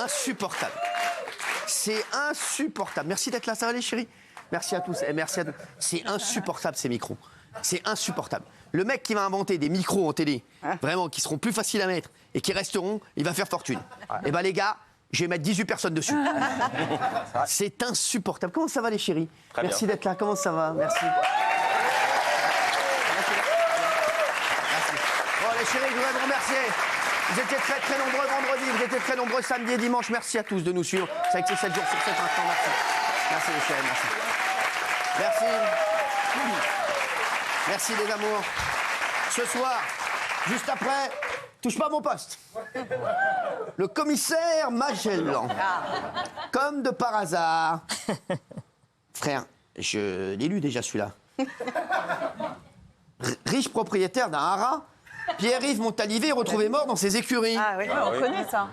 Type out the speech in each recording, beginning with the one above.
insupportable. C'est insupportable. Merci d'être là, ça va les chéris? Merci à tous. Et merci à tous. C'est insupportable ces micros. C'est insupportable. Le mec qui va inventer des micros en télé, vraiment, qui seront plus faciles à mettre et qui resteront, il va faire fortune. Et ben les gars, je vais mettre 18 personnes dessus. C'est insupportable. Comment ça va les chéris? Merci d'être là. Comment ça va? Merci. Bon les chéris, je voudrais vous remercier. Vous étiez très très nombreux vendredi, vous étiez très nombreux samedi et dimanche. Merci à tous de nous suivre. Ça a été 7 jours sur 7 instant. Merci. Merci les chéris, merci. Merci. Merci les amours. Ce soir, juste après, touche pas à mon poste. Le commissaire Magellan. Comme de par hasard. Frère, je l'ai lu déjà celui-là. Riche propriétaire d'un haras, Pierre-Yves Montalivet est retrouvé mort dans ses écuries. Ah oui, on connaît ça.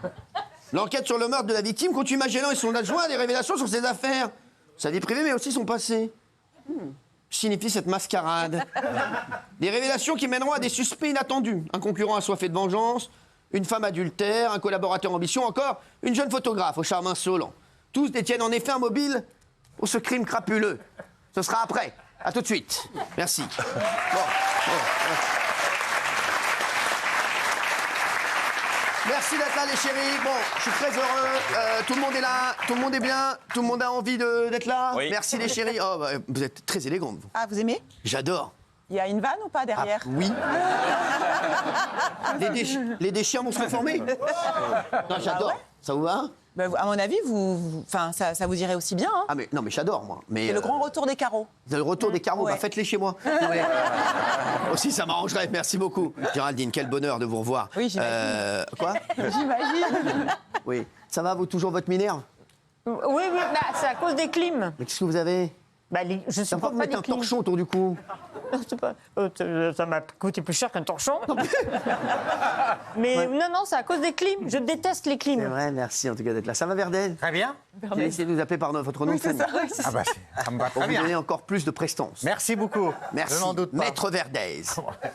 L'enquête sur le meurtre de la victime conduit Magellan et son adjoint à des révélations sur ses affaires. Sa vie privée, mais aussi son passé. Signifie cette mascarade. Des révélations qui mèneront à des suspects inattendus. Un concurrent assoiffé de vengeance, une femme adultère, un collaborateur ambition, encore une jeune photographe au charme insolent. Tous détiennent en effet un mobile pour ce crime crapuleux. Ce sera après. À tout de suite. Merci. Bon. Merci d'être là les chéris. Bon, je suis très heureux. Tout le monde est là, tout le monde est bien, tout le monde a envie d'être là. Oui. Merci les chéris. Oh, bah, vous êtes très élégantes. Vous. Ah, vous aimez? J'adore. Il y a une vanne ou pas derrière? Oui. Les chiens vont se reformer. Non, j'adore. Ah ouais? Ça vous va? Bah, à mon avis, ça vous irait aussi bien. Hein. Ah mais non mais j'adore moi. Mais c'est le grand retour des carreaux. Le retour des carreaux, ouais. Bah faites-les chez moi. Non, mais... aussi ça m'arrangerait. Merci beaucoup, Géraldine. Quel bonheur de vous revoir. Oui, j'imagine. Quoi? J'imagine. Oui. Ça va vous toujours votre Minerve? Oui, bah, c'est à cause des clims. Mais qu'est-ce que vous avez? Bah, je ne sais Pourquoi pas vous mettez un clims. torchon autour du cou? Ça m'a coûté plus cher qu'un torchon. Mais non, c'est à cause des clims. Je déteste les C'est clims. vrai, merci en tout cas d'être là. Ça va Verdel? Très bien. J'ai essayé de vous appeler par votre nom de famille. Ah bah, ça me va Pour très vous bien. donner encore plus de prestance. Merci beaucoup. Merci. Je n'en doute pas. Maître Verdez.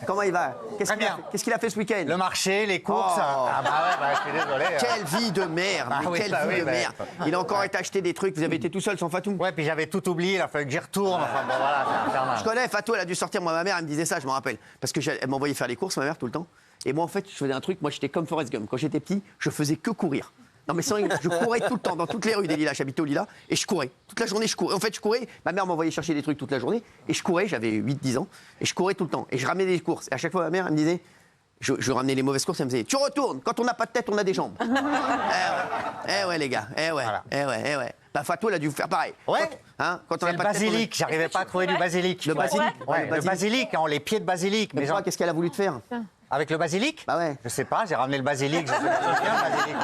Comment il va? Très bien. Qu'est-ce qu'il a fait ce week-end? Le marché, les courses. Oh. Ah bah ouais, bah, je suis désolé. Quelle vie de merde, Ah mais oui, quelle bah vie oui, de bah. merde. Il a encore été acheter des trucs, vous avez été tout seul sans Fatou. Ouais, puis j'avais tout oublié, il a fallu que j'y retourne. Enfin bon, voilà, c'est infernal. Je connais, Fatou, elle a dû sortir, moi ma mère, elle me disait ça, je me rappelle. Parce que elle m'envoyait faire les courses, ma mère, tout le temps. Et moi en fait, je faisais un truc, moi j'étais comme Forrest Gump. Quand j'étais petit, je faisais que courir. Non mais sans rire, je courais tout le temps, dans toutes les rues des Lilas, j'habitais au Lilas, et je courais. Toute la journée, je courais. En fait, je courais, ma mère m'envoyait chercher des trucs toute la journée, et je courais, j'avais 8-10 ans, et je courais tout le temps. Et je ramenais des courses. Et à chaque fois, ma mère, elle me disait, je ramenais les mauvaises courses, elle me disait, tu retournes, quand on n'a pas de tête, on a des jambes. Eh ouais, les gars, Voilà. eh ouais. Bah Fatou, elle a dû vous faire pareil. Ouais. Quand on C'est n'a le pas de tête, basilic, j'arrivais pas à trouver du basilic. Le basilic. Ouais, le basilic, hein, les pieds de basilic. Mais Mais pourquoi, qu'est-ce qu'elle a voulu te faire? avec le basilic? Bah ouais. Je sais pas, j'ai ramené le basilic. Je sais pas, c'est bien le basilic.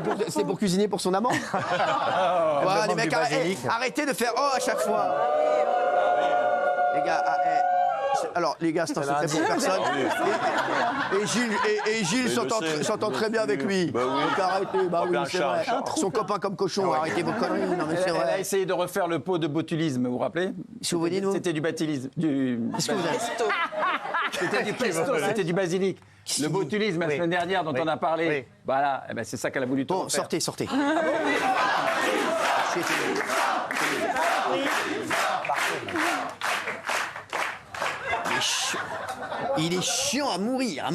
Voilà. C'est pour cuisiner pour son amant. Elle Voilà, me les manque mecs, du basilic. arrêtez de faire oh à chaque fois. Les gars, alors les gars, c'est un secret pour personne. Et Gilles s'entend très bien avec lui. Bah oui. Donc arrêtez, bah oui, c'est vrai. Son copain comme cochon, arrêtez vos conneries. Non mais c'est Elle a vrai. essayé de refaire le pot de botulisme, vous vous rappelez? Si vous voulez, nous. C'était du baptilisme. Qu'est-ce que vous avez? C'était du pesto, c'était du basilic. Le botulisme, la Oui. semaine dernière, dont Oui. on a parlé. Oui. Voilà, eh ben, c'est ça qu'elle a voulu tout Bon, refaire. sortez. Il est chiant à mourir. À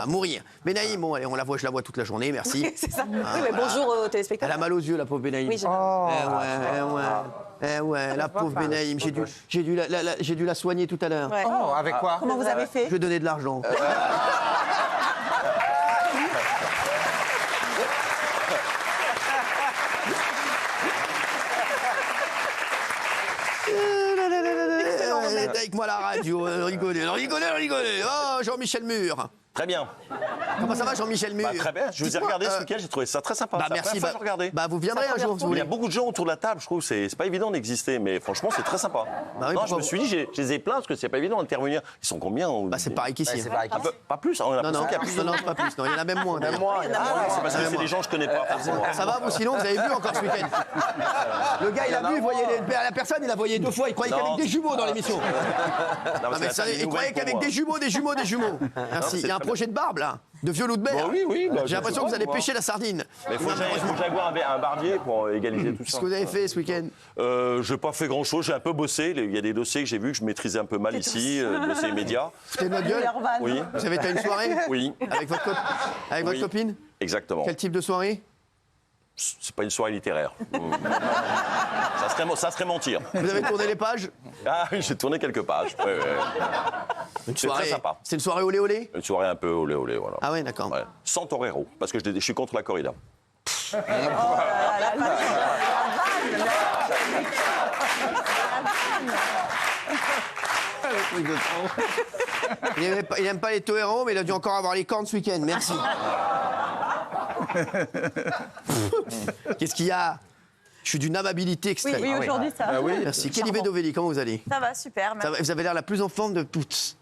mourir. Benaïm, bon, allez, je la vois toute la journée, merci. C'est ça. Ah, Oui, mais voilà. bonjour aux Elle téléspectateurs. a mal aux yeux, la pauvre Benaïm. Oui, j'ai Eh ouais, la pauvre Benaïm. J'ai dû la soigner tout à l'heure. Ouais. Oh, avec quoi? Comment vous avez fait? Je vais donner de l'argent. Avec moi la radio, rigolez. Oh, Jean-Michel Mur. Très bien. Comment ça va, Jean-Michel Mur? Bah, très bien. Je vous ai Dites-moi, regardé ce week-end, j'ai trouvé ça très sympa. Bah C'est la merci. première fois que je regardais. Bah vous viendrez un jour si vous Il y voulez. a beaucoup de gens autour de la table, je trouve. C'est pas évident d'exister, mais franchement, c'est très sympa. Bah oui, non, je pourquoi me suis dit, je les ai plaints parce que c'est pas évident d'intervenir. Ils sont combien? Bah c'est pareil qu'ici. Ouais, c'est pareil. Pas plus, on a Non, l'impression qu'il y a plus. non, pas plus. Non, il y en a même moins. d'ailleurs. Ah, c'est parce que c'est des gens que je connais pas forcément. Ça va vous sinon vous avez vu encore ce week-end? Le gars il a vu, il voyait la personne, il a voyé 2 fois, il croyait Non. qu'avec des jumeaux dans l'émission. Non, Non, mais c'est la ça, famille il croyait nouvelle qu'avec pour des moi. jumeaux. Merci. c'est Il y a un très projet de barbe là. De vieux loups de mer. Bah oui, bah, J'ai l'impression que vous allez pêcher la sardine. Mais il faut que Jaguar avait un barbier pour égaliser tout ça. Qu'est-ce que vous avez fait ce week-end? Je n'ai pas fait grand-chose, j'ai un peu bossé. Il y a des dossiers que j'ai vus que je maîtrisais un peu mal ici, dossiers médias. Foutez de notre gueule. Oui, Vous avez été à une soirée? oui, Avec votre Oui. copine? exactement. Quel type de soirée? C'est pas une soirée littéraire. ça serait mentir. Vous avez tourné les pages? Ah oui, j'ai tourné quelques pages. Ouais. Une C'est très sympa. C'est une soirée olé olé? Une soirée un peu olé olé, voilà. Ah ouais, d'accord. Ouais. Sans torero, parce que je suis contre la corrida. Il n'aime pas les toreros, mais il a dû encore avoir les cornes ce week-end. Merci. Qu'est-ce qu'il y a? Je suis d'une amabilité extrême. Oui, aujourd'hui, ça. Ah oui. Merci. Kelly Dovelli, comment vous allez? Ça va, super. Ça va, vous avez l'air la plus en forme de toutes.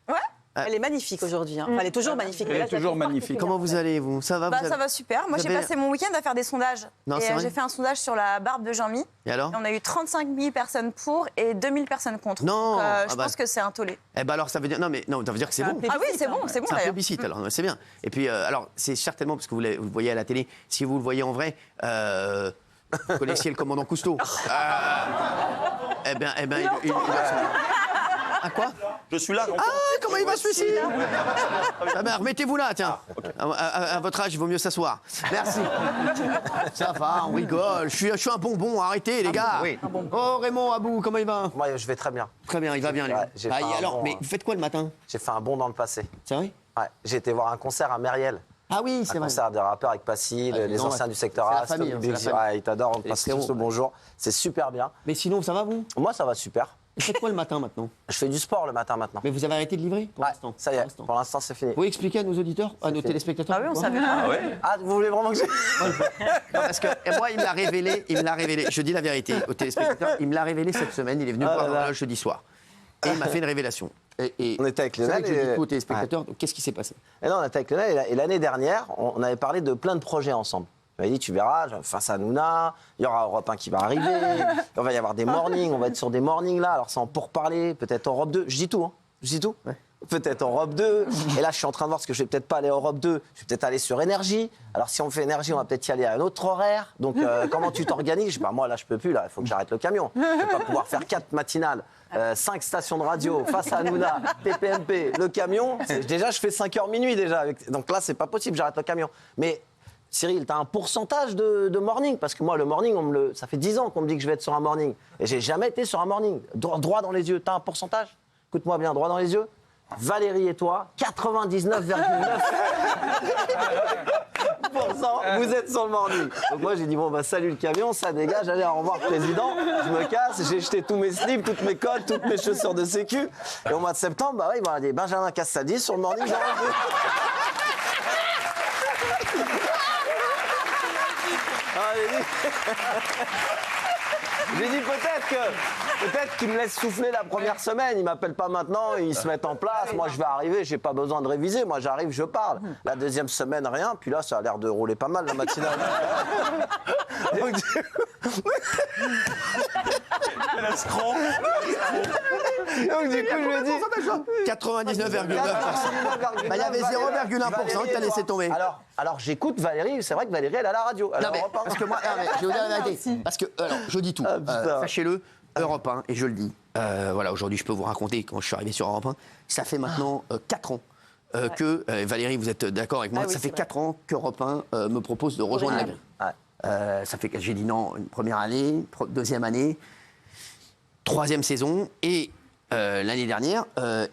Ouais. Elle est magnifique aujourd'hui. Hein. Enfin, elle est toujours magnifique. Elle mais là, est ça toujours fait magnifique. Comment vous allez, vous? Ça va, Bah, vous ça avez- va super. Moi, vous j'ai avez- passé mon week-end à faire des sondages. Non, et c'est vrai j'ai fait un sondage sur la barbe de Jean-Mi. Et alors? Et on a eu 35 000 personnes pour et 2000 personnes contre. Non. Donc, Ah je bah. pense que c'est un tollé. Eh ben alors, ça veut dire... Non, ça veut dire que c'est bon. Ah oui, c'est bon C'est un d'ailleurs. plébiscite, alors, c'est bien. Et puis, alors, c'est certainement, parce que vous le voyez à la télé, si vous le voyez en vrai, vous connaissiez le commandant Cousteau. Eh ben, il Ah quoi? Je suis là, donc. Ah, comment il va celui-ci? Ah ben, remettez-vous là, tiens. À votre âge, il vaut mieux s'asseoir. Merci. Ça va, on rigole. Je suis un bonbon, arrêtez, les gars. oui. Oh, Raymond Abou, comment il va? Moi, je vais très bien. Très bien, il va bien, lui. Ouais, j'ai fait un alors, bon, mais vous faites quoi le matin? J'ai fait un bond dans le passé. C'est vrai? Ouais, j'ai été voir un concert à Meriel. Ah oui, Un c'est vrai. concert de rappeurs avec Passy, Ah, les non, anciens ouais. du secteur C'est la A, famille, Stock hein, c'est la Big, famille. ouais, ils t'adorent, on te Les passe frérots, tous le bonjour. C'est super bien. Mais sinon, ça va, vous? Moi, ça va super. Vous faites quoi le matin maintenant? Je fais du sport le matin maintenant. Mais vous avez arrêté de livrer pour Ouais, l'instant? ça y est, pour l'instant, c'est fini. Vous pouvez expliquer à nos auditeurs, à nos fini. téléspectateurs? Ah oui, on pourquoi? savait pas. Ah ouais? Ah, vous voulez vraiment que je... Non, parce que moi, il me l'a révélé. Je dis la vérité aux téléspectateurs. Il me l'a révélé cette semaine. Il est venu me voir dans le jeudi soir. Et il m'a fait une révélation. Et On était avec c'est vrai Lionel que je dis et- tout aux téléspectateurs. Donc, qu'est-ce qui s'est passé? Et non, on était avec Lionel, et l'année dernière, on avait parlé de plein de projets ensemble. Il m'a dit, tu verras, face à Nouna, il y aura Europe 1 qui va arriver, il va y avoir des mornings, on va être sur des mornings là, alors c'est en pourparler, peut-être Europe 2, je dis tout, hein, je dis tout. Ouais. Peut-être Europe 2, et là je suis en train de voir, parce que je vais peut-être pas aller à Europe 2, je vais peut-être aller sur Énergie, alors si on fait Énergie, on va peut-être y aller à un autre horaire, donc comment tu t'organises? Je sais pas, moi là je peux plus, là, il faut que j'arrête le camion, je vais pas pouvoir faire 4 matinales. 5 stations de radio, face à Hanouna, TPMP, le camion. Déjà, je fais 5h minuit déjà. Donc là, c'est pas possible, j'arrête le camion. Mais Cyril, tu as un pourcentage de morning? Parce que moi, le morning, ça fait 10 ans qu'on me dit que je vais être sur un morning. Et j'ai jamais été sur un morning. Droit dans les yeux, tu as un pourcentage? Écoute-moi bien, droit dans les yeux. Valérie et toi, 99,9%, vous êtes sur le morning. Donc moi j'ai dit bon bah salut le camion, ça dégage, allez au revoir président, je me casse, j'ai jeté tous mes slips, toutes mes cottes, toutes mes chaussures de sécu. Et au mois de septembre, bah oui, il va y avoir des Benjamin Castaldi sur le morning. J'ai dit peut-être qu'il me laisse souffler la première semaine. Il m'appelle pas maintenant, ils se mettent en place. Moi, je vais arriver, j'ai pas besoin de réviser. Moi, j'arrive, je parle. La deuxième semaine, rien. Puis là, ça a l'air de rouler pas mal la matinale. Donc, L'escroc. donc, du coup, je me dis. 99,9%. Bah, il y avait 0,1% que t'as laissé tomber. Alors j'écoute Valérie, c'est vrai que Valérie, elle est à la radio. Non, Alors, mais, Europe 1. parce que moi, non, mais je vais vous dire la vérité. Parce que, alors, je dis tout. putain. Sachez-le, Europe 1, et je le dis. Voilà, aujourd'hui, je peux vous raconter quand je suis arrivé sur Europe 1. Ça fait maintenant 4 ans. Que Valérie, vous êtes d'accord avec moi, Ah oui, ça fait c'est 4 ans qu'Europe 1 me propose de rejoindre la grille. Ouais. Ça fait que j'ai dit non une première année, deuxième année, troisième saison, et l'année dernière,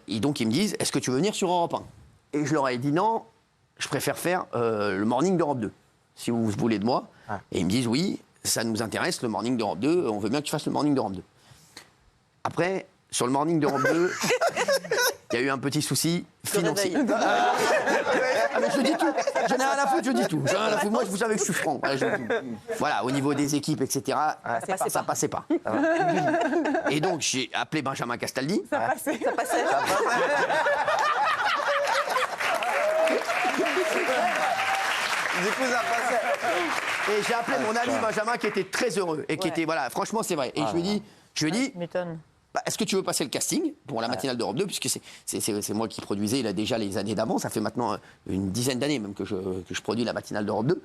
et donc ils me disent est-ce que tu veux venir sur Europe 1? Et je leur ai dit non, je préfère faire le morning d'Europe 2, si vous voulez de moi. Ouais. Et ils me disent oui, ça nous intéresse, le morning d'Europe 2, on veut bien que tu fasses le morning d'Europe 2. Après, sur le morning d'Europe 2, il y a eu un petit souci financier. Ah, mais je dis tout. J'en ai rien à foutre, je dis tout. J'en ai rien à foutre. Moi, vous savez que je suis franc. Voilà, au niveau des équipes, etc., ça passait pas. Et donc, j'ai appelé Benjamin Castaldi. Ça passait. Du coup, ça passait. Et j'ai appelé mon ami Benjamin qui était très heureux. Et qui était, voilà, franchement, c'est vrai. Et je lui ai dit, Tu m'étonnes. est-ce que tu veux passer le casting pour la matinale d'Europe 2, puisque c'est moi qui produisais, il a déjà les années d'avant, ça fait maintenant une dizaine d'années même que je produis la matinale d'Europe 2.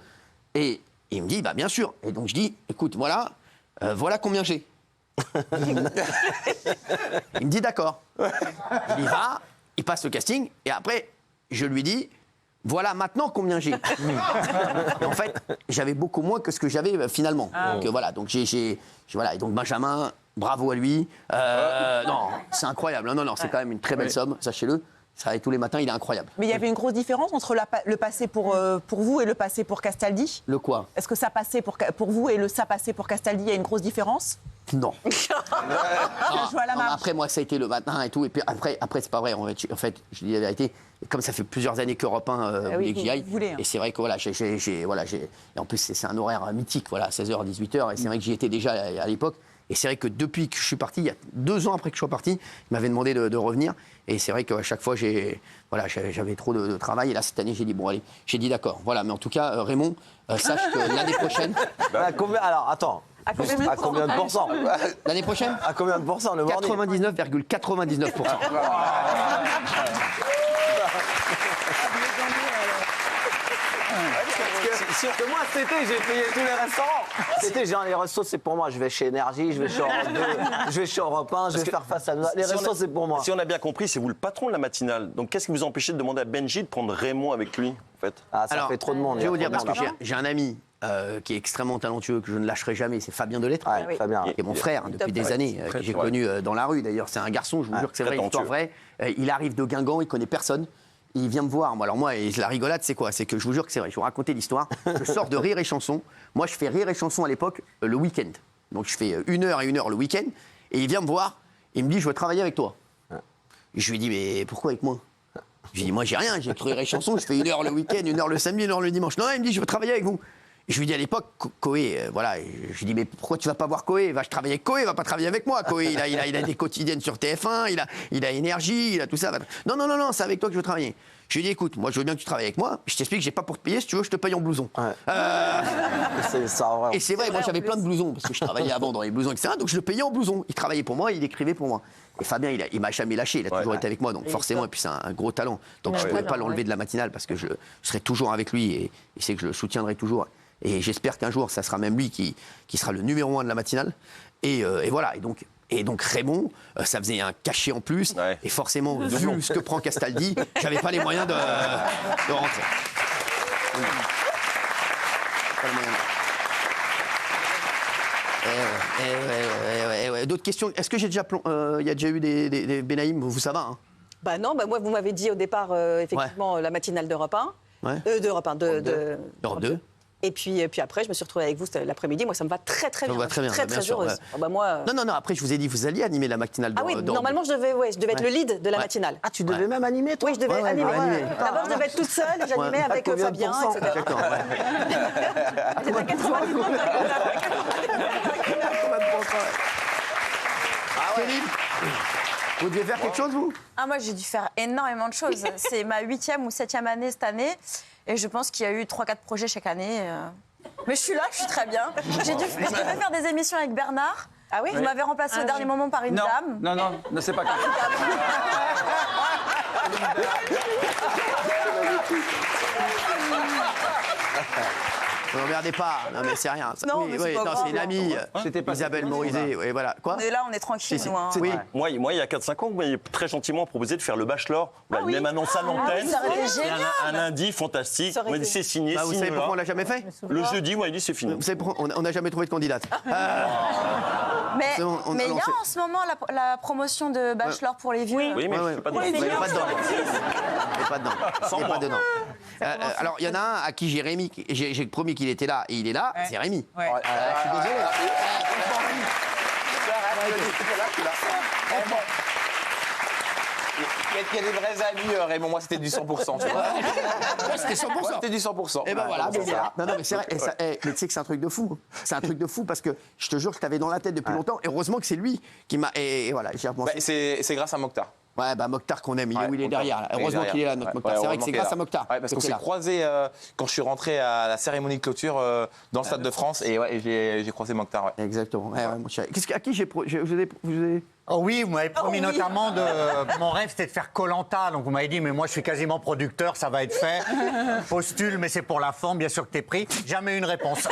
Et il me dit, bah bien sûr. Et donc je dis, écoute, voilà combien j'ai. Il me dit, d'accord. Il y va, il passe le casting, et après, je lui dis, voilà maintenant combien j'ai. Et en fait, j'avais beaucoup moins que ce que j'avais finalement. Donc voilà, donc voilà, et donc Benjamin, bravo à lui. Non, c'est incroyable. Non, c'est quand même une très belle somme, sachez-le. Ça travaille tous les matins, il est incroyable. Mais il y avait une grosse différence entre le passé pour vous et le passé pour Castaldi. Le quoi? Est-ce que ça passait pour vous et ça passait pour Castaldi? Il y a une grosse différence? Non. Je vois la marge. Après, moi, ça a été le matin et tout. Et puis après c'est pas vrai. En fait, je dis la vérité. Comme ça fait plusieurs années qu'Europe 1 voulait que j'y aille. Hein. Et c'est vrai que voilà, et en plus, c'est un horaire mythique, voilà, 16h, 18h. Et c'est vrai que j'y étais déjà à l'époque. Et c'est vrai que depuis que je suis parti, il y a 2 ans après que je sois parti, il m'avait demandé de revenir. Et c'est vrai qu'à chaque fois, j'avais trop de travail. Et là, cette année, j'ai dit, bon, allez, j'ai dit d'accord. Voilà, mais en tout cas, Raymond, sache que l'année prochaine. Alors, attends. À combien de pourcents? L'année prochaine À combien de pourcents le morning? 99,99%. Parce que moi, cet été, j'ai payé tous les restaurants. Cet été, les restos, c'est pour moi. Je vais chez Énergie, je vais chez Europe 2, je vais chez Europe 1, je vais faire face à... Les restos, c'est pour moi. Si on a bien compris, c'est vous le patron de la matinale. Donc qu'est-ce qui vous empêchait de demander à Benji de prendre Raymond avec lui, en fait? Ah, ça fait trop de monde. Je vais vous dire, parce que j'ai un ami qui est extrêmement talentueux, que je ne lâcherai jamais, c'est Fabien Delettre. Ouais, Fabien. Qui est mon frère depuis des années, que j'ai connu dans la rue d'ailleurs. C'est un garçon, je vous jure que c'est vrai, une histoire vraie. Il arrive de Guingamp, il connaît personne. Il vient me voir. Alors moi, et la rigolade, c'est quoi? C'est que je vous jure que c'est vrai. Je vais vous raconter l'histoire. Je sors de Rire et Chanson. Moi, je fais Rire et Chanson à l'époque le week-end. Donc je fais 1h et 1h le week-end. Et il vient me voir. Il me dit, je veux travailler avec toi. Et je lui dis, mais pourquoi avec moi? Je lui dis, moi, j'ai rien. J'ai Rire et Chanson. Je fais 1h le week-end, 1h le samedi, 1h le dimanche. Non, il me dit, je veux travailler avec vous. Et je lui dis à l'époque, Koé, voilà. Et je lui dis, mais pourquoi tu vas pas voir Koé? Je travaille avec Koé, il va pas travailler avec moi. Koé, il a des quotidiennes sur TF1, il a Énergie, il a tout ça. Non, c'est avec toi que je veux travailler. Je lui dis, écoute, moi je veux bien que tu travailles avec moi. Je t'explique, j'ai pas pour te payer. Si tu veux, je te paye en blouson. Ouais. Et c'est vrai, moi j'avais plein de blousons parce que je travaillais avant dans les blousons, etc. Donc je le payais en blouson. Il travaillait pour moi, il écrivait pour moi. Et Fabien, il m'a jamais lâché. Il a toujours été avec moi, donc forcément. Et puis c'est un gros talent. Donc je pourrais pas l'enlever de la matinale parce que je serai toujours avec lui et il sait que je le soutiendrai toujours. Et j'espère qu'un jour, ça sera même lui qui sera le numéro 1 de la matinale. Et voilà. Et donc Raymond, ça faisait un cachet en plus. Ouais. Et forcément, vu ce que prend Castaldi, j'avais pas les moyens de rentrer. Pas les moyens. D'autres questions? Est-ce que j'ai déjà il y a déjà eu des Benaïm? Vous, ça va, hein? Bah non, moi vous m'avez dit au départ effectivement la matinale d'Europe 1, d'Europe 1, d'Europe 2. Et puis après, je me suis retrouvée avec vous l'après-midi. Moi, ça me va très bien. Ça me va très bien, très heureuse. Ouais. Ah bah moi... Non. Après, je vous ai dit, vous alliez animer la matinale. Ah oui, normalement, je devais être le lead de la matinale. Ah, tu devais même animer, toi? Oui, je devais animer. D'abord, je devais être toute seule et j'animais avec Fabien, etc. D'accord. C'était à 90 ans. Ah ouais. Vous deviez faire quelque chose, vous? Ah, moi, j'ai dû faire énormément de choses. C'est ma 8e ou 7e année cette année. Et je pense qu'il y a eu 3-4 projets chaque année. Mais je suis là, je suis très bien. Je devais faire des émissions avec Bernard. Ah oui? Vous m'avez remplacé au dernier moment par une dame. Non, c'est pas comme ça. Ne regardez pas, non mais c'est rien. Non, mais c'est pas grave. c'est une amie, Isabelle Morizet, oui, voilà. Quoi? Et là, on est tranquille, nous. Hein. Oui. Moi, il y a 4-5 ans, vous m'avez très gentiment proposé de faire le Bachelor. Vous m'avez même annoncé à l'antenne. ça aurait été génial. Un lundi fantastique. On m'a dit c'est signé. Vous savez pourquoi on l'a jamais fait? Le jeudi, moi, il dit c'est fini. Vous savez pourquoi on n'a jamais trouvé de candidate? Mais C'est bon, il y a en ce moment la promotion de Bachelor pour les vieux. Oui, mais je suis pas dedans. Il n'est pas dedans. Il n'est pas dedans. Sans Il n'est moi. pas dedans. Alors, il y en a un à qui j'ai promis qu'il était là, et il est là, c'est Rémi. Ouais. Je suis désolé. Il y a des vrais amis, Raymond. Moi, c'était du 100%. Tu vois. C'était 100%. C'était du 100%. Et ben voilà, c'est mais ça. non, mais c'est vrai. Mais tu sais que c'est un truc de fou. C'est un truc de fou parce que je te jure que je t'avais dans la tête depuis longtemps. Et heureusement que c'est lui qui m'a. Et voilà, j'ai repensé. C'est grâce à Mokhtar. Ouais, bah Mokhtar qu'on aime, il est où? Il est Mokhtar. derrière. Là. Il est Heureusement derrière. qu'il est là, notre Mokhtar. Ouais, C'est vrai que c'est heureusement grâce à qu'il est Mokhtar. là. Ouais, parce que qu'on c'est s'est là. croisés quand je suis rentré à la cérémonie de clôture dans le Stade de France et j'ai croisé Mokhtar. Ouais. Exactement. Ouais, mon chéri. À qui vous ai... Oh oui, vous m'avez promis oui. notamment de. Mon rêve, c'était de faire Koh-Lanta. Donc vous m'avez dit, mais moi, je suis quasiment producteur, ça va être fait. Postule, mais c'est pour la forme, bien sûr que t'es pris. Jamais une réponse.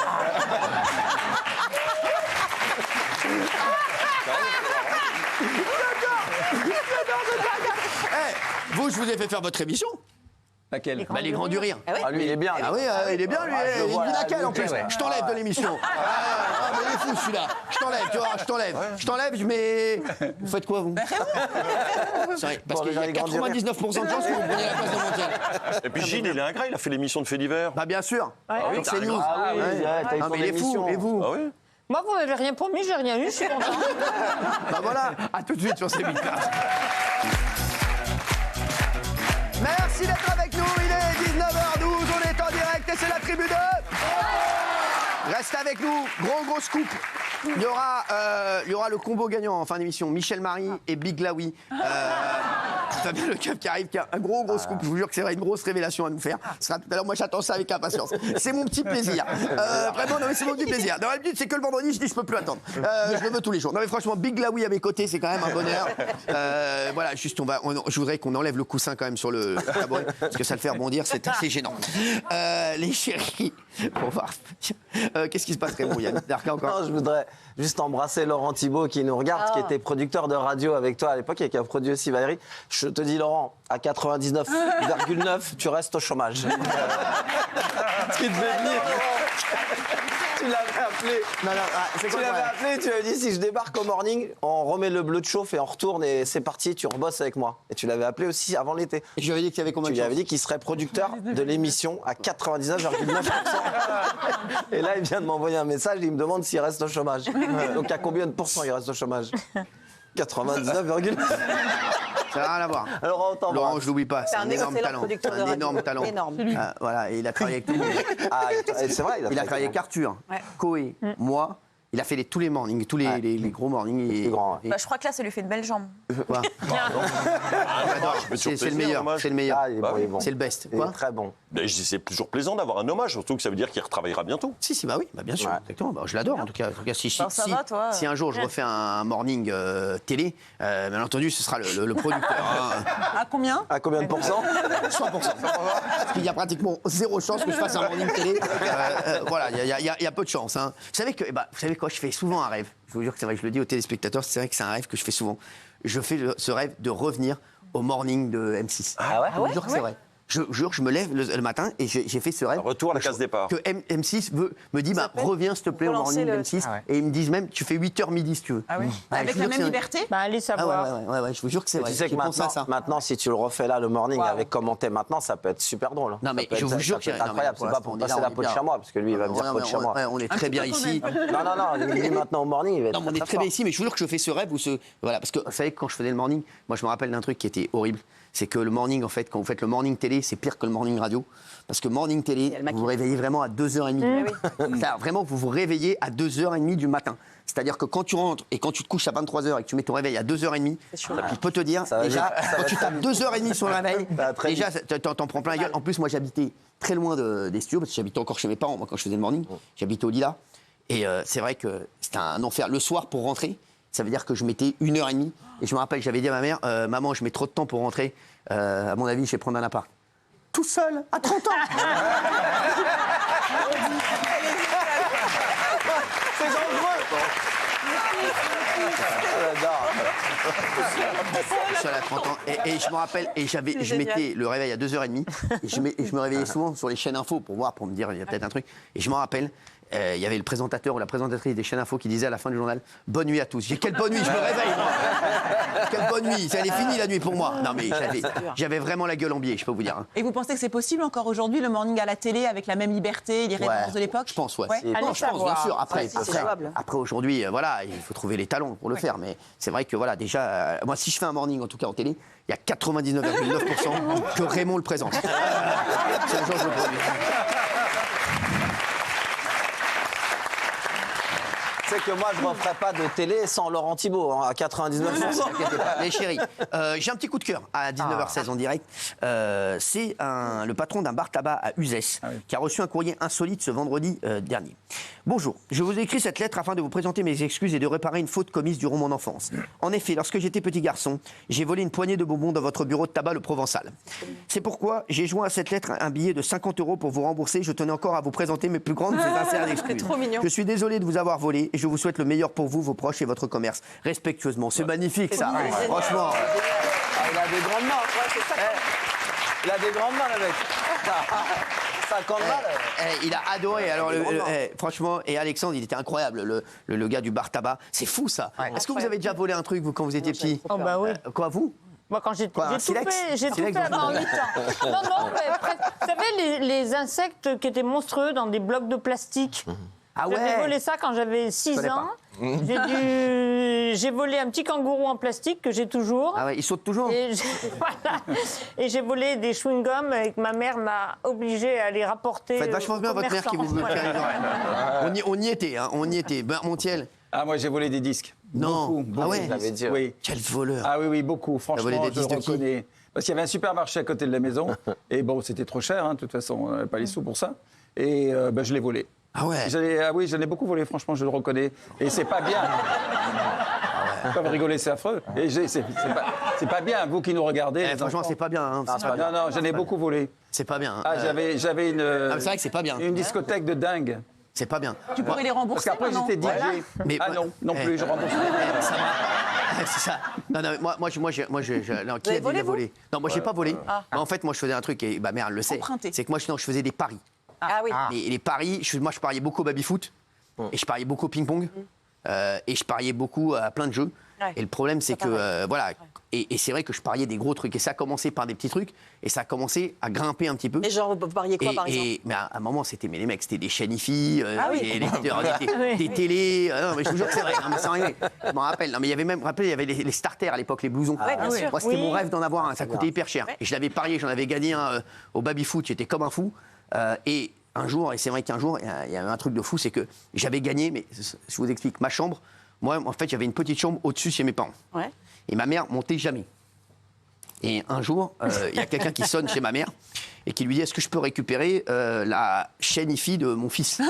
Vous, je vous ai fait faire votre émission. Laquelle? Bah, les grands du rire. Ah, lui, il est bien. Ah oui, il est bien, lui. Ah, je Il vois, est là, laquelle, en lui, plus. ouais. Je t'enlève de l'émission. Ah, mais il est fou, celui-là. Je t'enlève, tu vois, je t'enlève. Je t'enlève, je mets... Vous faites quoi, vous? C'est vrai, parce Bon, qu'il y a les grands du rire. 99% de chances que vous preniez la place de Montiel. Et puis Gilles, il est ingrat, il a fait l'émission de Faits divers. Bah, bien sûr. Avec c'est CNews. Ah oui, t'as eu Ah, ton mais il est fou, émission. et vous? Ah oui? Moi, vous n'avez rien promis, j'ai rien eu, je suis contente. Bah voilà, à tout de suite sur ces Midcast. Merci d'être avec nous, il est 19h12, on est en direct et c'est la tribu de... Reste avec nous, gros scoop. Il y aura le combo gagnant en fin d'émission, Michel Marie et Big Laoui. Fabien Lecoeuf qui arrive, qui a un gros scoop. Je vous jure que c'est vrai, une grosse révélation à nous faire. Ce sera tout à l'heure, moi j'attends ça avec impatience. C'est mon petit plaisir. Vraiment, non mais c'est mon petit plaisir. Dans l'habitude, c'est que le vendredi, je dis je peux plus attendre. Je le veux tous les jours. Non mais franchement, Big Laoui à mes côtés, c'est quand même un bonheur. Voilà, juste je voudrais qu'on enlève le coussin quand même sur le tabouret, parce que ça le fait rebondir, c'est assez gênant. Les chéris, on va... Qu'est-ce qui se passe, Raymond? Yann Darka encore? Non, je voudrais juste embrasser Laurent Thibault qui nous regarde, qui était producteur de radio avec toi à l'époque et qui a produit aussi Valérie. Je te dis, Laurent, à 99,9, tu restes au chômage. Ce qui devait venir. Tu l'avais appelé. Tu l'avais appelé, tu lui as dit si je débarque au morning, on remet le bleu de chauffe et on retourne et c'est parti, tu rebosses avec moi. Et tu l'avais appelé aussi avant l'été. Et je lui avais dit qu'il y avait combien Tu de lui avais chances? dit qu'il serait producteur de l'émission à 99,9%. Et là, il vient de m'envoyer un message, il me demande s'il reste au chômage. Donc à combien de pourcents il reste au chômage? 99,9%. Ça n'a rien à voir. Alors, on Laurent, je l'oublie pas, c'est un énorme excellent talent. producteur de Un radio. énorme talent. Énorme. Voilà, et il a travaillé avec tout le monde. Ah, c'est vrai, Il a travaillé avec Arthur, Koé, moi. Il a fait tous les mornings, tous les gros mornings. Les grands, ouais. Bah, je crois que là, ça lui fait une belle jambe. Quoi? C'est le meilleur, c'est le meilleur. Ah, il est bon, il est bon. C'est le best. Il Quoi? est très bon. Ben, je dis, c'est toujours plaisant d'avoir un hommage, surtout que ça veut dire qu'il retravaillera bientôt. Si, bah oui, bah bien sûr, Ouais. exactement. Bah, je l'adore en tout cas. Si, Bah, ça va, toi. si un jour je refais un morning télé, bien entendu, ce sera le producteur. Hein. À combien? À combien de pourcents? 100%. Parce qu'il y a pratiquement zéro chance que je fasse un morning télé. Voilà, il y a peu de chance. Hein. Vous savez quoi, je fais souvent un rêve. Je vous jure que c'est vrai, je le dis aux téléspectateurs, c'est vrai que c'est un rêve que je fais souvent. Je fais ce rêve de revenir au morning de M6. Ah ouais? Je vous jure que c'est vrai. Je jure, je me lève le matin et j'ai fait ce rêve. Retour à la case départ. Que M6 me dit, reviens s'il te plaît au relancer morning le- M6. Ah ouais. Et ils me disent même, tu fais 8h midi si tu veux. Ah oui. Ouais, je Avec vous la jure que même c'est- liberté? Bah, allez Ah savoir. ouais, je vous jure que c'est vrai. Tu sais que J'ai pensé à ça. maintenant, si tu le refais là, le morning, avec commenté maintenant, ça peut être super drôle. Non, mais Ça peut je être- vous jure ça peut que être incroyable. C'est pas pour passer la peau de chamois, parce que lui, il va me dire peau de chamois. On est très bien ici. Non, lui maintenant au morning, il va être Non, mais on est très bien ici, mais je vous jure que je fais ce rêve voilà, parce que vous savez que quand je faisais le morning, moi je me rappelle d'un truc qui était horrible, c'est que le morning en fait, quand vous faites le morning télé, c'est pire que le morning radio, parce que morning télé, vous vous réveillez vraiment à 2h30 du matin. C'est-à-dire, vraiment, vous vous réveillez à 2h30 du matin. C'est-à-dire que quand tu rentres et quand tu te couches à 23h et que tu mets ton réveil à 2h30, je peux te dire, Ça va déjà, vite, ça va quand tu très tapes vite. 2h30 sur le réveil, Ça va très déjà, t'en prends plein la gueule. En plus, moi, j'habitais très loin des studios, parce que j'habitais encore chez mes parents, moi, quand je faisais le morning. J'habitais au Lila. Et c'est vrai que c'était un enfer. Le soir, pour rentrer, ça veut dire que je mettais 1h30. Et je me rappelle, j'avais dit à ma mère, maman, je mets trop de temps pour rentrer. À mon avis, je vais prendre un appart. Tout seul, à 30 ans. C'est dangereux. Seul à 30 ans. Et je me rappelle, je mettais le réveil à 2h30. Et je me réveillais souvent sur les chaînes info pour me dire, il y a peut-être un truc. Et je me rappelle, il y avait le présentateur ou la présentatrice des chaînes info qui disait à la fin du journal, bonne nuit à tous. J'ai quelle bonne nuit, je me réveille, moi. Quelle bonne nuit, elle est finie la nuit pour moi. Non mais j'avais vraiment la gueule en biais, je peux vous dire. Hein. Et vous pensez que c'est possible encore aujourd'hui, le morning à la télé, avec la même liberté, les réponses de l'époque? Je pense, ouais. Ouais. Non, je pense, bien sûr. Après, c'est jouable. après aujourd'hui, voilà, il faut trouver les talents pour le faire. Mais c'est vrai que, voilà, déjà, moi, si je fais un morning, en tout cas en télé, il y a 99,9% que Raymond le présente. C'est le genre de produit. sais que moi, je ne referai pas de télé sans Laurent Thibault, hein, à 99%. T'inquiète pas. Mais chérie, j'ai un petit coup de cœur à 19h16 en direct. C'est le patron d'un bar tabac à Uzès qui a reçu un courrier insolite ce vendredi dernier. Bonjour, je vous ai écrit cette lettre afin de vous présenter mes excuses et de réparer une faute commise durant mon enfance. En effet, lorsque j'étais petit garçon, j'ai volé une poignée de bonbons dans votre bureau de tabac, le Provençal. C'est pourquoi j'ai joint à cette lettre un billet de 50 € pour vous rembourser. Je tenais encore à vous présenter mes plus grandes et sincères excuses. Trop mignon. Je suis désolé de vous avoir volé et je vous souhaite le meilleur pour vous, vos proches et votre commerce. Respectueusement. C'est magnifique, ça. Franchement. Il a des grandes mains. Il a des grandes mains, le mec. 50 balles. Il a adoré. Alors, franchement, et Alexandre, il était incroyable, le gars du bar tabac. C'est fou, ça. Est-ce que vous avez déjà volé un truc, vous, quand vous étiez petit? Oh, bah oui. Quoi, vous? Moi, quand j'ai tout un silex fait, j'ai tout Silex, fait vous avant avez- 8 ans. Non, mais vous savez, les insectes qui étaient monstrueux dans des blocs de plastique. Ah J'avais ouais. volé ça quand j'avais 6 connais ans. J'ai volé un petit kangourou en plastique que j'ai toujours. Ah ouais, il saute toujours. Et voilà. Et j'ai volé des chewing-gums et que ma mère m'a obligée à les rapporter. Faites vachement aux bien votre mère qui vous commerçants. tient les oreilles. On y était, hein, on y était. Bernard Montiel. Ah, moi, j'ai volé des disques. Non. Beaucoup, beaucoup. Ah ouais. Je l'avais dit. Oui. Quel voleur. Ah oui, oui, beaucoup. Franchement, volé des je disques de qui reconnais. Parce qu'il y avait un supermarché à côté de la maison. Et bon, c'était trop cher, hein, de toute façon, on n'avait pas les sous pour ça. Et je l'ai volé. Ah ouais. Oui, j'en ai beaucoup volé, franchement, je le reconnais. Et c'est pas bien. Pas me rigoler, c'est affreux. Et c'est pas bien, vous qui nous regardez. les Franchement, enfants. c'est pas bien. Hein. Ah, c'est pas bien. Non, j'en ai beaucoup volé. C'est pas bien. hein. Ah, j'avais une, mais c'est vrai que c'est pas bien. une discothèque de dingue. C'est pas bien. Tu pourrais les Parce rembourser qu'après, maintenant. j'étais DJ. Mais- Ah non plus, je rembourse. Ça va. C'est ça. Non, non, non, qui a volé, déjà vous volé? Non, moi, j'ai pas volé. Mais en fait, moi, je faisais un truc, et ma mère elle le sait. Emprunté. C'est que moi, je faisais des paris. Ah oui. Et les paris, moi, je pariais beaucoup au baby-foot. Et je pariais beaucoup au ping-pong. Et je pariais beaucoup à plein de jeux. Ouais. Et le problème, c'est que, voilà. Et c'est vrai que je pariais des gros trucs. Et ça a commencé par des petits trucs. Et ça a commencé à grimper un petit peu. Et genre, vous pariez quoi, par exemple? Mais à un moment, c'était les mecs, c'était des chaînes IFI, oui. des télés. Non, mais je vous jure que c'est vrai. Non, mais sans rien. Je m'en rappelle. Non, mais il y avait même, rappelez, il y avait les starters à l'époque, les blousons. Ouais, bien sûr. Moi, c'était Oui. mon rêve d'en avoir un. Ça coûtait hyper cher. Ouais. Et je l'avais parié. J'en avais gagné un au baby-foot. J'étais comme un fou. Et un jour, et c'est vrai qu'un jour, il y avait un truc de fou, c'est que j'avais gagné, mais je vous explique, ma chambre, moi, en fait, j'avais une petite chambre au-dessus chez mes parents. Ouais. Et ma mère montait jamais. Et un jour, il y a quelqu'un qui sonne chez ma mère et qui lui dit: est-ce que je peux récupérer la chaîne IFI de mon fils?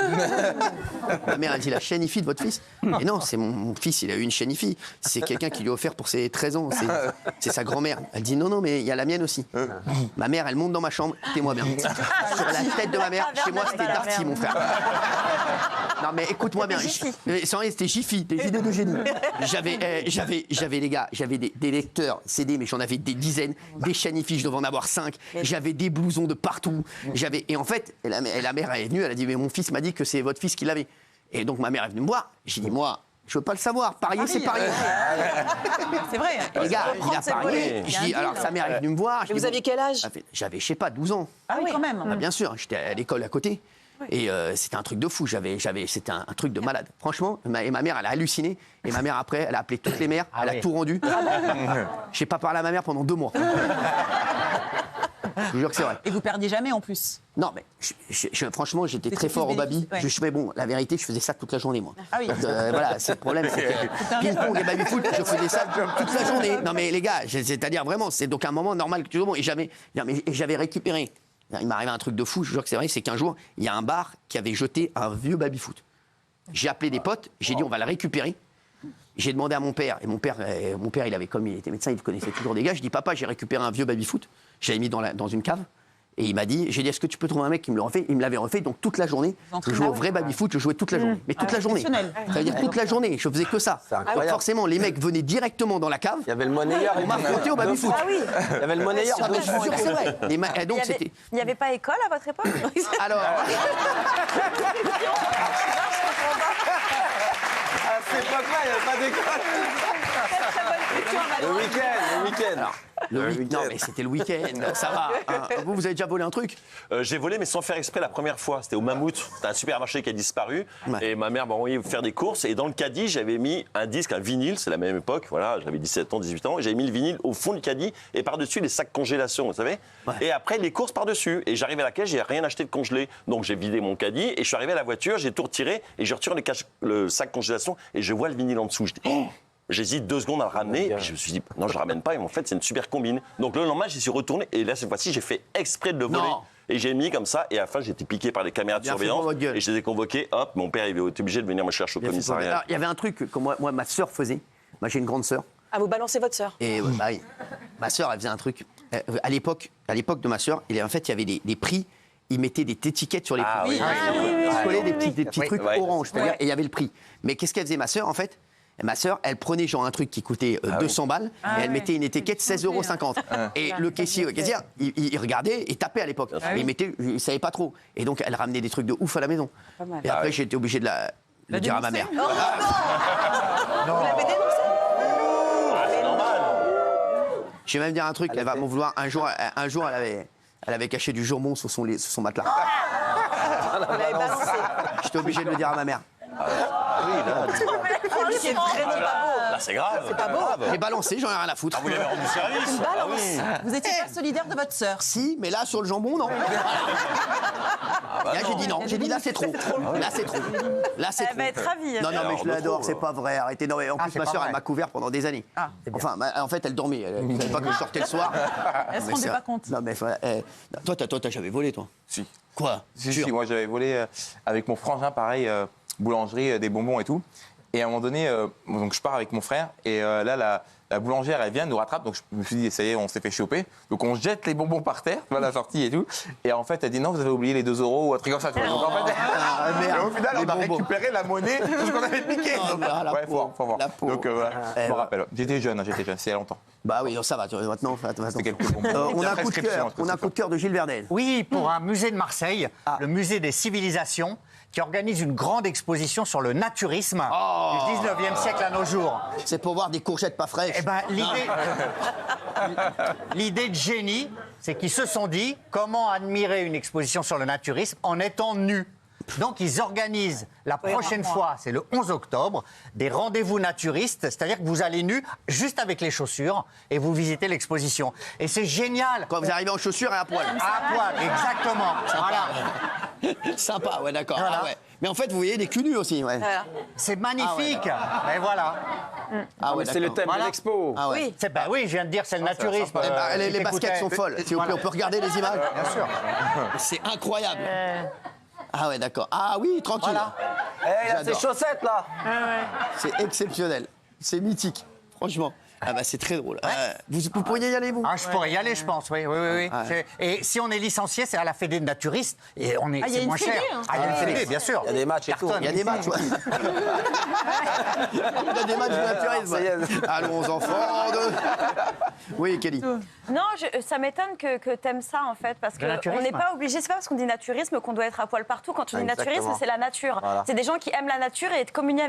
Ma mère, elle dit: la chaîne IFI de votre fils? Et non, c'est mon fils, il a eu une chaîne IFI. C'est quelqu'un qui lui a offert pour ses 13 ans. C'est sa grand-mère. Elle dit: non, non, mais il y a la mienne aussi. Ma mère, elle monte dans ma chambre, écoutez-moi bien. Sur la tête de ma mère, chez moi, c'était Darty, mon frère. Non, mais écoute-moi bien. C'était Jiffy, des idées de génie. J'avais les gars, j'avais des lecteurs CD, mais j'en avais des dizaines, des chaînes IFI, je devais en avoir 5. J'avais des blousons de partout. Et en fait, la mère elle est venue, elle a dit: mais mon fils m'a dit que c'est votre fils qui l'avait. Et donc ma mère est venue me voir. J'ai dit: moi, je veux pas le savoir. Parier, c'est parier. C'est vrai. Les gars, il a c'est parié. volé. Je dis, alors sa mère est venue me voir. Je Et dis, vous aviez quel âge? J'avais, je sais pas, 12 ans. Ah oui, quand même. Ah, bien sûr, j'étais à l'école à côté. Et c'était un truc de fou. C'était un truc de malade. Franchement, et ma mère, elle a halluciné. Et ma mère, après, elle a appelé toutes les mères. Elle a tout rendu. J'ai pas parlé à ma mère pendant 2 mois. Je vous jure que c'est vrai. Et vous perdiez jamais en plus. Non, mais franchement, j'étais très plus fort au baby. bénéfice, ouais. Mais bon, la vérité, je faisais ça toute la journée, moi. Ah oui. Voilà, c'est le problème. C'est que ping-pong et baby-foot, je faisais ça toute la journée. Non, mais les gars, c'est-à-dire vraiment, c'est donc un moment normal que tout le monde. Et j'avais récupéré. Il m'est arrivé un truc de fou, je vous jure que c'est vrai, c'est qu'un jour, il y a un bar qui avait jeté un vieux baby-foot. J'ai appelé des potes, j'ai dit: on va le récupérer. J'ai demandé à mon père, et mon père, il avait, comme il était médecin, il connaissait toujours des gars. Je dis: papa, j'ai récupéré un vieux baby-foot. J'avais mis dans une cave. Et il m'a dit, j'ai dit: est-ce que tu peux trouver un mec qui me le refait? Il me l'avait refait, donc toute la journée, je jouais au vrai baby-foot, je jouais toute la journée. Mais toute la journée. exceptionnel. Ça veut dire toute la journée, je faisais que ça. C'est incroyable. Donc forcément, les mecs venaient directement dans la cave. Il y avait le monnayeur. On m'affrontait au baby-foot. Ah oui. Il y avait le monnayeur. Ah, mais je vous jure que c'est vrai. Et donc, Il n'y avait pas école à votre époque? Alors, À cette époque-là, il n'y avait pas d'école. Le week-end. alors, Non, mais c'était le week-end, ça va. Hein. Vous avez déjà volé un truc? J'ai volé, mais sans faire exprès la première fois. C'était au Mammouth. C'était un supermarché qui a disparu. Ouais. Et ma mère m'a envoyé faire des courses. Et dans le caddie, j'avais mis un disque, un vinyle. C'est la même époque. Voilà, j'avais 17 ans, 18 ans. Et j'avais mis le vinyle au fond du caddie. Et par-dessus, les sacs congélation, vous savez. Ouais. Et après, les courses par-dessus. Et j'arrive à la caisse, j'ai rien acheté de congelé. Donc j'ai vidé mon caddie. Et je suis arrivé à la voiture, j'ai tout retiré. Et je retire le sac congélation. Et je vois le vinyle en dessous. Je dis, oh! J'hésite 2 secondes à le ramener, et puis je me suis dit, non, je ne le ramène pas, et en fait, c'est une super combine. Donc le lendemain, j'y suis retourné, et là, cette fois-ci, j'ai fait exprès de le voler. Non. Et j'ai mis comme ça, et à la fin, j'ai été piqué par les caméras de Bien fait surveillance, pour votre gueule. et je les ai convoqués, hop, mon père, il était obligé de venir me chercher au commissariat. Alors, il y avait un truc que moi ma sœur faisait. Moi, j'ai une grande sœur. Ah, vous balancez votre sœur. Et bah oui, ma sœur, elle faisait un truc. À l'époque de ma sœur, en fait, il y avait des prix. Ils mettaient des étiquettes sur les prix. oui. Ils collaient des petits Oui, trucs ouais. orange, c'est-à-dire, et il y avait le prix. Mais qu'est-ce qu'elle faisait, ma sœur, en fait? Ma sœur, elle prenait genre un truc qui coûtait 200 balles et elle mettait une étiquette 16,50 €. Et le caissier, il regardait et tapait à l'époque. Il savait pas trop. Et donc, elle ramenait des trucs de ouf à la maison. Et après, j'ai été obligé de le dire à ma mère. Vous l'avez dénoncé? Je vais même dire un truc, elle va m'en vouloir. Un jour, elle avait caché du jambon sur son matelas. Vous l'avez balancé. J'étais obligé de le dire à ma mère. C'est vraiment pas beau. Là, c'est grave. C'est pas beau. J'ai balancé, j'en ai rien à foutre. Vous lui avez rendu service. Ah oui. Vous étiez pas solidaire de votre sœur. Si, mais là, sur le jambon, non. Là, j'ai dit non. J'ai dit là, c'est trop. Là, c'est trop. Là, c'est Elle va être ravie. Non, mais Alors, je de l'adore, trop, c'est pas vrai. Arrêtez. Non, mais en plus, c'est ma pas sœur, vrai. elle m'a couvert pendant des années. Enfin, en fait, elle dormait. Elle ne savait pas que je sortais le soir. Elle se Mais rendait c'est- pas compte. Non, mais toi, t'as jamais volé, toi? Si. Quoi? Si, moi j'avais volé avec mon frangin, pareil, boulangerie, des bonbons et tout. Et à un moment donné, donc je pars avec mon frère, et là, la boulangère, elle vient, nous rattrape. Donc je me suis dit, ça y est, on s'est fait choper. Donc on jette les bonbons par terre, voilà, la sortie et tout. Et en fait, elle dit, non, vous avez oublié les 2 € ou un truc comme ça. Tu vois. Donc en fait, merde. et au final, Les on a bonbons. récupéré la monnaie de ce qu'on avait piqué. Oh, Donc, bah, la ouais, pauvre, faut voir. la pauvre. Donc voilà, je me rappelle. J'étais jeune, c'est il y a longtemps. Bah oui, non, ça va. Maintenant, C'était quelques bonbons. on a un coup de Prescription, cœur. On a un coup de cœur de Gilles Verdel. Oui, pour un musée de Marseille, le musée des civilisations, qui organise une grande exposition sur le naturisme du 19e siècle à nos jours. C'est pour voir des courgettes pas fraîches. Eh ben, l'idée de génie, c'est qu'ils se sont dit comment admirer une exposition sur le naturisme en étant nus. Donc, ils organisent la prochaine fois, c'est le 11 octobre, des rendez-vous naturistes, c'est-à-dire que vous allez nus, juste avec les chaussures, et vous visitez l'exposition. Et c'est génial. Quand vous arrivez en chaussures et à poil. À poil, exactement. Voilà. Sympa, ouais, d'accord. Voilà. Ah ouais. Mais en fait, vous voyez des culs nus aussi, ouais. Voilà. C'est magnifique. Et voilà. Ah ouais, C'est le thème Voilà. de l'expo. Ah ouais. Oui, je viens de dire, c'est le naturisme. Eh ben, les T'écoutais. baskets sont folles. S'il vous plaît, on peut regarder les images. Bien sûr. C'est incroyable. Ah ouais, d'accord. Ah oui, tranquille. Voilà. Eh, il a ses J'adore. chaussettes, là. C'est exceptionnel. C'est mythique, franchement. Ah bah c'est très drôle. Vous pourriez y aller, vous? Ah, je pourrais y aller, je pense, oui. Et si on est licencié, c'est à la Fédé de naturistes, et on est, il y a c'est une moins fédé, cher. hein. Ah, il y a une Fédé, bien sûr. Il y a des matchs et tout. Il y a des matchs, ouais. Il y a des matchs de naturisme. Allons, enfants. Oui, Kelly. Non, ça m'étonne que t'aimes ça en fait, parce Le qu'on naturisme. n'est pas obligé, c'est pas parce qu'on dit naturisme qu'on doit être à poil partout. Quand on dit Exactement. naturisme, c'est la nature. Voilà. C'est des gens qui aiment la nature et communier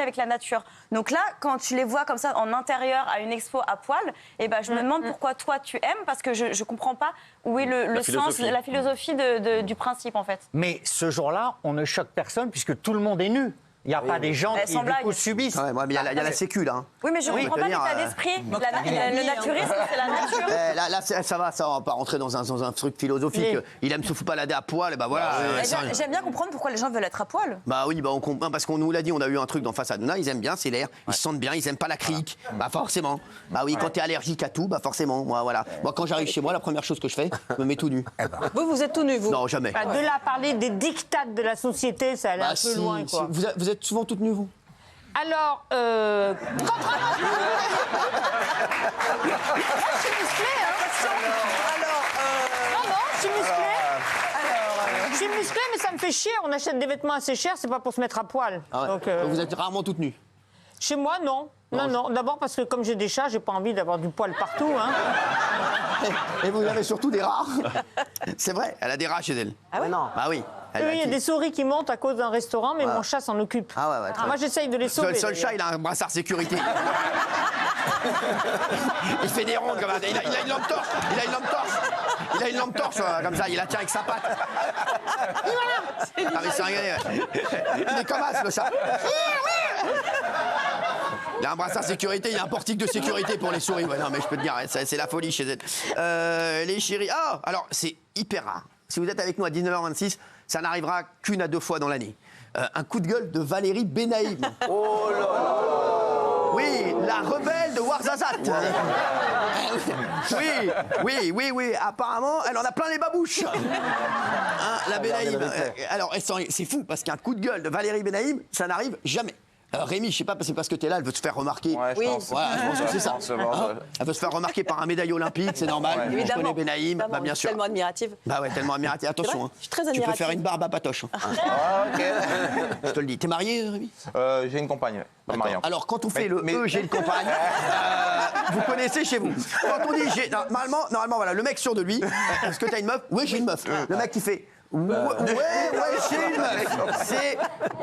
avec la nature. Donc là, quand tu les vois comme ça en intérieur à une expo à poil, et ben je me demande pourquoi toi tu aimes, parce que je comprends pas où est le sens, philosophie. la philosophie du principe en fait. Mais ce jour-là, on ne choque personne, puisque tout le monde est nu. Il n'y a pas des gens qui, sans du blague. coup, subissent. Ouais, mais il y a la sécu, là. hein. Oui, mais je comprends pas tenir, l'état d'esprit. Le naturisme, c'est la nature. Là, ça va, on va pas rentrer dans un truc philosophique. Il aime se balader à poil, et bah voilà. J'aime bien comprendre pourquoi les gens veulent être à poil. Bah oui, on comprend, parce qu'on nous l'a dit, on a eu un truc dans Face à Duna, ils aiment bien, c'est l'air, ils se sentent bien, ils aiment pas la crique. Bah forcément. Bah oui, quand t'es allergique à tout, bah forcément. Moi, voilà. Moi, quand j'arrive chez moi, la première chose que je fais, je me mets tout nu. Vous êtes tout nu, vous. Non, jamais. Bah, de là à parler des dictates de la société, ça allait Bah, un peu loin, quoi. Vous êtes souvent toute nue, vous? Alors, contrairement... je suis musclée, hein. Non, je suis musclée. Je suis musclée, mais ça me fait chier. On achète des vêtements assez chers, c'est pas pour se mettre à poil. Ah ouais. Donc, Vous êtes rarement toute nue. chez moi, non. Non. D'abord parce que comme j'ai des chats, j'ai pas envie d'avoir du poil partout. Hein. Et vous avez surtout des rats. C'est vrai, elle a des rats chez elle. Ah ouais, non. Bah oui. Elle Oui, a il y a qui- des souris qui montent à cause d'un restaurant, mais mon chat s'en occupe. Ah ouais, très Moi, j'essaye de les sauver. Le seul chat, d'ailleurs. il a un brassard sécurité. Il fait des rondes comme ça. Il a une lampe torche. Il a une lampe torche comme ça. Il la tient avec sa patte. Et voilà. Ah, mais c'est un... Il est comme As, le chat. Il a un brassard sécurité, il y a un portique de sécurité pour les souris. Ouais, non, mais je peux te dire, c'est la folie chez elle. Les chéris. Ah, alors, c'est hyper rare. Si vous êtes avec nous à 19h26, ça n'arrivera qu'une à deux fois dans l'année. Un coup de gueule de Valérie Benaïm. Oh là là. Oui, la rebelle de Ouarzazate. Oui. Apparemment, elle en a plein les babouches. Hein, la Benaïm. Alors, c'est fou, parce qu'un coup de gueule de Valérie Benaïm, ça n'arrive jamais. Rémi, je sais pas, c'est parce que t'es là, elle veut te faire remarquer. Ouais, je pense. Ouais, je pense que c'est ça. Hein, elle veut se faire remarquer par un médaille olympique, c'est normal. Ouais. Je connais Benaïm, bah, bien sûr. Tellement admirative. Bah ouais, tellement admirative. Attention, hein. Je suis très Tu admirative. peux faire une barbe à patoche. Hein. Ah, ok. Je te le dis. T'es marié, Rémi? J'ai une compagne, pas mariée. Alors, quand on fait j'ai une compagne, vous connaissez chez vous. Quand on dit normalement, voilà, le mec sûr de lui, est-ce que t'as une meuf? Oui, j'ai une meuf. Le mec qui fait. Ouais, j'ai une meuf.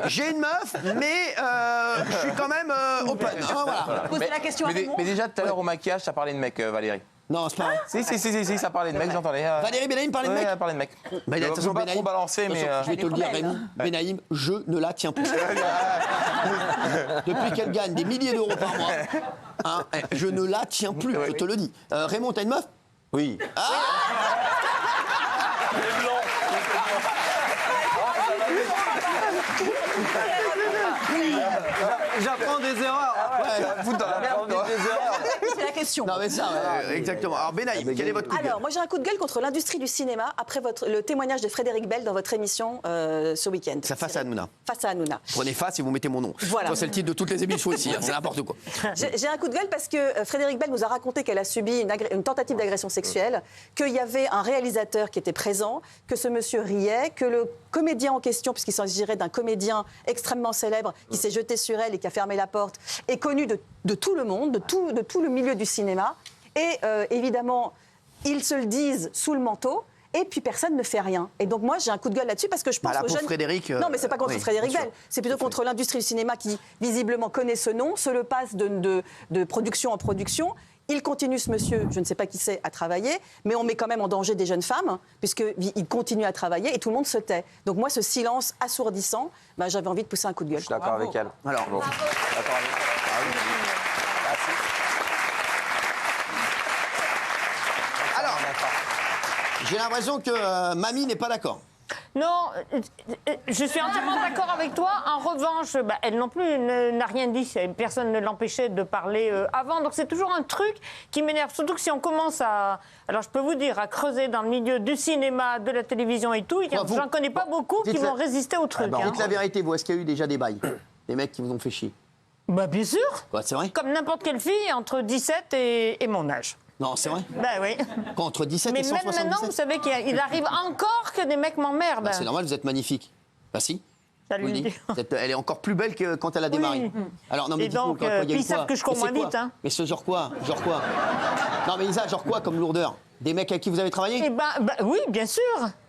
J'ai une meuf, mais je suis quand même open. Hein, voilà. Posez la question à Raymond. Mais déjà, tout à l'heure, au maquillage, ça parlait de mec, Valérie. Non, c'est pas vrai. Si, ça parlait de mec, j'entendais. Valérie Benaïm parlait de mec? Ouais, elle parlait de mec. Bah, Je veux pas trop balancer, mais... Je vais te le dire, Rémi, Benaïm, je ne la tiens plus. Depuis qu'elle gagne des milliers d'euros par mois, hein, je ne la tiens plus, je te le dis. Raymond, t'as une meuf? Oui. J'apprends des erreurs. C'est la question. Non, mais ça, exactement. Alors, Benaïm, quel est votre coup de gueule? Alors, moi, j'ai un coup de gueule contre l'industrie du cinéma après le témoignage de Frédéric Bell dans votre émission ce week-end. Ça face à Hanouna. Face à Hanouna. Prenez face et vous mettez mon nom. Voilà. Ça, c'est le titre de toutes les émissions aussi, hein, c'est n'importe quoi. J'ai un coup de gueule parce que Frédéric Bell nous a raconté qu'elle a subi une tentative d'agression sexuelle, qu'il y avait un réalisateur qui était présent, que ce monsieur riait, que le comédien en question, puisqu'il s'agirait d'un comédien extrêmement célèbre qui s'est jeté sur elle et qui a fermé la porte, est connu de tout le monde, de tout le milieu du cinéma. Et évidemment, ils se le disent sous le manteau. Et puis personne ne fait rien. Et donc moi j'ai un coup de gueule là-dessus parce que je pense aux jeunes. Frédéric. Non mais c'est pas contre oui, Frédéric Bell, c'est plutôt contre l'industrie du cinéma qui visiblement connaît ce nom, se le passe de production en production. Il continue, ce monsieur, je ne sais pas qui c'est, à travailler, mais on met quand même en danger des jeunes femmes, puisqu'il continue à travailler et tout le monde se tait. Donc moi, ce silence assourdissant, ben, j'avais envie de pousser un coup de gueule. Je suis d'accord avec elle. Alors, bon. D'accord avec Alors, j'ai l'impression que Mamie n'est pas d'accord. Non, je suis entièrement d'accord avec toi. En revanche, elle non plus n'a rien dit. Personne ne l'empêchait de parler avant. Donc c'est toujours un truc qui m'énerve. Surtout que si on commence à... Alors je peux vous dire, à creuser dans le milieu du cinéma, de la télévision et tout, j'en connais pas beaucoup qui vont résister au truc. Dites la vérité, vous, est-ce qu'il y a eu déjà des bails? Des mecs qui vous ont fait chier? Bah bien sûr. Quoi, c'est vrai? Comme n'importe quelle fille entre 17 et mon âge. Non, c'est vrai? Ben oui. Quoi, entre 17 Mais et 177? même maintenant, vous savez qu'il arrive encore que des mecs m'emmerdent. Bah, c'est normal, vous êtes magnifique. Bah si. Ça Je vous le lui dis. Elle est encore plus belle que quand elle a démarré. Alors, non, mais et donc, il y a eu puis ils savent que je cours moins vite. Hein. Mais ce genre quoi? Genre quoi? Non, mais Isa, genre quoi comme lourdeur? Des mecs avec qui vous avez travaillé? Eh ben, oui, bien sûr.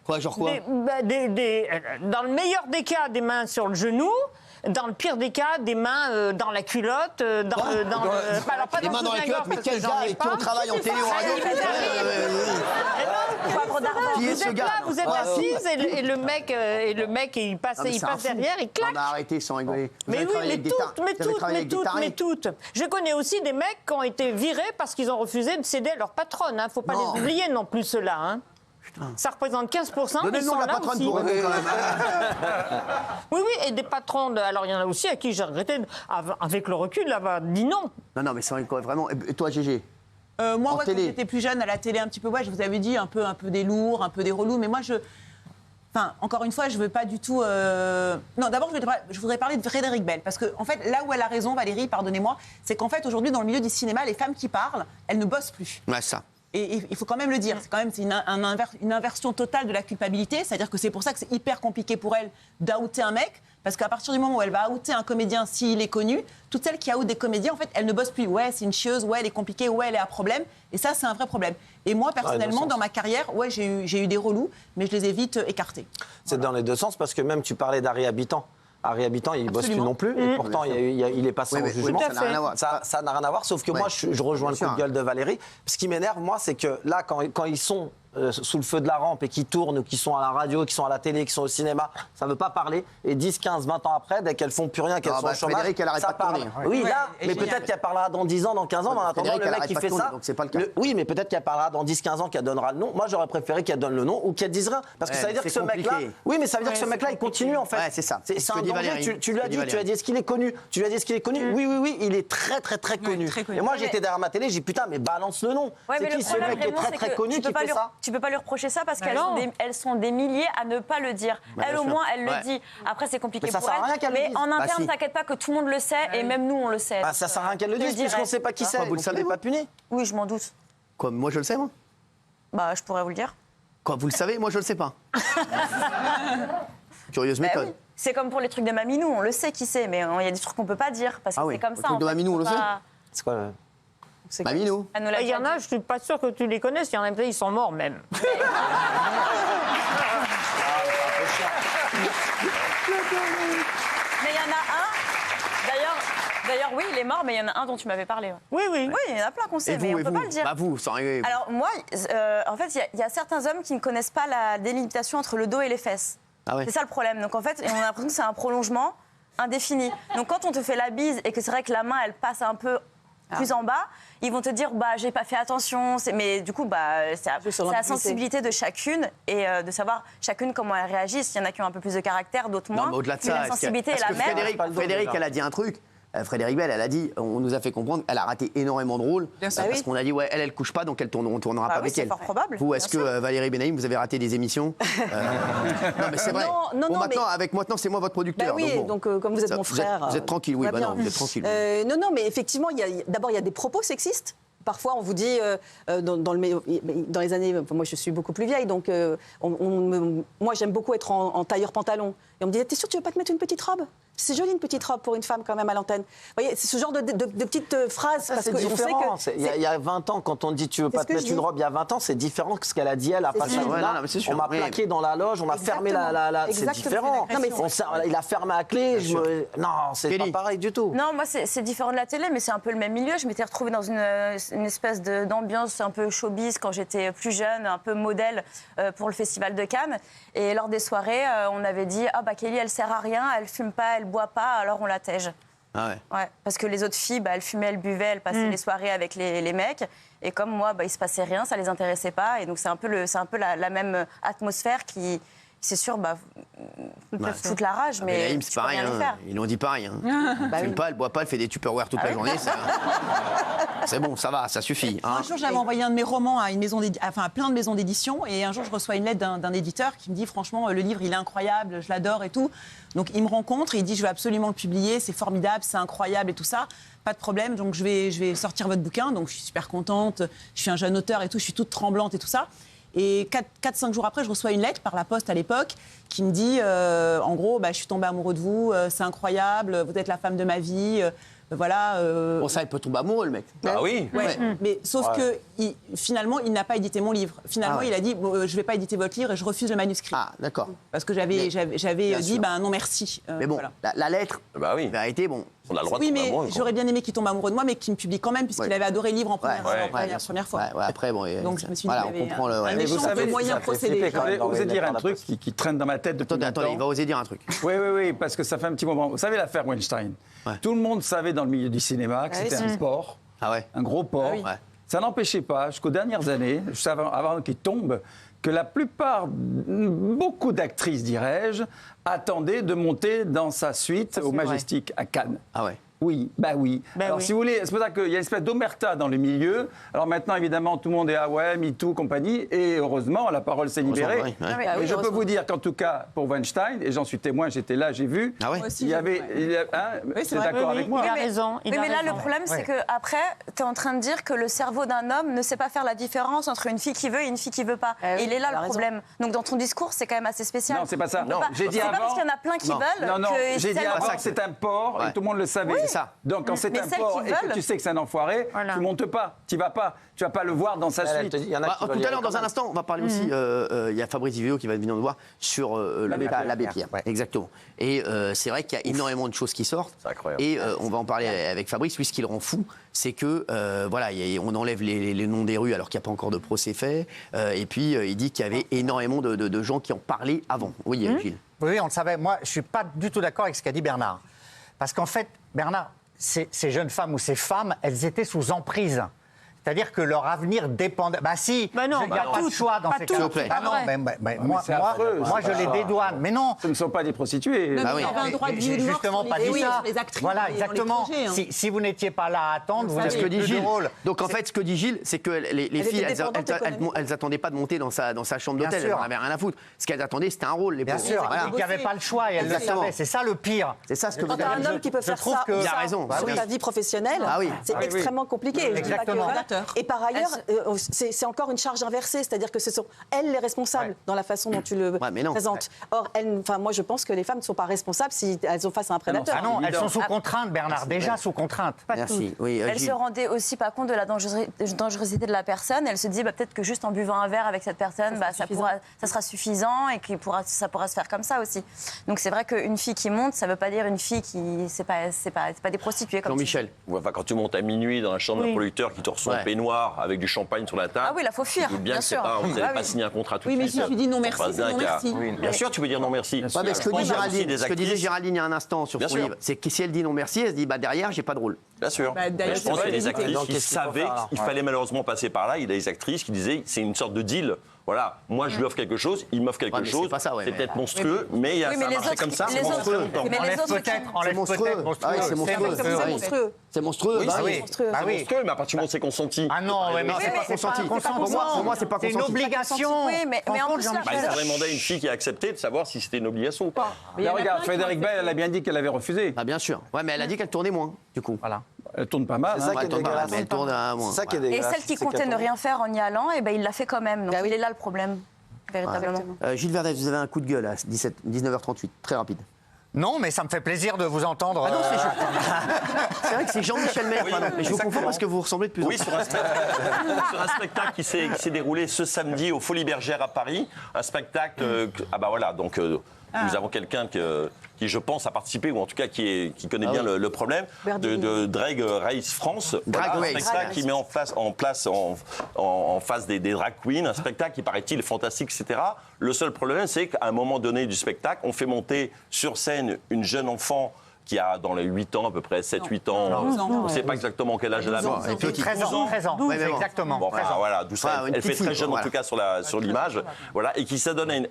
Quoi, genre quoi? Dans le meilleur des cas, des mains sur le genou. Dans le pire des cas, des mains dans la culotte, alors pas des mains dans la culotte, mais quel gars avec qui on travaille en télé ou en radio? Vous êtes là, vous êtes assise et le mec il passe derrière, il claque. On a arrêté sans rigoler. Mais oui, mais toutes. Je connais aussi des mecs qui ont été virés parce qu'ils ont refusé de céder à leur patronne. Faut pas les oublier non plus ceux-là. Hein. Ça représente 15%. Donnez le nom de la patronne pour répondre quand même. Oui, et des patrons. Alors, il y en a aussi à qui j'ai regretté, avec le recul, d'avoir dit non. Non, mais c'est vraiment. Et toi, Gégé? Moi, quand j'étais plus jeune, à la télé, un petit peu, je vous avais dit un peu des lourds, un peu des relous, mais moi, encore une fois, je veux pas du tout... Non, d'abord, je voudrais parler de Frédéric Bell, parce que, en fait, là où elle a raison, Valérie, pardonnez-moi, c'est qu'en fait, aujourd'hui, dans le milieu du cinéma, les femmes qui parlent, elles ne bossent plus. Ouais, ça. Et il faut quand même le dire, c'est quand même une inversion totale de la culpabilité, c'est-à-dire que c'est pour ça que c'est hyper compliqué pour elle d'outer un mec, parce qu'à partir du moment où elle va outer un comédien s'il est connu, toutes celles qui outent des comédiens, en fait, elles ne bossent plus. Ouais, c'est une chieuse, ouais, elle est compliquée, ouais, elle est à problème, et ça, c'est un vrai problème. Et moi, personnellement, dans ma carrière, ouais, j'ai eu des relous, mais je les ai vite écartés. C'est dans les deux sens, parce que même tu parlais d'Harry Habitant. Harry Habitant, il bosse plus non plus. Et pourtant, il est passé en jugement. ça n'a rien à voir. Ça n'a rien à voir, sauf que moi, je rejoins le coup de gueule de Valérie. Ce qui m'énerve, moi, c'est que là, quand ils sont sous le feu de la rampe et qui tournent, ou qui sont à la radio, qui sont à la télé, qui sont au cinéma, ça ne veut pas parler. Et 10, 15, 20 ans après, dès qu'elles font plus rien, qu'elles sont au chômage, Frédéric, elle arrête ça pas de parle. tourner. Oui, Ouais, là, et mais génial. peut-être qu'elle parlera dans 10 ans, dans 15 ans, mais en attendant, Frédéric, le elle mec arrête qui pas de fait tourner, ça. donc c'est pas le cas. Oui, mais peut-être qu'elle parlera dans 10, 15 ans, qu'elle donnera le nom. Moi, j'aurais préféré qu'elle donne le nom ou qu'elle dise rien. Parce que Ouais, ça veut dire que c'est ce mec-là. compliqué. Oui, mais ça veut dire que ce mec-là, il continue, en fait. Ouais, c'est ça. C'est Ce que un dit danger. Valérie. Tu lui as Ce que dit, dit tu lui as dit, est-ce qu'il est connu? Tu lui as dit, est-ce qu'il est connu? Oui, oui, oui, il est très, très, très connu. très connu. Et moi, j'étais derrière ma télé, j'ai dit, putain, mais balance le nom. Ouais, C'est mais qui le ce problème, mec qui est Raymond, très, c'est très que connu qui fait ça? tu peux pas lui reprocher ça parce qu'elles non. elles sont des milliers à ne pas le dire. Elle, bien au sûr. moins, elle Ouais. le dit. Après, c'est compliqué Mais ça pour sert à rien elle. qu'elle le Mais dise. en Bah, interne, si. t'inquiète pas que tout le monde le sait et même nous, on le sait. Ah, ça sert à rien qu'elle le Je dise, puisqu'on dirais. ne sait pas qui c'est. Quoi, vous le savez pas puni. Oui, je m'en doute. Quoi, moi je le sais, moi. Bah, je pourrais vous le dire. Quoi, vous le savez, moi je le sais pas. Curieuse Bah méthode. oui. C'est comme pour les trucs de Maminou, on le sait qui c'est, mais il y a des trucs qu'on peut pas dire parce que Ah oui, c'est comme le ça. truc en de fait, Maminou, on le faut sait pas- C'est quoi le- c'est Maminou. comme- Elle nous l'a Il y en déjà a, dit. je suis pas sûre que tu les connaisses. Il y en a peut-être, ils sont morts même. Mais il y en a un. D'ailleurs, oui, il est mort, mais il y en a un dont tu m'avais parlé. Ouais. Oui, oui. Oui, il y en a plein qu'on sait, Et mais vous, on et peut vous pas le dire. Bah vous, sans rigoler. Alors moi, en fait, il y a certains hommes qui ne connaissent pas la délimitation entre le dos et les fesses. Ah ouais. C'est ça le problème. Donc en fait, on a l'impression que c'est un prolongement indéfini. Donc quand on te fait la bise et que c'est vrai que la main, elle passe un peu plus en bas, ils vont te dire bah j'ai pas fait attention. Mais du coup bah c'est Jouer sur la l'ambiguïté. sensibilité de chacune et de savoir chacune comment elle réagit. Il y en a qui ont un peu plus de caractère, d'autres moins. Non, mais au-delà de Mais ça, la sensibilité est parce la que même. Frédéric, Pas le dos, Frédéric, déjà. elle a dit un truc. Frédéric Bell, elle a dit, on nous a fait comprendre, elle a raté énormément de rôles. Bien sûr. Parce oui. qu'on a dit, ouais, elle couche pas, donc on tournera Bah pas oui, avec c'est elle. fort probable, Vous, est-ce bien que sûr. Valérie Benaïm, vous avez raté des émissions Non, mais c'est vrai. Non, Bon, maintenant, mais- maintenant, c'est moi votre producteur. Bah oui, bon. donc comme vous êtes mon frère. Vous êtes tranquille, oui, tout va bah non, bien. vous êtes tranquille. Non, mais effectivement, d'abord, il y a des propos sexistes. Parfois, on vous dit, dans les années, enfin, moi je suis beaucoup plus vieille, donc moi j'aime beaucoup être en tailleur-pantalon. Et on me dit, t'es sûr que tu veux pas te mettre une petite robe? C'est joli une petite robe pour une femme quand même à l'antenne. Vous voyez, c'est ce genre de petites phrases. Ça, parce c'est qu'on sait différent. que Il y a 20 ans, quand on dit tu veux C'est pas ce te que mettre je une dis. robe, il y a 20 ans, c'est différent que ce qu'elle a dit, elle a pas sûr. fait Ouais, là. non, mais c'est sûr. On m'a Oui. plaqué dans la loge, on a fermé c'est Exactement. différent. Non, mais Il a fermé à clé. Non, c'est Kelly. pas pareil du tout. Non, moi, c'est différent de la télé, mais c'est un peu le même milieu. Je m'étais retrouvée dans une espèce d'ambiance un peu showbiz quand j'étais plus jeune, un peu modèle pour le Festival de Cannes. Et lors des soirées, on avait dit « Ah, bah, Kelly, elle sert à rien, elle fume pas, elle boit pas, alors on la tège. » Ah ouais. Ouais, parce que les autres filles, bah, elles fumaient, elles buvaient, elles passaient les soirées avec les mecs. Et comme moi, bah, il se passait rien, ça les intéressait pas. Et donc, c'est un peu la même atmosphère qui, c'est sûr, bah, fout la rage. Mais Benaïm, tu c'est peux pareil. rien y Hein. faire. Ils l'ont dit pareil. Hein. Elle fume pas, elle boit pas, elle fait des Tupperware toute la journée. C'est bon, ça va, ça suffit. Hein. Un jour, j'avais envoyé un de mes romans à à plein de maisons d'édition, et un jour, je reçois une lettre d'un éditeur qui me dit franchement, le livre, il est incroyable, je l'adore et tout. Donc, il me rencontre, et il dit je veux absolument le publier, c'est formidable, c'est incroyable et tout ça. Pas de problème, donc je vais sortir votre bouquin. Donc, je suis super contente, je suis un jeune auteur et tout, je suis toute tremblante et tout ça. Et 4-5 jours après, je reçois une lettre par la poste à l'époque qui me dit, en gros, bah, je suis tombée amoureux de vous, c'est incroyable, vous êtes la femme de ma vie. Voilà. Bon, ça, il peut tomber amoureux, le mec. Ah oui. Ouais. Mais sauf que finalement, il n'a pas édité mon livre. Finalement, Ah ouais. il a dit bon, je ne vais pas éditer votre livre et je refuse le manuscrit. Ah, d'accord. Parce que j'avais bien dit sûr. ben, non merci. Mais bon, Voilà. la lettre, Bah oui. en vérité, bon. On a le droit de Oui, tomber mais amoureux, quoi. j'aurais bien aimé qu'il tombe amoureux de moi, mais qu'il me publie quand même, puisqu'il Ouais. avait adoré le livre en première, Ouais. première fois. Ouais, après, bon. Donc, je me suis dit, voilà, il y on avait comprend le. un ouais. méchant vous savez, moyen ça fait procédé. flipper. quand même, Vous dans oser les dire lettres un dans la truc poste. qui traîne dans ma tête depuis Attendez, il longtemps. va oser dire un truc. Oui, parce que ça fait un petit moment. Vous savez l'affaire Weinstein. Ouais. Tout le monde savait dans le milieu du cinéma que Ah oui, c'était un porc, Ah ouais. un gros porc. oui. Ouais. Ça n'empêchait pas, jusqu'aux dernières années, juste avant qu'il tombe, que la plupart, beaucoup d'actrices, dirais-je, attendaient de monter dans sa suite au Majestic à Cannes. Ah ouais. Oui, bah oui. Alors, si vous voulez, c'est pour ça qu'il y a une espèce d'omerta dans le milieu. Alors maintenant, évidemment, tout le monde est ah ouais, MeToo, compagnie. Et heureusement, la parole s'est libérée. Heureusement, oui, ouais. Ah oui, Mais je peux vous dire qu'en tout cas, pour Weinstein, et j'en suis témoin, j'étais là, j'ai vu. Ah ouais. Moi aussi, Il y avait. c'est c'est vrai. d'accord avec moi. Il a raison. Oui, mais là, le problème, c'est qu'après, tu es en train de dire que le cerveau d'un homme ne sait pas faire la différence entre une fille qui veut et une fille qui veut pas. Ah oui, et il est là il a le raison. problème. Donc, dans ton discours, c'est quand même assez spécial. Non, c'est pas ça. On peut pas- J'ai dit c'est pas avant. parce qu'il y en a plein qui Non. veulent Non, que j'ai dit celle- avant que c'est un porc, Ouais. et tout le monde le savait. c'est ça. Donc quand c'est Mais un celles porc qui et que veulent- tu sais que c'est un enfoiré, Voilà. tu montes pas, tu vas pas le voir dans sa Elle suite. te dit, il y en a qui Tout veulent y à aller l'heure, dans quand un même. instant, on va parler aussi. Il y a Fabrice Vivio qui va venir nous voir sur l'abbé Pierre. Ouais. Exactement. Et c'est vrai qu'il y a énormément de choses qui sortent. C'est incroyable. Et on va en parler avec Fabrice. Lui, ce qui le rend fou, c'est que voilà, on enlève les noms des rues alors qu'il n'y a pas encore de procès fait. Et puis il dit qu'il y avait énormément de gens qui en parlaient avant. Oui, Gilles. Oui, on le savait. Moi, je ne suis pas du tout d'accord avec ce qu'a dit Bernard. Parce qu'en fait, Bernard, ces jeunes femmes ou ces femmes, elles étaient sous emprise. C'est-à-dire que leur avenir dépendait. Bah si, Bah non, il n'y a bah pas de toutes, choix dans pas ces toutes, cas-là. c'est Ah pas non, vrai. moi, c'est affreux, moi, je c'est les pas- dédouane. Mais non. Ce ne sont pas des prostituées. Non, Bah mais oui. il y avait un droit de vie J'ai ou de mort justement sur pas les- dit oui, ça. sur les actrices Voilà, dans les exactement. projets, hein. Si vous n'étiez pas là à attendre, vous savez. Ce aviez que dit plus de Gilles. rôle. Donc en fait, ce que dit Gilles, c'est que les filles, étaient dépendantes économiquement. elles attendaient pas de monter dans sa chambre Bien d'hôtel. Elles sûr. n'en avaient rien à foutre. Ce qu'elles attendaient, c'était un rôle. Les Bien pauvres. sûr, Voilà. il n'y avait pas le choix et elles le Exactement. savaient. C'est ça le pire. C'est ça ce que vous Quand t'as avez un homme qui peut je faire trouve ça, que- Il a raison. sur Bah oui. sa vie professionnelle, Ah oui. c'est extrêmement compliqué. Je dis pas que- Exactement. voilà. Et par ailleurs, c'est encore une charge inversée, c'est-à-dire que ce sont elles les responsables dans la façon dont tu le Ouais, mais non. présentes. Or, moi, je pense que les femmes ne sont pas responsables si elles sont face à un prédateur. Ah non, elles évident. sont sous contrainte, Bernard. Déjà sous contrainte. Merci. Oui, Elle Gilles. se rendait aussi pas compte de la dangerosité de la personne. Elle se dit peut-être que juste en buvant un verre avec cette personne, ça sera suffisant et que ça pourra se faire comme ça aussi. Donc c'est vrai qu'une fille qui monte, ça veut pas dire une fille qui c'est pas des prostituées comme Jean-Michel. Ouais, enfin, quand tu montes à minuit dans la chambre d'un producteur qui te reçoit Ouais. en peignoir avec du champagne sur la table. Ah oui, là, faut fuir, tu te doutes bien bien que c'est sûr. pas, vous n'allez Ah pas oui. signer un contrat tout Oui, de mais suite. si tu dis non On merci, passe c'est non d'un cas- merci. Bien sûr, tu peux dire non merci. Ouais, mais ce que Je dit pense qu'il y a aussi Géraldine, des ce que disait actrices- Géraldine il y a un instant sur Bien son sûr. livre, c'est que si elle dit non merci, elle se dit derrière j'ai pas de rôle. Bien sûr. Bah, d'ailleurs, Mais je pense c'est qu'il y a des vrai. actrices Donc, qui qu'est-ce qu'il faut savaient faire, alors qu'il fallait malheureusement passer par là. Il y a des actrices qui disaient c'est une sorte de deal. Voilà, moi je lui offre quelque chose, il m'offre quelque Ouais, mais chose. c'est pas ça, ouais, c'est mais- peut-être monstrueux, mais Oui, mais ça a les marché autres- comme ça. les pendant autres- très longtemps. mais les Enlève autres peut-être, C'est enlève monstrueux. peut-être, monstrueux. Ah oui, c'est monstrueux. C'est Ah oui. monstrueux. C'est monstrueux. Oui, bah c'est oui. monstrueux. Bah oui. monstrueux, mais à partir du moment où c'est consenti. Ah non, ouais, mais Non, c'est pas consenti. c'est pas Pour moi, c'est pas C'est une consenti. obligation. Oui, mais en Rends compte, plus, là- Jean-Michel. Il faudrait demander à une fille qui a accepté de savoir si c'était une obligation ou pas. Là, regarde, Frédéric Bell, elle a bien dit qu'elle avait refusé. Ah bien sûr. Ouais, mais elle a dit qu'elle tournait moins, du coup. Voilà. Elle tourne pas mal. C'est ça hein. qui est Elle tourne pas, dégueulasse. mais elle tourne à moins. C'est ça qui est Voilà. Et dégueulasse. celle qui c'est comptait qu'elle ne tombe. rien faire en y allant, et ben il l'a fait quand même. Donc Bah oui. il est là le problème, véritablement. Gilles Verdez, vous avez un coup de gueule à 19h38, très rapide. Non, mais ça me fait plaisir de vous entendre. Ah non, c'est vrai que c'est Jean-Michel Maire, pardon. Mais je vous confonds parce que vous ressemblez de plus en Oui, plus. sur un spectacle qui s'est déroulé ce samedi au Folies Bergères à Paris. Un spectacle. Ah bah voilà, donc nous avons quelqu'un qui, je pense, a participé, ou en tout cas qui connaît bien le problème, de Drag Race France. Drag Voilà, un Race. spectacle qui met en face des drag queens, un spectacle qui paraît-il fantastique, etc. Le seul problème, c'est qu'à un moment donné du spectacle, on fait monter sur scène une jeune enfant qui a dans les 8 ans, à peu près 7-8 ans. On ne sait pas exactement quel âge elle a. 12 ans. mais- 13 ans, 13 ans. Ouais, mais C'est bon. exactement. Bon, 13 enfin, ans. voilà, d'où ça, Ouais, une elle fait petite très fille, jeune voilà. en tout cas sur l'image, voilà, et qui s'adonne à une.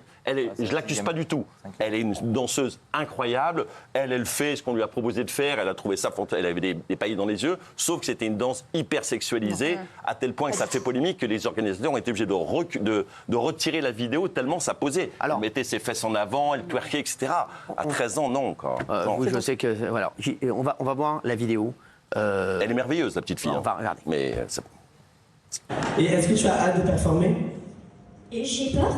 Je l'accuse pas du tout. Elle est une danseuse incroyable. Elle fait ce qu'on lui a proposé de faire. Elle a trouvé ça, elle avait des paillettes dans les yeux. Sauf que c'était une danse hyper sexualisée, à tel point que ça fait polémique que les organisateurs ont été obligés de retirer la vidéo tellement ça posait. Alors- Elle mettait ses fesses en avant, elle twerkait, etc. À 13 ans, non encore. Non. Oui, je sais que voilà. On va voir la vidéo. Elle est merveilleuse, la petite fille. On va hein. regarder. Mais Et est-ce que tu as hâte de performer? Et j'ai peur.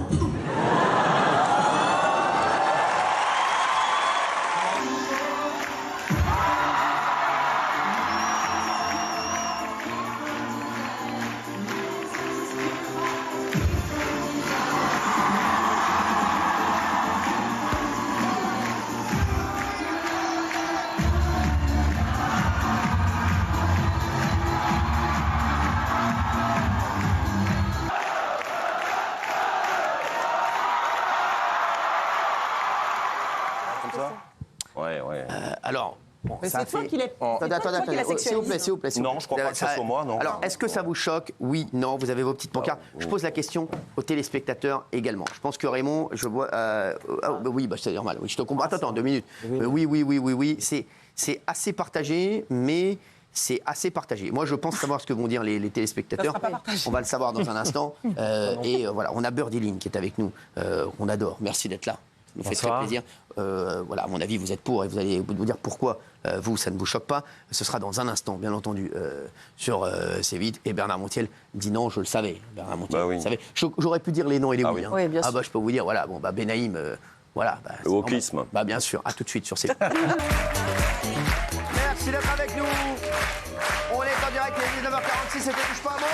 comme ça. Ouais. Alors. Bon, Mais ça c'est toi fait- qui l'as. Attendez, s'il vous plaît, s'il vous plaît. Non, je crois pas que ça soit moi, non. Alors, est-ce que ça vous choque? Oui, non, vous avez vos petites pancartes. Je pose la question aux téléspectateurs également. Je pense que Raymond, je vois... oui, c'est normal, oui, je te comprends. Attends, 2 minutes. Oui, c'est assez partagé, mais... C'est assez partagé. Moi, je pense savoir ce que vont dire les téléspectateurs. Ça sera pas partagé. On va le savoir dans un instant. Voilà, on a Birdie Lynn qui est avec nous. On adore. Merci d'être là. Ça nous fait très plaisir. Voilà, à mon avis, vous êtes pour et vous allez vous dire pourquoi vous, ça ne vous choque pas. Ce sera dans un instant, bien entendu, sur C8. Et Bernard Montiel dit non, je le savais. Bernard Montiel, Bah oui. le savait. J'aurais pu dire les non et les Ah oui. oui. hein. Oui, bien sûr. Je peux vous dire, voilà, bon, Benaïm, voilà. Le wokisme. Bien sûr, à tout de suite sur C8. Merci Merci d'être avec nous. On est en direct, il est 19h46, c'était Touche pas un mot.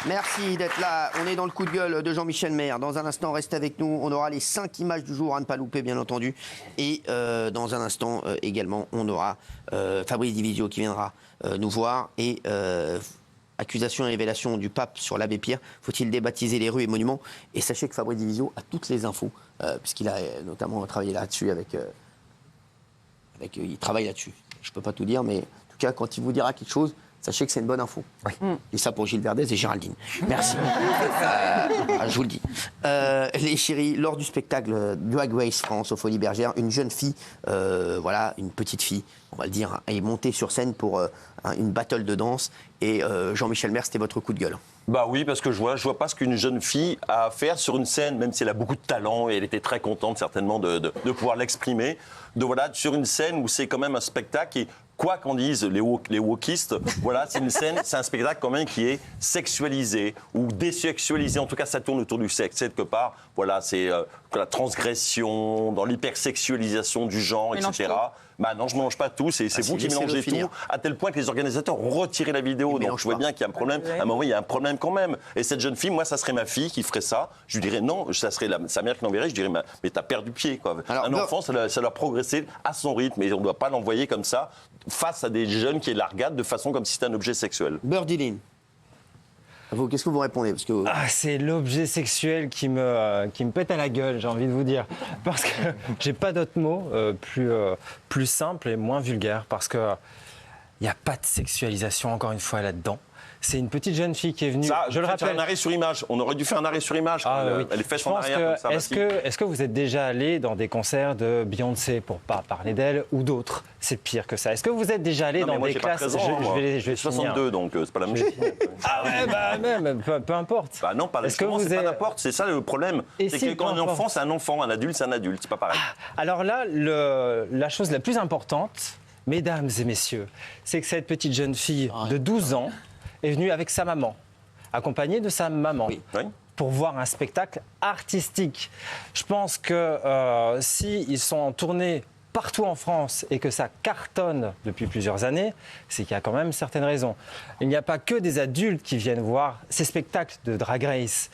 Merci d'être là. On est dans le coup de gueule de Jean-Michel Maire. Dans un instant, restez avec nous. On aura les 5 images du jour à ne pas louper, bien entendu. Et dans un instant également, on aura Fabrice Divisio qui viendra nous voir. Et accusation et révélation du pape sur l'abbé Pierre. Faut-il débaptiser les rues et monuments? Et sachez que Fabrice Divisio a toutes les infos, puisqu'il a notamment travaillé là-dessus il travaille là-dessus. Je ne peux pas tout dire, mais en tout cas, quand il vous dira quelque chose, sachez que c'est une bonne info. Oui. Et ça pour Gilles Verdez et Géraldine. Merci. Je vous le dis. Les chéris, lors du spectacle Drag Race France aux Folies Bergères, une jeune fille, une petite fille, on va le dire, est montée sur scène pour une battle de danse. Et Jean-Michel Maire, c'était votre coup de gueule. Bah oui, parce que je vois pas ce qu'une jeune fille a à faire sur une scène, même si elle a beaucoup de talent et elle était très contente certainement de pouvoir l'exprimer. Sur une scène où c'est quand même un spectacle et quoi qu'en disent les wokistes, c'est une scène, c'est un spectacle quand même qui est sexualisé ou désexualisé. En tout cas, ça tourne autour du sexe quelque part. C'est la transgression, dans l'hypersexualisation du genre, etc. Bah non, je ne mélange pas tout. C'est vous qui mélangez tout, à tel point que les organisateurs ont retiré la vidéo. Donc je vois bien qu'il y a un problème. À un moment, il y a un problème quand même. Et cette jeune fille, moi, ça serait ma fille qui ferait ça. Je lui dirais non, ça serait sa mère qui l'enverrait. Je dirais mais t'as perdu pied, quoi. Alors, un enfant, ça doit progresser à son rythme, et on ne doit pas l'envoyer comme ça face à des jeunes qui la regardent de façon comme si c'était un objet sexuel. Birdie, qu'est-ce que vous répondez? Parce que... c'est l'objet sexuel qui me pète à la gueule, j'ai envie de vous dire. Parce que j'ai pas d'autres mots plus simples et moins vulgaires. Parce qu'il n'y a pas de sexualisation, encore une fois, là-dedans. C'est une petite jeune fille qui est venue. Je le rappelle. Un arrêt sur image. On aurait dû faire un arrêt sur image. Oui. Elle est faite en arrière. Est-ce que vous êtes déjà allé dans des concerts de Beyoncé, pour pas parler d'elle, ou d'autres? C'est pire que ça. Est-ce que vous êtes déjà allé dans des classes? Je vais 62, donc c'est pas la même chose. Même, peu importe. Bah non, pas n'importe. C'est ça le problème. C'est que quand un enfant, c'est un enfant. Un adulte, c'est un adulte. C'est pas pareil. Alors là, la chose la plus importante, mesdames et messieurs, c'est que cette petite jeune fille de 12 ans est venue avec sa maman, accompagnée de sa maman, pour voir un spectacle artistique. Je pense que s'ils sont en tournée partout en France et que ça cartonne depuis plusieurs années, c'est qu'il y a quand même certaines raisons. Il n'y a pas que des adultes qui viennent voir ces spectacles de Drag Race,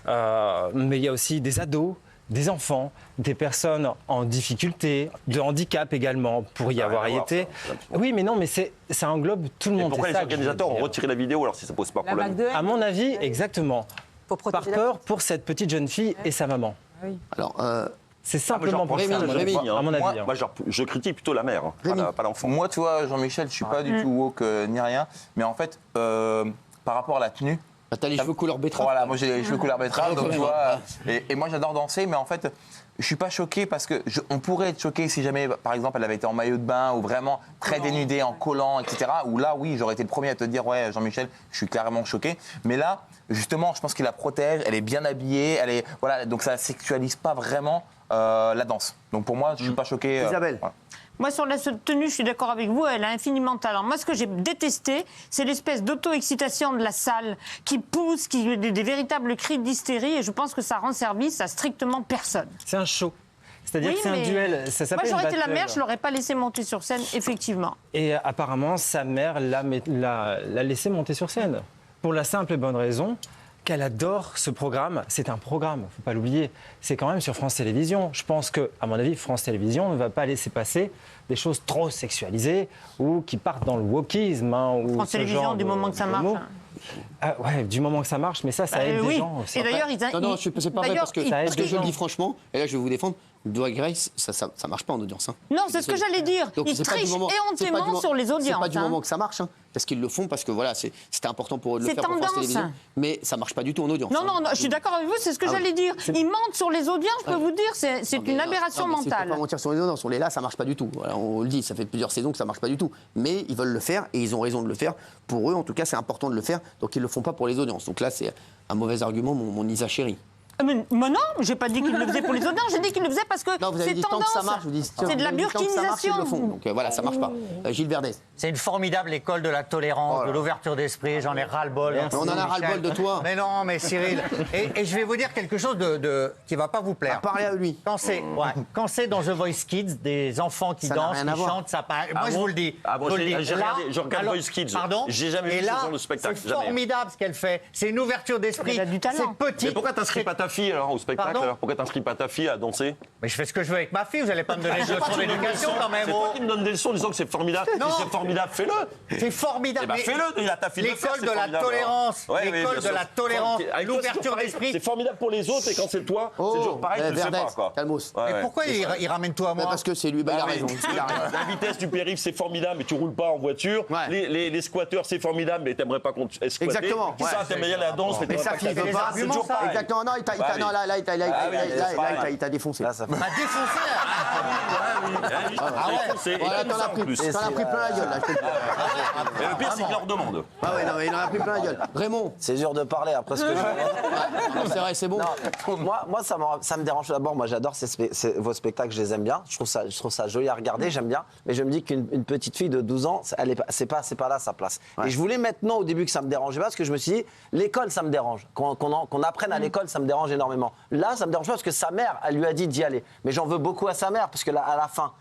mais il y a aussi des ados, des enfants, des personnes en difficulté, de handicap également, pour y avoir été. Oui, mais non, mais ça englobe tout le monde. Pourquoi les organisateurs ont retiré la vidéo alors si ça pose pas problème? À mon avis, exactement. Par peur pour cette petite jeune fille et sa maman. Oui. Alors, c'est simplement pour ça, à mon avis. Moi, je critique plutôt la mère, pas l'enfant. Moi, tu vois, Jean-Michel, je suis pas du tout woke ni rien, mais en fait, par rapport à la tenue. T'as les cheveux couleur betterave. Voilà, moi j'ai les cheveux couleur betterave, donc tu vois. Et moi j'adore danser, mais en fait, je suis pas choqué parce que on pourrait être choqué si jamais, par exemple, elle avait été en maillot de bain ou vraiment très dénudée, en collant, etc. Ou là, oui, j'aurais été le premier à te dire, ouais, Jean-Michel, je suis clairement choqué. Mais là, justement, je pense qu'il la protège, elle est bien habillée, donc ça sexualise pas vraiment la danse. Donc pour moi, je suis pas choqué. Isabelle. Voilà. Moi, sur la tenue, je suis d'accord avec vous, elle a infiniment de talent. Moi, ce que j'ai détesté, c'est l'espèce d'auto-excitation de la salle qui pousse, des véritables cris d'hystérie, et je pense que ça rend service à strictement personne. C'est un show. C'est-à-dire que c'est un duel. Ça moi, j'aurais été la mère, je ne l'aurais pas laissé monter sur scène, effectivement. Et apparemment, sa mère l'a laissé monter sur scène. Pour la simple et bonne raison qu'elle adore ce programme. C'est un programme, il ne faut pas l'oublier. C'est quand même sur France Télévisions. Je pense que, à mon avis, France Télévisions ne va pas laisser passer des choses trop sexualisées ou qui partent dans le wokisme. France Télévisions, du moment que ça marche. Ouais, du moment que ça marche, mais ça aide des gens aussi. Et d'ailleurs, non, c'est pas vrai parce que je le dis franchement, et là je vais vous défendre, Drag Race, ça marche pas en audience. Non, c'est ce que j'allais dire. Ils trichent éhontément sur les audiences. C'est pas du moment que ça marche, parce qu'ils le font, parce que voilà, c'était important pour eux de le faire pour France Télévisions, mais ça marche pas du tout en audience. Non, je suis d'accord avec vous, c'est ce que j'allais dire. Ils mentent sur les audiences, je peux vous dire, c'est une aberration mentale. C'est pas mentir sur les audiences, on est là, ça marche pas du tout. Voilà, on le dit, ça fait plusieurs saisons que ça marche pas du tout, mais ils veulent le faire et ils ont raison de le faire. Pour eux, en tout cas, c'est important de le faire, donc ils le font pas pour les audiences. Donc là, c'est un mauvais argument, mon Isa chérie. Mais non, j'ai pas dit qu'il le faisait pour les autres. Non, j'ai dit qu'il le faisait parce que Non, vous avez c'est dit tant tendance. que ça marche, je vous dis. C'est de la burkinisation. Donc voilà, ça marche pas. Gilles Verdez. C'est une formidable école de la tolérance, de l'ouverture d'esprit. J'en ai ras-le-bol. On en a ras-le-bol de toi. Mais non, mais Cyril. Et je vais vous dire quelque chose qui va pas vous plaire. Parlez à lui. Quand c'est dans The Voice Kids, des enfants qui Ça n'a dansent, rien à qui voir. chantent, ça paraît. Moi, je vous le dis. Ah bon, Je vous le dis. j'ai Là, regardé, je regarde alors- Voice Kids. Pardon. J'ai jamais vu Et ce là, genre de spectacle. c'est Jamais. formidable ce qu'elle fait. C'est une ouverture d'esprit. Elle a du talent. C'est petit. Mais pourquoi t'inscris pas ta fille alors au spectacle Pardon alors pourquoi t'inscris pas ta fille à danser? Mais je fais ce que je veux avec ma fille. Vous n'allez pas me donner des leçons d'éducation quand même. C'est toi qui me donne des leçons en disant que c'est formidable. Non. Si c'est formidable, fais-le. C'est formidable. Eh ben, mais fais-le, il a ta fille de le faire, L'école c'est de la formidable, tolérance. alors. Ouais, L'école bien de sûr. la tolérance. Avec toi, c'est L'ouverture toujours pareil. d'esprit. C'est formidable pour les autres et quand c'est toi, c'est toujours pareil, tu le sais pas quoi. Calmos. Ouais, Mais ouais. pourquoi il ramène tout à moi? Parce que c'est lui, il a Ah oui. raison. Il a raison. La vitesse du périph', c'est formidable, mais tu roules pas en voiture. Ouais. Les squatteurs, c'est formidable, mais t'aimerais pas qu'on te squatte. Exactement, ouais. Ça, t'aimerais bien la danse, mais Mais t'aimerais sa pas fille qu'elle veut fasse. pas. C'est toujours pareil. Exactement. Non, il t'a Ah oui. non, là, il t'a défoncé. Là, ça fait... m'a défoncé. Ah ouais, Voilà, t'en as pris plein la gueule, là, je te le dis. Mais le pire, c'est qu'il leur demande. Ah ouais, non, mais il en a pris plein la gueule. Raymond. C'est dur de parler après ce que je Non, c'est vrai, c'est bon. Non, moi ça me dérange d'abord. Moi, j'adore vos spectacles, je les aime bien. Je trouve ça joli à regarder, j'aime bien. Mais je me dis qu'une petite fille de 12 ans, c'est pas là sa place. Et je voulais maintenant, au début, que ça me dérangeait pas, parce que je me suis dit, l'école, ça me dérange. Qu'on apprenne à l'école, ça me dérange énormément. Là, ça me dérange pas, parce que sa mère, elle lui a dit d'y aller. Mais j'en veux beaucoup à sa mère, parce que là, à la fin,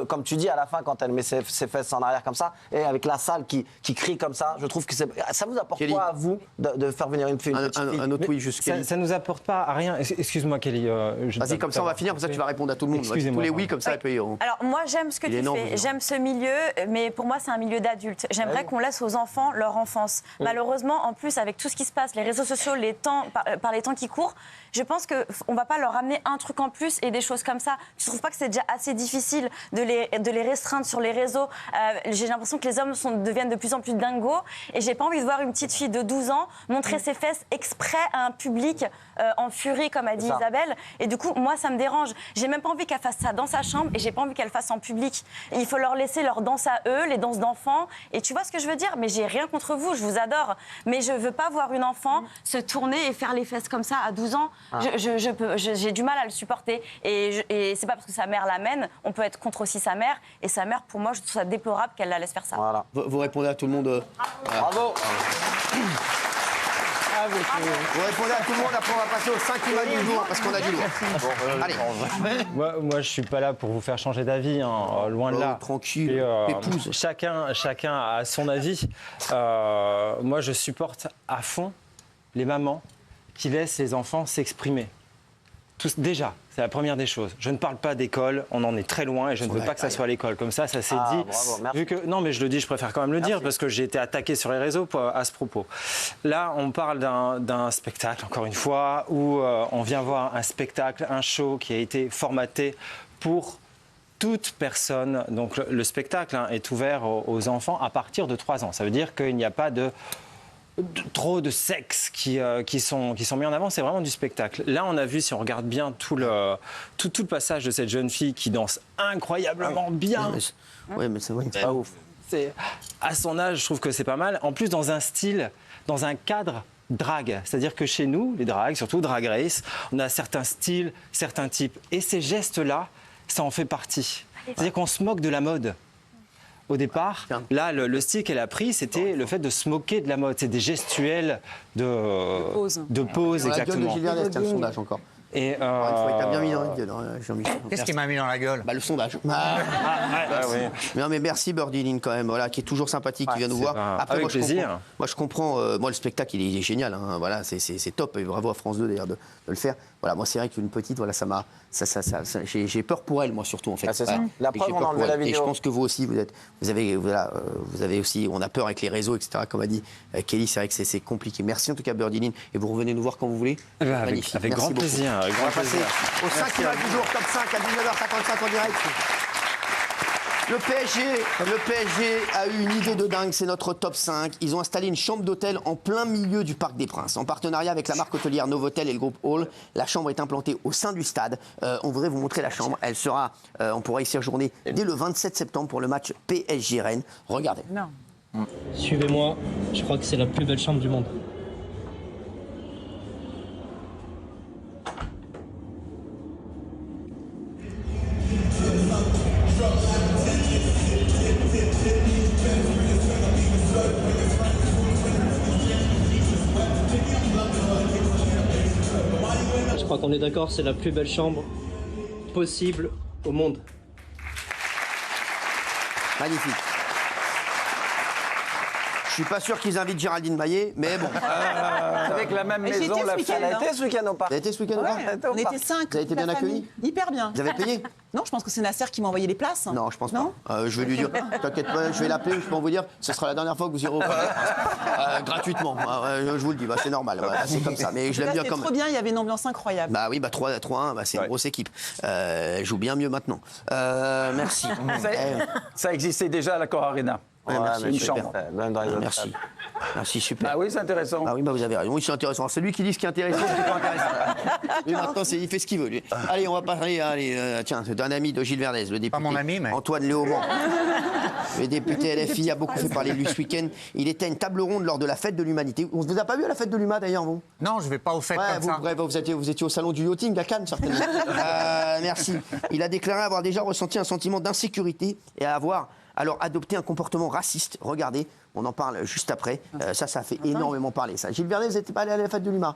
comme tu dis, à la fin, quand elle met ses fesses en arrière comme ça, et avec la salle qui crie comme ça, je trouve que ça vous apporte Kelly. quoi à vous de faire venir une petite fille? Un autre oui, juste Kelly. Ça nous apporte pas à rien. Excuse-moi, Kelly. Vas-y, comme ça, on va finir, comme ça, tu vas répondre à tout le monde. Excusez-moi. Tous les oui, comme ça, elle peut y aller. Alors moi j'aime ce que Il est tu énorme, fais, Jean. j'aime ce milieu, mais pour moi c'est un milieu d'adultes. J'aimerais qu'on laisse aux enfants leur enfance. Malheureusement, en plus avec tout ce qui se passe, les réseaux sociaux, les temps, par les temps qui courent, je pense qu'on va pas leur amener un truc en plus et des choses comme ça. Tu trouves pas que c'est déjà assez difficile de les restreindre sur les réseaux? J'ai l'impression que les hommes deviennent de plus en plus dingos et j'ai pas envie de voir une petite fille de 12 ans montrer ses fesses exprès à un public en furie, comme a dit Isabelle. Et du coup, moi, ça me dérange. J'ai même pas envie qu'elle fasse ça dans sa chambre et j'ai pas envie qu'elle fasse en public. Et il faut leur laisser leur danse à eux, les danses d'enfants. Et tu vois ce que je veux dire? Mais j'ai rien contre vous, je vous adore. Mais je veux pas voir une enfant se tourner et faire les fesses comme ça à 12 ans. J'ai du mal à le supporter. Et c'est pas parce que sa mère l'amène, on peut être contre aussi sa mère. Et sa mère, pour moi, je trouve ça déplorable qu'elle la laisse faire ça. Voilà. Vous répondez à tout le monde. Bravo. Vous répondez à tout le monde, après on va passer au 5 images du jour, parce qu'on a du lourd. Allez. Moi, je suis pas là pour vous faire changer d'avis, hein, loin de là. Tranquille, Et, épouse. chacun a son avis. Moi, je supporte à fond les mamans qui laissent les enfants s'exprimer. Déjà, c'est la première des choses. Je ne parle pas d'école, on en est très loin et je ne veux pas que ça soit à l'école. Comme ça s'est dit. Bravo, merci. Vu que, non, mais je le dis, je préfère quand même le dire parce que j'ai été attaqué sur les réseaux à ce propos. Là, on parle d'un spectacle, encore une fois, où on vient voir un spectacle, un show qui a été formaté pour toute personne. Donc le spectacle est ouvert aux enfants à partir de 3 ans. Ça veut dire qu'il n'y a pas trop de sexe qui sont mis en avant, c'est vraiment du spectacle. Là, on a vu, si on regarde bien tout le passage de cette jeune fille qui danse incroyablement bien. Oui, mais c'est vrai, c'est pas ouf. À son âge, je trouve que c'est pas mal. En plus, dans un style, dans un cadre drague. C'est-à-dire que chez nous, les dragues, surtout Drag Race, on a certains styles, certains types. Et ces gestes-là, ça en fait partie. C'est-à-dire qu'on se moque de la mode. Au départ, là, le style qu'elle a pris, c'était le fait de se moquer de la mode. C'est des gestuels de pose. La gueule de Exactement. Gilles Verdez, c'était le sondage encore. Et Il t'a bien mis dans la gueule, Jean-Michel. Qu'est-ce qui m'a mis dans la gueule? Le sondage. Non, mais merci Birdie Lynn quand même, voilà, qui est toujours sympathique, qui vient nous voir. Après, avec moi, plaisir. Je comprends. Moi, le spectacle, il est génial. Hein, voilà, c'est top. Et bravo à France 2 d'ailleurs de le faire. Voilà, moi, c'est vrai qu'une petite, voilà, j'ai peur pour elle, moi surtout en fait. C'est ça. Voilà. La Et preuve, j'ai on peur a pour enlevé la elle. Et je vidéo. pense que vous aussi, vous avez aussi, on a peur avec les réseaux, etc. Comme a dit Kelly, c'est vrai que c'est compliqué. Merci en tout cas Birdie Lynn. Et vous revenez nous voir quand vous voulez. Magnifique. Avec Merci grand beaucoup. plaisir. Avec On grand va passer plaisir. au 5 images du jour, top 5 à 19h55 en direct. Le PSG a eu une idée de dingue, c'est notre top 5. Ils ont installé une chambre d'hôtel en plein milieu du Parc des Princes. En partenariat avec la marque hôtelière Novotel et le groupe Hall, la chambre est implantée au sein du stade. On voudrait vous montrer la chambre. Elle sera, on pourra y séjourner dès le 27 septembre pour le match PSG Rennes. Regardez. Suivez-moi, je crois que c'est la plus belle chambre du monde. crois qu'on est d'accord, c'est la plus belle chambre possible au monde. Magnifique. Je suis pas sûr qu'ils invitent Géraldine Maillet, mais bon. Avec la même Mais j'y maison, étais la ce week-end, fête. Elle a été ce week-end au parc. Vous avez été ce week-end au Ouais, parc on était 5. Vous avez été bien accueillis? Hyper bien. Vous avez payé? Non, je pense que c'est Nasser qui m'a envoyé les places. Non, je pense Non pas. Je vais lui dire, t'inquiète pas, je vais l'appeler, je peux vous dire, ce sera la dernière fois que vous irez au parc. Gratuitement. Je vous le dis, bah, c'est normal, c'est comme ça. Mais je l'aime Là, bien c'était quand même. trop bien, il y avait une ambiance incroyable. Bah oui, bah 3-1, bah, c'est une grosse équipe. Elle joue bien mieux maintenant. Merci. Ça existait déjà à l'Accor Arena. Ouais, merci, une super. chambre. Même dans les autres Merci. salles. Merci, super. Ah oui, c'est intéressant. Ah oui, bah vous avez raison. Oui, c'est intéressant. C'est lui qui dit ce qui est intéressant, ce qui n'est pas intéressant. Lui, maintenant, il fait ce qu'il veut, lui. Allez, on va parler, tiens, d'un ami de Gilles Verdez, le député. Pas mon ami, mais... Antoine Léaumont. Le député LFI a beaucoup fait parler de lui ce week-end. Il était à une table ronde lors de la fête de l'humanité. On ne vous a pas vu à la fête de l'humain, d'ailleurs, vous? Non, je ne vais pas aux fêtes comme ça. Bref, vous étiez au salon du yachting à Cannes, certainement. Merci. Il a déclaré avoir déjà ressenti un sentiment d'insécurité et avoir alors adopté un comportement raciste. Regardez, on en parle juste après. Ça a fait énormément parler, ça. Gilles Verdez, vous n'êtes pas allé à la fête de l'UMA?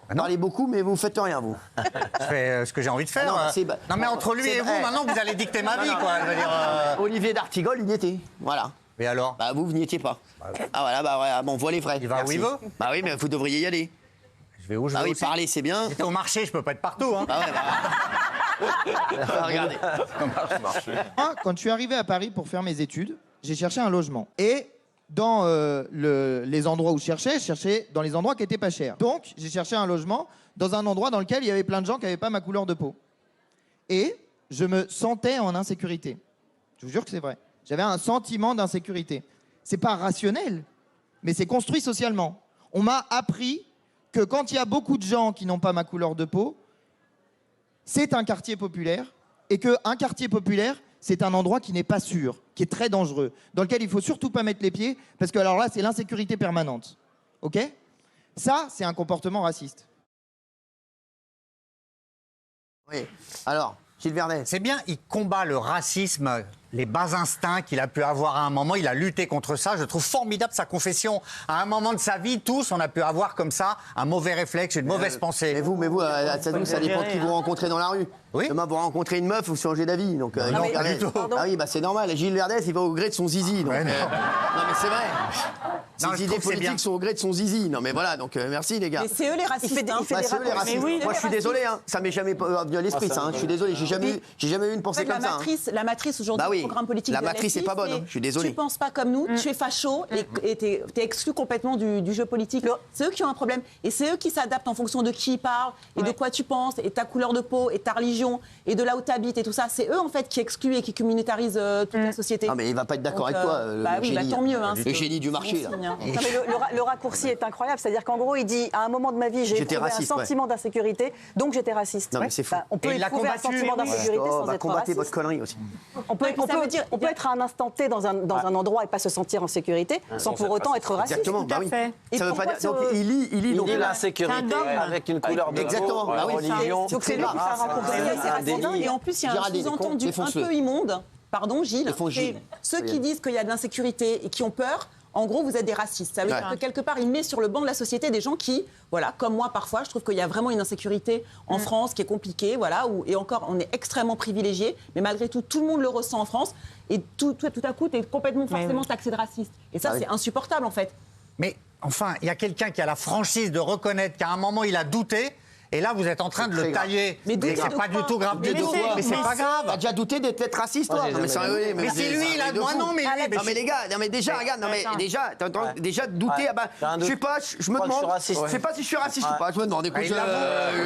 Vous parlez beaucoup, mais vous ne faites rien, vous. Je fais ce que j'ai envie de faire. Non, mais entre lui et vous, maintenant, vous allez dicter ma vie, quoi. Je veux dire, Olivier d'Artigol, il y était. Voilà. Mais alors? Bah, vous n'y étiez pas. Ah, voilà, bah, voilà, bon, on voit les vrais. Il va où il veut? Bah oui, mais vous devriez y aller. Je vais où je veux Ah oui, aussi. parler, c'est bien. J'étais au marché, je peux pas être partout, hein. Ah ouais, bah. Regardez. Moi, quand je suis arrivé à Paris pour faire mes études, j'ai cherché un logement. Et dans les endroits où je cherchais dans les endroits qui étaient pas chers. Donc, j'ai cherché un logement dans un endroit dans lequel il y avait plein de gens qui n'avaient pas ma couleur de peau. Et je me sentais en insécurité. Je vous jure que c'est vrai. J'avais un sentiment d'insécurité. C'est pas rationnel, mais c'est construit socialement. On m'a appris que quand il y a beaucoup de gens qui n'ont pas ma couleur de peau, c'est un quartier populaire, et qu'un quartier populaire, c'est un endroit qui n'est pas sûr, qui est très dangereux, dans lequel il ne faut surtout pas mettre les pieds, parce que alors là, c'est l'insécurité permanente. OK? Ça, c'est un comportement raciste. Oui. Alors, Gilles Verdez. C'est bien, il combat le racisme, les bas instincts qu'il a pu avoir à un moment. Il a lutté contre ça. Je trouve formidable sa confession. À un moment de sa vie, tous, on a pu avoir comme ça un mauvais réflexe, une mauvaise pensée. Mais vous, à Sadou, ça dépend de qui vous rencontrez dans la rue. Oui. Demain, vous rencontrez une meuf, vous changez d'avis. Donc, Gilles Verdez. Ah oui, bah c'est normal. Gilles Verdez, il va au gré de son zizi. Donc, Ouais, non, mais c'est vrai. Non, Ses je idées trouve que c'est bien. politiques sont au gré de son zizi. Non, mais voilà, donc merci les gars. Mais c'est eux les racistes. Il fait hein. des C'est eux les racistes. Mais oui, Moi, je suis désolé, hein. Ça m'est jamais venu à l'esprit, ça. Je suis désolé, j'ai jamais eu une pensée comme ça. La matrice aujourd'hui Bah oui, du programme politique la de matrice LFI, est pas bonne, c'est hein, je suis désolé. Tu penses pas comme nous, tu es facho et t'es exclu complètement du jeu politique. C'est eux qui ont un problème et c'est eux qui s'adaptent en fonction de qui parle et de quoi tu penses et ta couleur de peau et ta religion et de là où tu habites et tout ça. C'est eux en fait qui excluent et qui communautarisent toute la société. Ah mais il va pas être d'accord Donc, avec toi, bah le oui, génie. bah tant mieux. Hein, le génie du marché. Là. Non, mais le raccourci est incroyable. C'est-à-dire qu'en gros, il dit à un moment de ma vie, j'ai J'étais éprouvé raciste, un sentiment d'insécurité, donc j'étais raciste. Non, mais c'est fou. On peut Et il l'a éprouver un combattu. sentiment d'insécurité sans être combattez raciste. votre connerie aussi. On peut être à un instant T dans un endroit et pas se sentir en sécurité sans pour autant être raciste. Exactement, bah oui. Et Ça veut pas pourquoi dire. Donc ce- il lit Il donc dit là. l'insécurité C'est un dogme. avec une couleur de peau, Exactement, bah oui, religion. Donc c'est lui qui fait un raccourci. C'est un raciste. délit. Et en plus, il y a un Géraldine, sous-entendu un défonce-le. peu immonde. Pardon, Gilles. Défonce C'est Gilles. ceux qui disent qu'il y a de l'insécurité et qui ont peur. En gros, vous êtes des racistes. Ça veut dire que quelque part, il met sur le banc de la société des gens qui, voilà, comme moi parfois, je trouve qu'il y a vraiment une insécurité en France qui est compliquée, voilà, et encore, on est extrêmement privilégiés, mais malgré tout, tout le monde le ressent en France, et tout à coup, tu es complètement forcément taxé de raciste. Et ça, c'est insupportable en fait. Mais enfin, il y a quelqu'un qui a la franchise de reconnaître qu'à un moment, il a douté. Et là, vous êtes en train de le tailler. Mais douter c'est de pas quoi du tout grave Mais du tout. c'est- Mais c'est pas T'as grave. déjà douté d'être raciste, toi? Non, mais sérieux, Mais c'est lui, là. Moi, non, mais lui. Non mais les gars, non mais déjà regarde, non mais déjà, déjà douter, ah bah, je sais pas, je me demande, je sais pas si je suis raciste ou pas, je me demande, écoute, je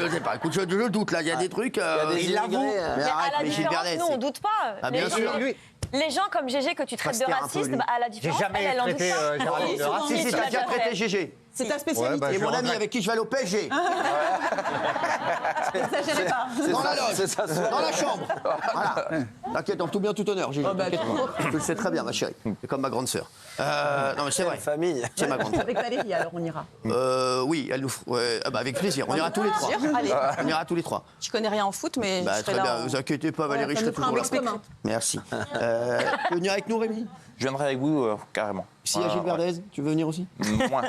sais pas, écoute, je le doute là, il y a des trucs, Il y a des il l'avoue. immigrés, mais Mais arrête, à la mais Gilles différence, Verdez, nous, on doute pas. Ah, bien Les sûr. gens- Les gens comme Gégé que tu traites de Faut se taire un peu, raciste, lui. bah, à la J'ai différence, jamais elle en doute traité pas. Géraldine de Oui, raciste. Si, tu t'as l'as déjà déjà traité fait. GG. C'est ta spécialité. bah, Et je mon ami regrette. avec qui je vais aller au PSG. N'exagérez pas. Dans la loge, c'est ça, dans la chambre. Voilà. T'inquiète, en tout bien, tout honneur, Gégé. T'inquiète pas. Tu le sais très bien, ma chérie. C'est comme ma grande sœur. Non mais c'est vrai. Famille. C'est ma grande sœur. Avec Valérie, alors on ira. Oui, elle nous avec plaisir. On ira tous les trois. Allez. On ira tous les trois. Je connais rien en foot, mais Bah, je serai très là. bien, vous inquiétez pas, Valérie, je ça serai nous fera un toujours là. mix commun. Merci. Tu veux venir avec nous, Rémi? Je viendrai avec vous carrément. S'il y a Gilles Verdez, tu veux venir aussi? Moi.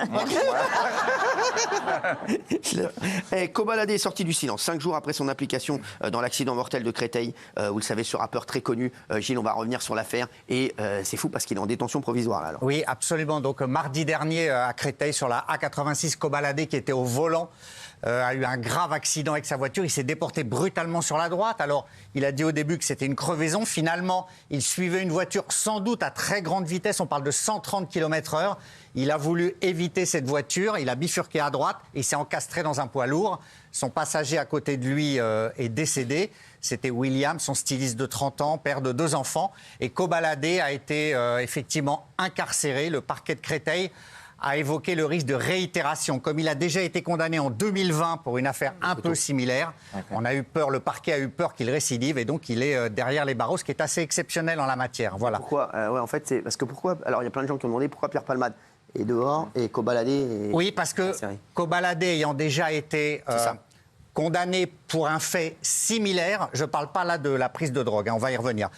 Kobalade est sorti du silence 5 jours après son implication dans l'accident mortel de Créteil. Vous le savez, ce rappeur très connu. Gilles, on va revenir sur l'affaire. Et c'est fou parce qu'il est en détention provisoire. Là, alors. Oui, absolument. Donc mardi dernier à Créteil, sur la A86, Kobalade, qui était au volant, a eu un grave accident avec sa voiture. Il s'est déporté brutalement sur la droite. Alors, il a dit au début que c'était une crevaison. Finalement, il suivait une voiture sans doute à très grande vitesse. On parle de 130 km/h. Il a voulu éviter cette voiture. Il a bifurqué à droite et il s'est encastré dans un poids lourd. Son passager à côté de lui est décédé. C'était William, son styliste de 30 ans, père de 2 enfants. Et Kobalade a été effectivement incarcéré. Le parquet de Créteil a évoqué le risque de réitération. Comme il a déjà été condamné en 2020 pour une affaire un peu similaire, on a eu peur, le parquet a eu peur qu'il récidive et donc il est derrière les barreaux, ce qui est assez exceptionnel en la matière. Voilà. Pourquoi en fait, c'est parce que pourquoi. Alors, il y a plein de gens qui ont demandé pourquoi Pierre Palmade est dehors et Kobalade est. Oui, parce que Kobalade ayant déjà été condamné pour un fait similaire, je ne parle pas là de la prise de drogue, on va y revenir.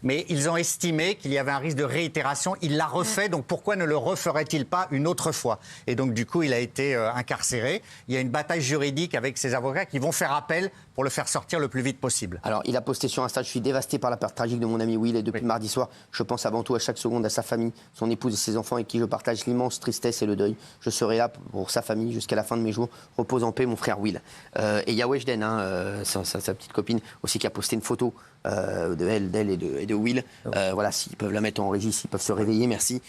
Mais ils ont estimé qu'il y avait un risque de réitération. Il l'a refait, donc pourquoi ne le referait-il pas une autre fois? Et donc, du coup, il a été incarcéré. Il y a une bataille juridique avec ses avocats qui vont faire appel pour le faire sortir le plus vite possible. Alors, il a posté sur Insta: je suis dévasté par la perte tragique de mon ami Will et depuis mardi soir, je pense avant tout à chaque seconde à sa famille, son épouse et ses enfants avec qui je partage l'immense tristesse et le deuil. Je serai là pour sa famille jusqu'à la fin de mes jours. Repose en paix, mon frère Will. Et il y a Weshden, sa petite copine, aussi, qui a posté une photo d'elle et de Will. Voilà, s'ils peuvent la mettre en régie, s'ils peuvent se réveiller, merci.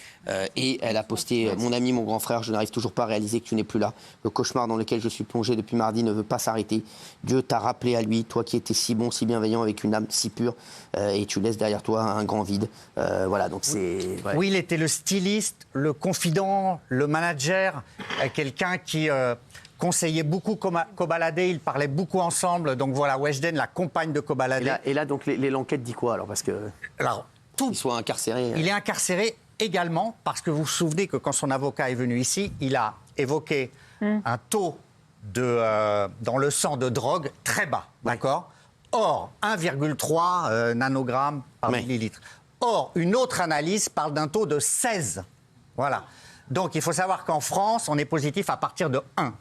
Et elle a posté: mon ami, mon grand frère, je n'arrive toujours pas à réaliser que tu n'es plus là. Le cauchemar dans lequel je suis plongé depuis mardi ne veut pas s'arrêter. Dieu t'a rappelé à lui, toi qui étais si bon, si bienveillant, avec une âme si pure, et tu laisses derrière toi un grand vide. Voilà, donc c'est. Ouais. Will était le styliste, le confident, le manager, quelqu'un qui conseillait beaucoup Kobalade, ils parlaient beaucoup ensemble. Donc voilà, Weshden, la compagne de Kobalade. Et là donc, l'enquête dit quoi alors? Parce que. Alors, il soit incarcéré. Il est incarcéré également parce que vous vous souvenez que quand son avocat est venu ici, il a évoqué un taux dans le sang de drogue très bas, d'accord? Or, 1,3 nanogrammes par millilitre. Or, une autre analyse parle d'un taux de 16. Voilà. Donc, il faut savoir qu'en France, on est positif à partir de 1.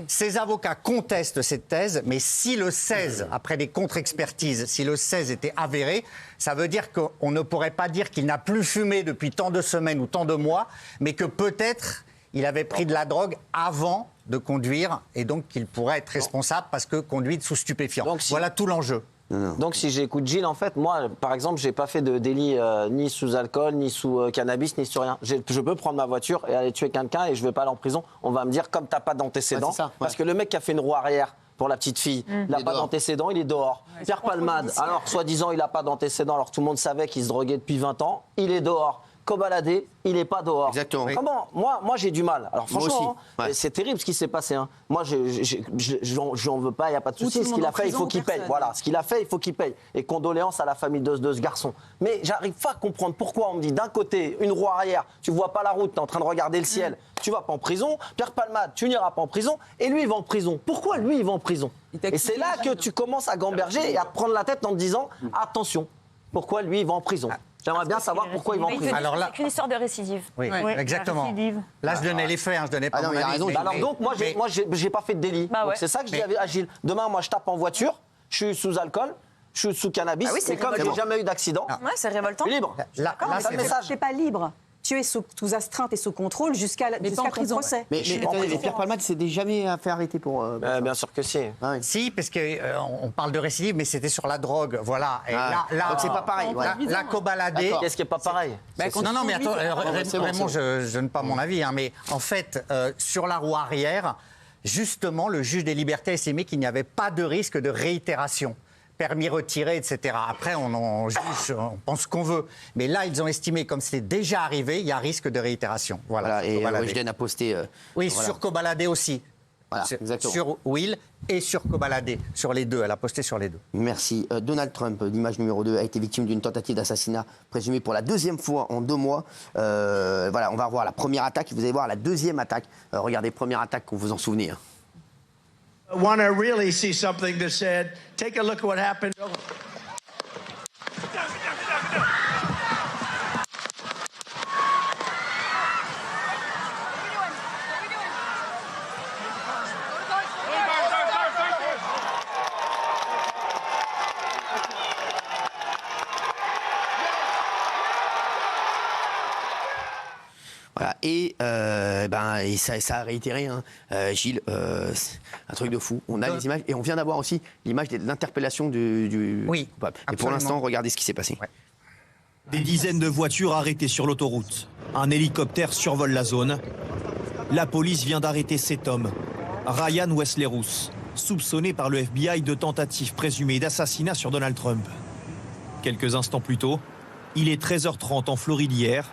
Ces avocats contestent cette thèse, mais si le 16, après des contre-expertises, si le 16 était avéré, ça veut dire qu'on ne pourrait pas dire qu'il n'a plus fumé depuis tant de semaines ou tant de mois, mais que peut-être il avait pris de la drogue avant de conduire et donc qu'il pourrait être responsable parce que conduite sous stupéfiant. Donc, voilà tout l'enjeu. Donc si j'écoute Gilles, en fait, moi, par exemple, j'ai pas fait de délit ni sous alcool, ni sous cannabis, ni sur rien. Je peux prendre ma voiture et aller tuer quelqu'un et je vais pas aller en prison. On va me dire, comme t'as pas d'antécédent, parce que le mec qui a fait une roue arrière pour la petite fille, il n'a pas d'antécédent, il est dehors. Pierre Palmade, alors soi-disant il a pas d'antécédent, alors tout le monde savait qu'il se droguait depuis 20 ans, il est dehors. Kobalade, il n'est pas dehors. Exactement. Comment moi j'ai du mal. Alors franchement, c'est terrible ce qui s'est passé. Hein. Moi, j'en veux pas, il n'y a pas de souci. Ce qu'il a fait, il faut qu'il paye. Voilà, ce qu'il a fait, il faut qu'il paye. Et condoléances à la famille de ce garçon. Mais j'arrive pas à comprendre pourquoi on me dit d'un côté, une roue arrière, tu vois pas la route, tu es en train de regarder le ciel, tu vas pas en prison. Pierre Palmade, tu n'iras pas en prison. Et lui, il va en prison. Pourquoi lui, il va en prison? Et c'est là que tu commences à gamberger et à te prendre la tête en te disant, attention, pourquoi lui, il va en prison? J'aimerais bien savoir pourquoi ils vont en prison. Alors là, c'est qu'une histoire de récidive. Oui, exactement. Là, je donnais les faits, je donnais pas mon avis. Raison. Alors donc, moi, j'ai pas fait de délit. Donc c'est ça que je dis à Gilles. Demain, moi, je tape en voiture, je suis sous alcool, je suis sous cannabis, et comme j'ai jamais eu d'accident, c'est révoltant. Libre. Là, c'est pas libre. Tu es sous astreinte et sous contrôle jusqu'à ton procès. Mais Pierre Palmade s'est jamais fait arrêter pour. Bien sûr que si. Si, parce qu'on parle de récidive, mais c'était sur la drogue, voilà. Et là, donc c'est pas pareil. La Kobalade. Qu'est-ce qui est pas pareil? Non, mais attends, Raymond, je donne pas mon avis, mais en fait, sur la roue arrière, justement, le juge des libertés a estimé qu'il n'y avait pas de risque de réitération. Permis retiré, etc. Après, on juge, on pense ce qu'on veut. Mais là, ils ont estimé, comme c'est déjà arrivé, il y a risque de réitération. Voilà. Et Weshden a posté. Sur Kobalade aussi. Voilà, exactement. Sur Will et sur Kobalade. Sur les deux. Elle a posté sur les deux. Merci. Donald Trump, l'image numéro 2, a été victime d'une tentative d'assassinat présumée pour la 2e fois en 2 mois. Voilà, on va revoir la première attaque. Vous allez voir la 2e attaque. Regardez, première attaque, vous vous en souvenez. Want to really see something that's said, take a look at what happened. et ça a réitéré, hein, Gilles, c'est un truc de fou. On a les images et on vient d'avoir aussi l'image de l'interpellation du coupable. Et pour l'instant, regardez ce qui s'est passé. Ouais. Des dizaines de voitures arrêtées sur l'autoroute. Un hélicoptère survole la zone. La police vient d'arrêter cet homme, Ryan Wesley Rousse, soupçonné par le FBI de tentative présumée d'assassinat sur Donald Trump. Quelques instants plus tôt, il est 13h30 en Floride hier.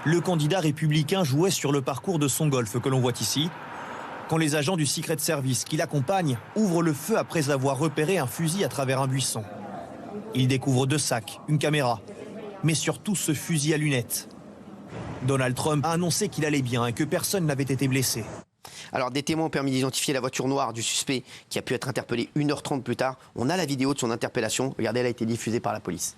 Le candidat républicain jouait sur le parcours de son golf que l'on voit ici, quand les agents du Secret Service qui l'accompagnent ouvrent le feu après avoir repéré un fusil à travers un buisson. Ils découvrent 2 sacs, une caméra, mais surtout ce fusil à lunettes. Donald Trump a annoncé qu'il allait bien et que personne n'avait été blessé. Alors, des témoins ont permis d'identifier la voiture noire du suspect qui a pu être interpellé 1h30 plus tard. On a la vidéo de son interpellation. Regardez, elle a été diffusée par la police.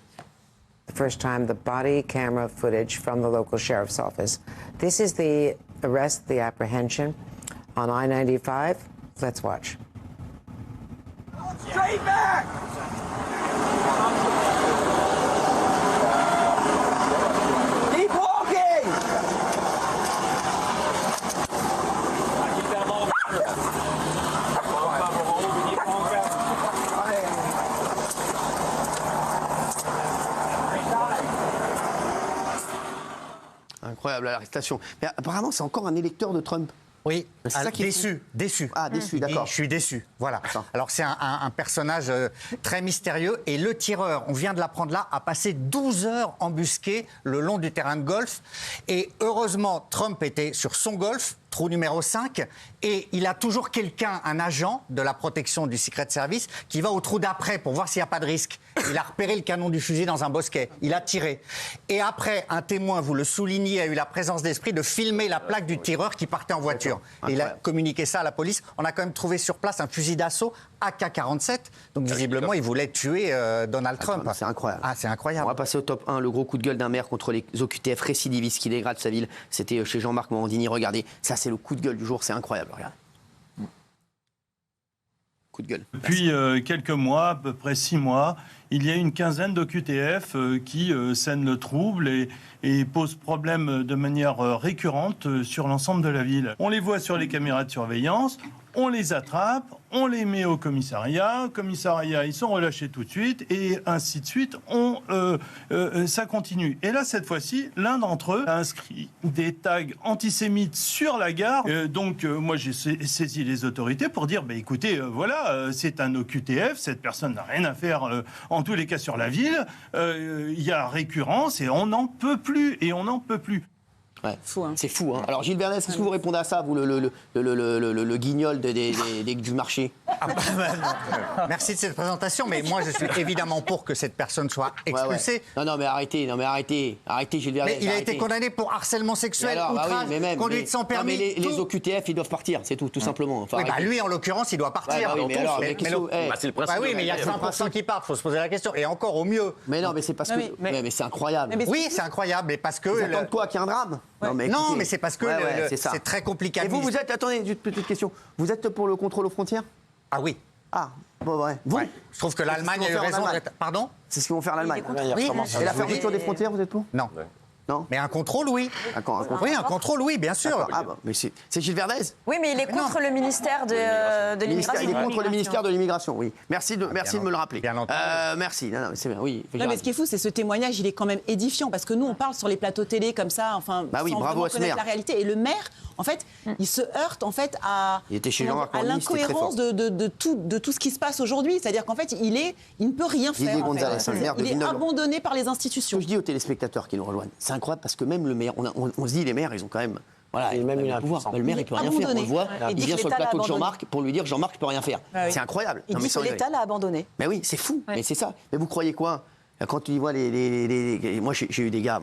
The first time, the body camera footage from the local sheriff's office. This is the arrest, the apprehension on I-95. Let's watch. Straight back! Keep walking! Incroyable l'arrestation. Mais apparemment, c'est encore un électeur de Trump. Oui, c'est ça qui est déçu, déçu. Ah, déçu, d'accord. Je suis déçu, voilà. Alors c'est un personnage très mystérieux et le tireur, on vient de l'apprendre là, a passé 12 heures embusqué le long du terrain de golf et heureusement Trump était sur son golf, trou numéro 5, et il a toujours quelqu'un, un agent de la protection du Secret Service qui va au trou d'après pour voir s'il n'y a pas de risque. Il a repéré le canon du fusil dans un bosquet, il a tiré. Et après, un témoin, vous le soulignez, a eu la présence d'esprit de filmer la plaque du tireur qui partait en voiture. Et il a communiqué ça à la police. On a quand même trouvé sur place un fusil d'assaut AK-47. Donc visiblement, il voulait tuer Donald Trump. C'est incroyable. Ah, c'est incroyable. On va passer au top 1. Le gros coup de gueule d'un maire contre les OQTF récidivistes qui dégradent sa ville. C'était chez Jean-Marc Morandini. Regardez, ça c'est le coup de gueule du jour. C'est incroyable. Regardez. Coup de gueule. Depuis quelques mois, à peu près 6 mois, il y a une quinzaine d'OQTF qui sènent le trouble et posent problème de manière récurrente sur l'ensemble de la ville. On les voit sur les caméras de surveillance, on les attrape, on les met au commissariat. Commissariat, ils sont relâchés tout de suite et ainsi de suite. Ça continue. Et là, cette fois-ci, l'un d'entre eux a inscrit des tags antisémites sur la gare. Moi, j'ai saisi les autorités pour dire, écoutez, voilà, c'est un OQTF, cette personne n'a rien à faire en tous les cas sur la ville. Il y a récurrence et on n'en peut plus. Et on n'en peut plus. Ouais. C'est fou. Hein. Alors Gilles Vernet, est-ce que vous répondez à ça, vous, le guignol du marché? Merci de cette présentation, mais moi je suis évidemment pour que cette personne soit expulsée. Ouais. Non mais arrêtez Gilles Vernet. Mais il a été condamné pour harcèlement sexuel, outrage, conduite sans permis. Mais les OQTF, ils doivent partir, c'est tout simplement. Enfin, lui en l'occurrence, il doit partir. C'est le principe. Oui, mais il y a 20% qui partent, il faut se poser la question. Et encore au mieux. Mais non, mais c'est parce que. Mais c'est incroyable. Oui, c'est incroyable, mais parce que. Ils attendent quoi, qu'il y ait un drame? Non, mais c'est parce que c'est très compliqué. Et vous êtes, attendez, une petite question, vous êtes pour le contrôle aux frontières? Ah oui. Ah, bon, ouais. Vous Je trouve que l'Allemagne a eu raison. Pardon? C'est ce qu'ils vont faire l'Allemagne. Oui. Et la fermeture des frontières, vous êtes pour? Non. Non. Mais un contrôle, oui. Oui, un contrôle, oui, bien sûr. Ah, mais c'est Gilles Verdez? Oui, mais il est contre le ministère de l'immigration. Il est contre le ministère de l'immigration, oui. Merci de me le rappeler. Bien entendu. Merci. Non, mais c'est bien, oui. Non, mais ce qui est fou, c'est ce témoignage, il est quand même édifiant parce que nous, on parle sur les plateaux télé comme ça, enfin, oui, sans bravo vraiment à ce connaître maire. la réalité. Et le maire, en fait, il se heurte en fait à l'incohérence de tout ce qui se passe aujourd'hui. C'est-à-dire qu'en fait, il ne peut rien faire. Il est abandonné par les institutions. Ce que je dis aux téléspectateurs qui nous rejoignent, c'est incroyable parce que même le maire, on se dit les maires, ils ont quand même. Voilà, il a même un pouvoir. Le maire, il peut rien faire. On le voit. Il vient sur le plateau de Jean-Marc pour lui dire Jean-Marc, je peux rien faire. C'est incroyable. Il dit que l'État l'a abandonné. Mais oui, c'est fou. Mais c'est ça. Mais vous croyez quoi? Quand tu vois moi, j'ai eu des gars.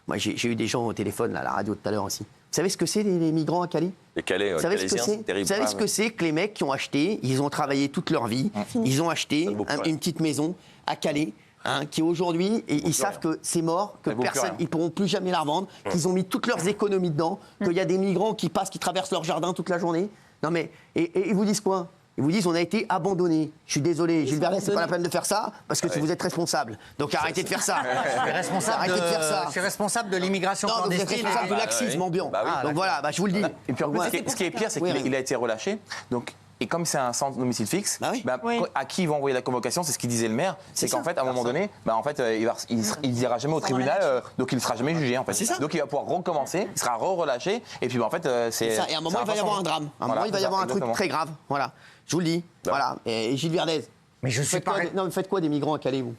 Moi, j'ai eu des gens au téléphone, à la radio tout à l'heure aussi. Vous savez ce que c'est les migrants à Calais? Les Calais, vous savez ce que c'est? Vous savez ce que c'est que les mecs qui ont acheté, ils ont travaillé toute leur vie, ils ont acheté une petite maison à Calais. Qui aujourd'hui, ils savent que c'est mort, que personne, ils ne pourront plus jamais la revendre, qu'ils ont mis toutes leurs économies dedans, qu'il y a des migrants qui passent, qui traversent leur jardin toute la journée. Non mais, et ils vous disent quoi? Ils vous disent on a été abandonné. Je suis désolé, Gilles Verdez, c'est pas la peine de faire ça parce que vous êtes responsable. Donc arrêtez de faire ça. Je suis responsable de l'immigration non, vous êtes clandestine. responsable du laxisme ambiant. Donc voilà, je vous le dis. Et puis en plus, ce qui est pire, c'est qu'il a été relâché. Donc, et comme c'est un centre domicile fixe, à qui ils vont envoyer la convocation, c'est ce qu'il disait le maire, c'est qu'en fait, à un moment donné, il n'ira jamais au tribunal, donc il ne sera jamais jugé. En fait. Donc il va pouvoir recommencer, il sera relâché, et puis en fait, c'est. Et à un moment, il va y avoir un drame. À un moment, il va y avoir un truc très grave. Voilà, je vous le dis. Voilà. Et Gilles Verdez. Mais je suis pas. Non, vous faites quoi des migrants à Calais, vous?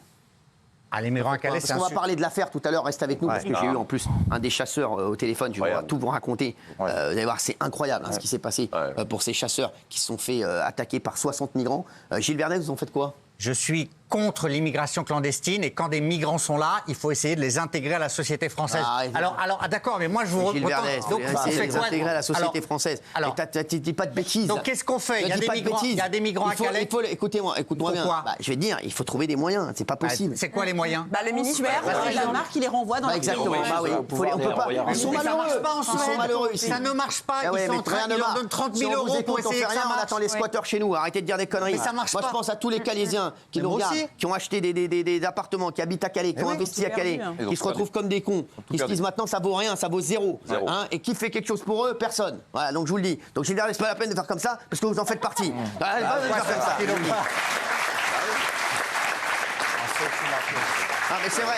Les migrants à Calais, parce qu'on va parler de l'affaire tout à l'heure, reste avec nous, parce que j'ai eu en plus un des chasseurs au téléphone, je vais tout vous raconter. Vous allez voir, c'est incroyable ce qui s'est passé pour ces chasseurs qui se sont fait attaquer par 60 migrants. Gilles Verdez, vous en faites quoi? Je suis contre l'immigration clandestine et quand des migrants sont là, il faut essayer de les intégrer à la société française. D'accord, mais moi je vous Gilles Verdez, donc essayer de les intégrer à la société française. Alors, dis pas de bêtises. Donc qu'est-ce qu'on fait? Il y a des migrants à Calais. Écoutez-moi bien. Je vais te dire, il faut trouver des moyens. C'est pas possible. C'est quoi les moyens? Le ministère, Danemark, qui les renvoie dans exactement. On peut pas. Ils sont malheureux. Ça ne marche pas. Ils sont en train de leur donner 30 000 euros pour essayer que ça marche. On attend les squatteurs chez nous. Arrêtez de dire des conneries. Moi, je pense à tous les Calaisiens qui nous regardent, qui ont acheté des appartements, qui habitent à Calais, qui ont investi à Calais, qui se retrouvent comme des cons, qui se disent maintenant ça vaut rien, ça vaut zéro. Et qui fait quelque chose pour eux? Personne. Voilà, donc je vous le dis. Donc Gilles Verdez, c'est pas la peine de faire comme ça parce que vous en faites partie. Pas de faire comme ça. Ah mais c'est vrai.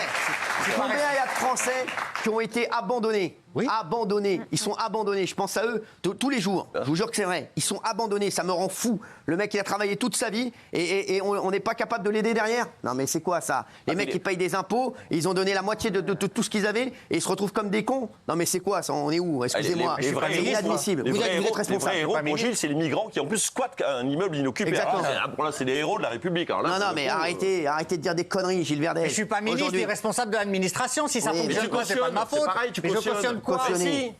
Combien il y a de Français qui ont été abandonnés? Abandonnés. Ils sont abandonnés. Je pense à eux tous les jours. Je vous jure que c'est vrai. Ils sont abandonnés. Ça me rend fou. Le mec, il a travaillé toute sa vie et on n'est pas capable de l'aider derrière. Non, mais c'est quoi ça? Les mecs, ils payent des impôts. Ils ont donné la moitié de tout ce qu'ils avaient et ils se retrouvent comme des cons. Non, mais c'est quoi ça? On est où? Excusez-moi. C'est inadmissible. Vous êtes responsable. Les vrais héros pour Gilles, c'est les migrants qui en plus squattent un immeuble inoccupé. Exactement. Pour là, c'est des héros de la République. Non, mais arrêtez de dire des conneries, Gilles Verdez. Je suis pas ministre, je suis responsable de l'administration. Si ça fonctionne pas, c'est pas de ma faute. Tu cautionnes quoi?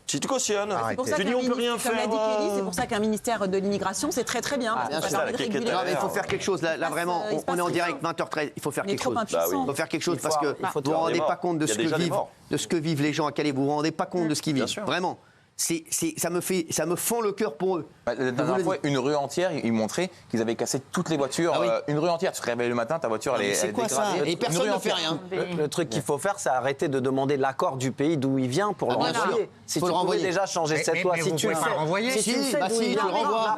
Si tu cautionnes, tu dis on peut rien faire. Comme l'a dit Kelly, c'est pour ça qu'un ministère de l'immigration, c'est très très bien. Il faut faire quelque chose. Là, vraiment, on est en direct 20h13. Il faut faire quelque chose. Il faut faire quelque chose parce que vous ne vous rendez pas compte de ce que vivent les gens à Calais. Vous ne vous rendez pas compte de ce qu'ils vivent. Vraiment. Ça me fend le cœur pour eux. La dernière fois, une rue entière, ils montraient qu'ils avaient cassé toutes les voitures. Une rue entière. Tu te réveilles le matin, ta voiture, elle est dégradée. Et personne ne fait rien. Le truc qu'il faut faire, c'est arrêter de demander l'accord du pays d'où il vient pour le renvoyer. Si tu pouvais déjà changer cette loi, si tu le fais. Si, tu le renvoies. À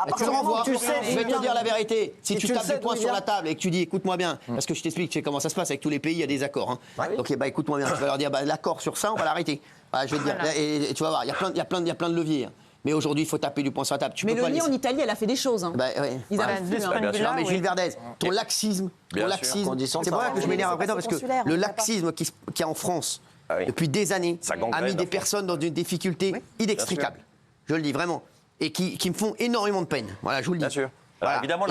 partir du moment où tu sais, je vais te dire la vérité. Si tu tapes du poing sur la table et que tu dis, écoute-moi bien, parce que je t'explique, tu sais comment ça se passe avec tous les pays, il y a des accords. Donc, écoute-moi bien. Je vais leur dire, l'accord sur ça, on va l'arrêter. Je vais te dire, et tu vas voir, il y a plein de leviers. Mais aujourd'hui, il faut taper du poing sur la table. Mais le lit en Italie, elle a fait des choses. Ils arrivent plus. Non, mais Gilles Verdez, ton laxisme, c'est pour ça que je m'énerve après toi, parce que le laxisme qu'il y a en France depuis des années a mis des personnes dans une difficulté inextricable. Je le dis vraiment. Et qui me font énormément de peine. Voilà, je vous le dis.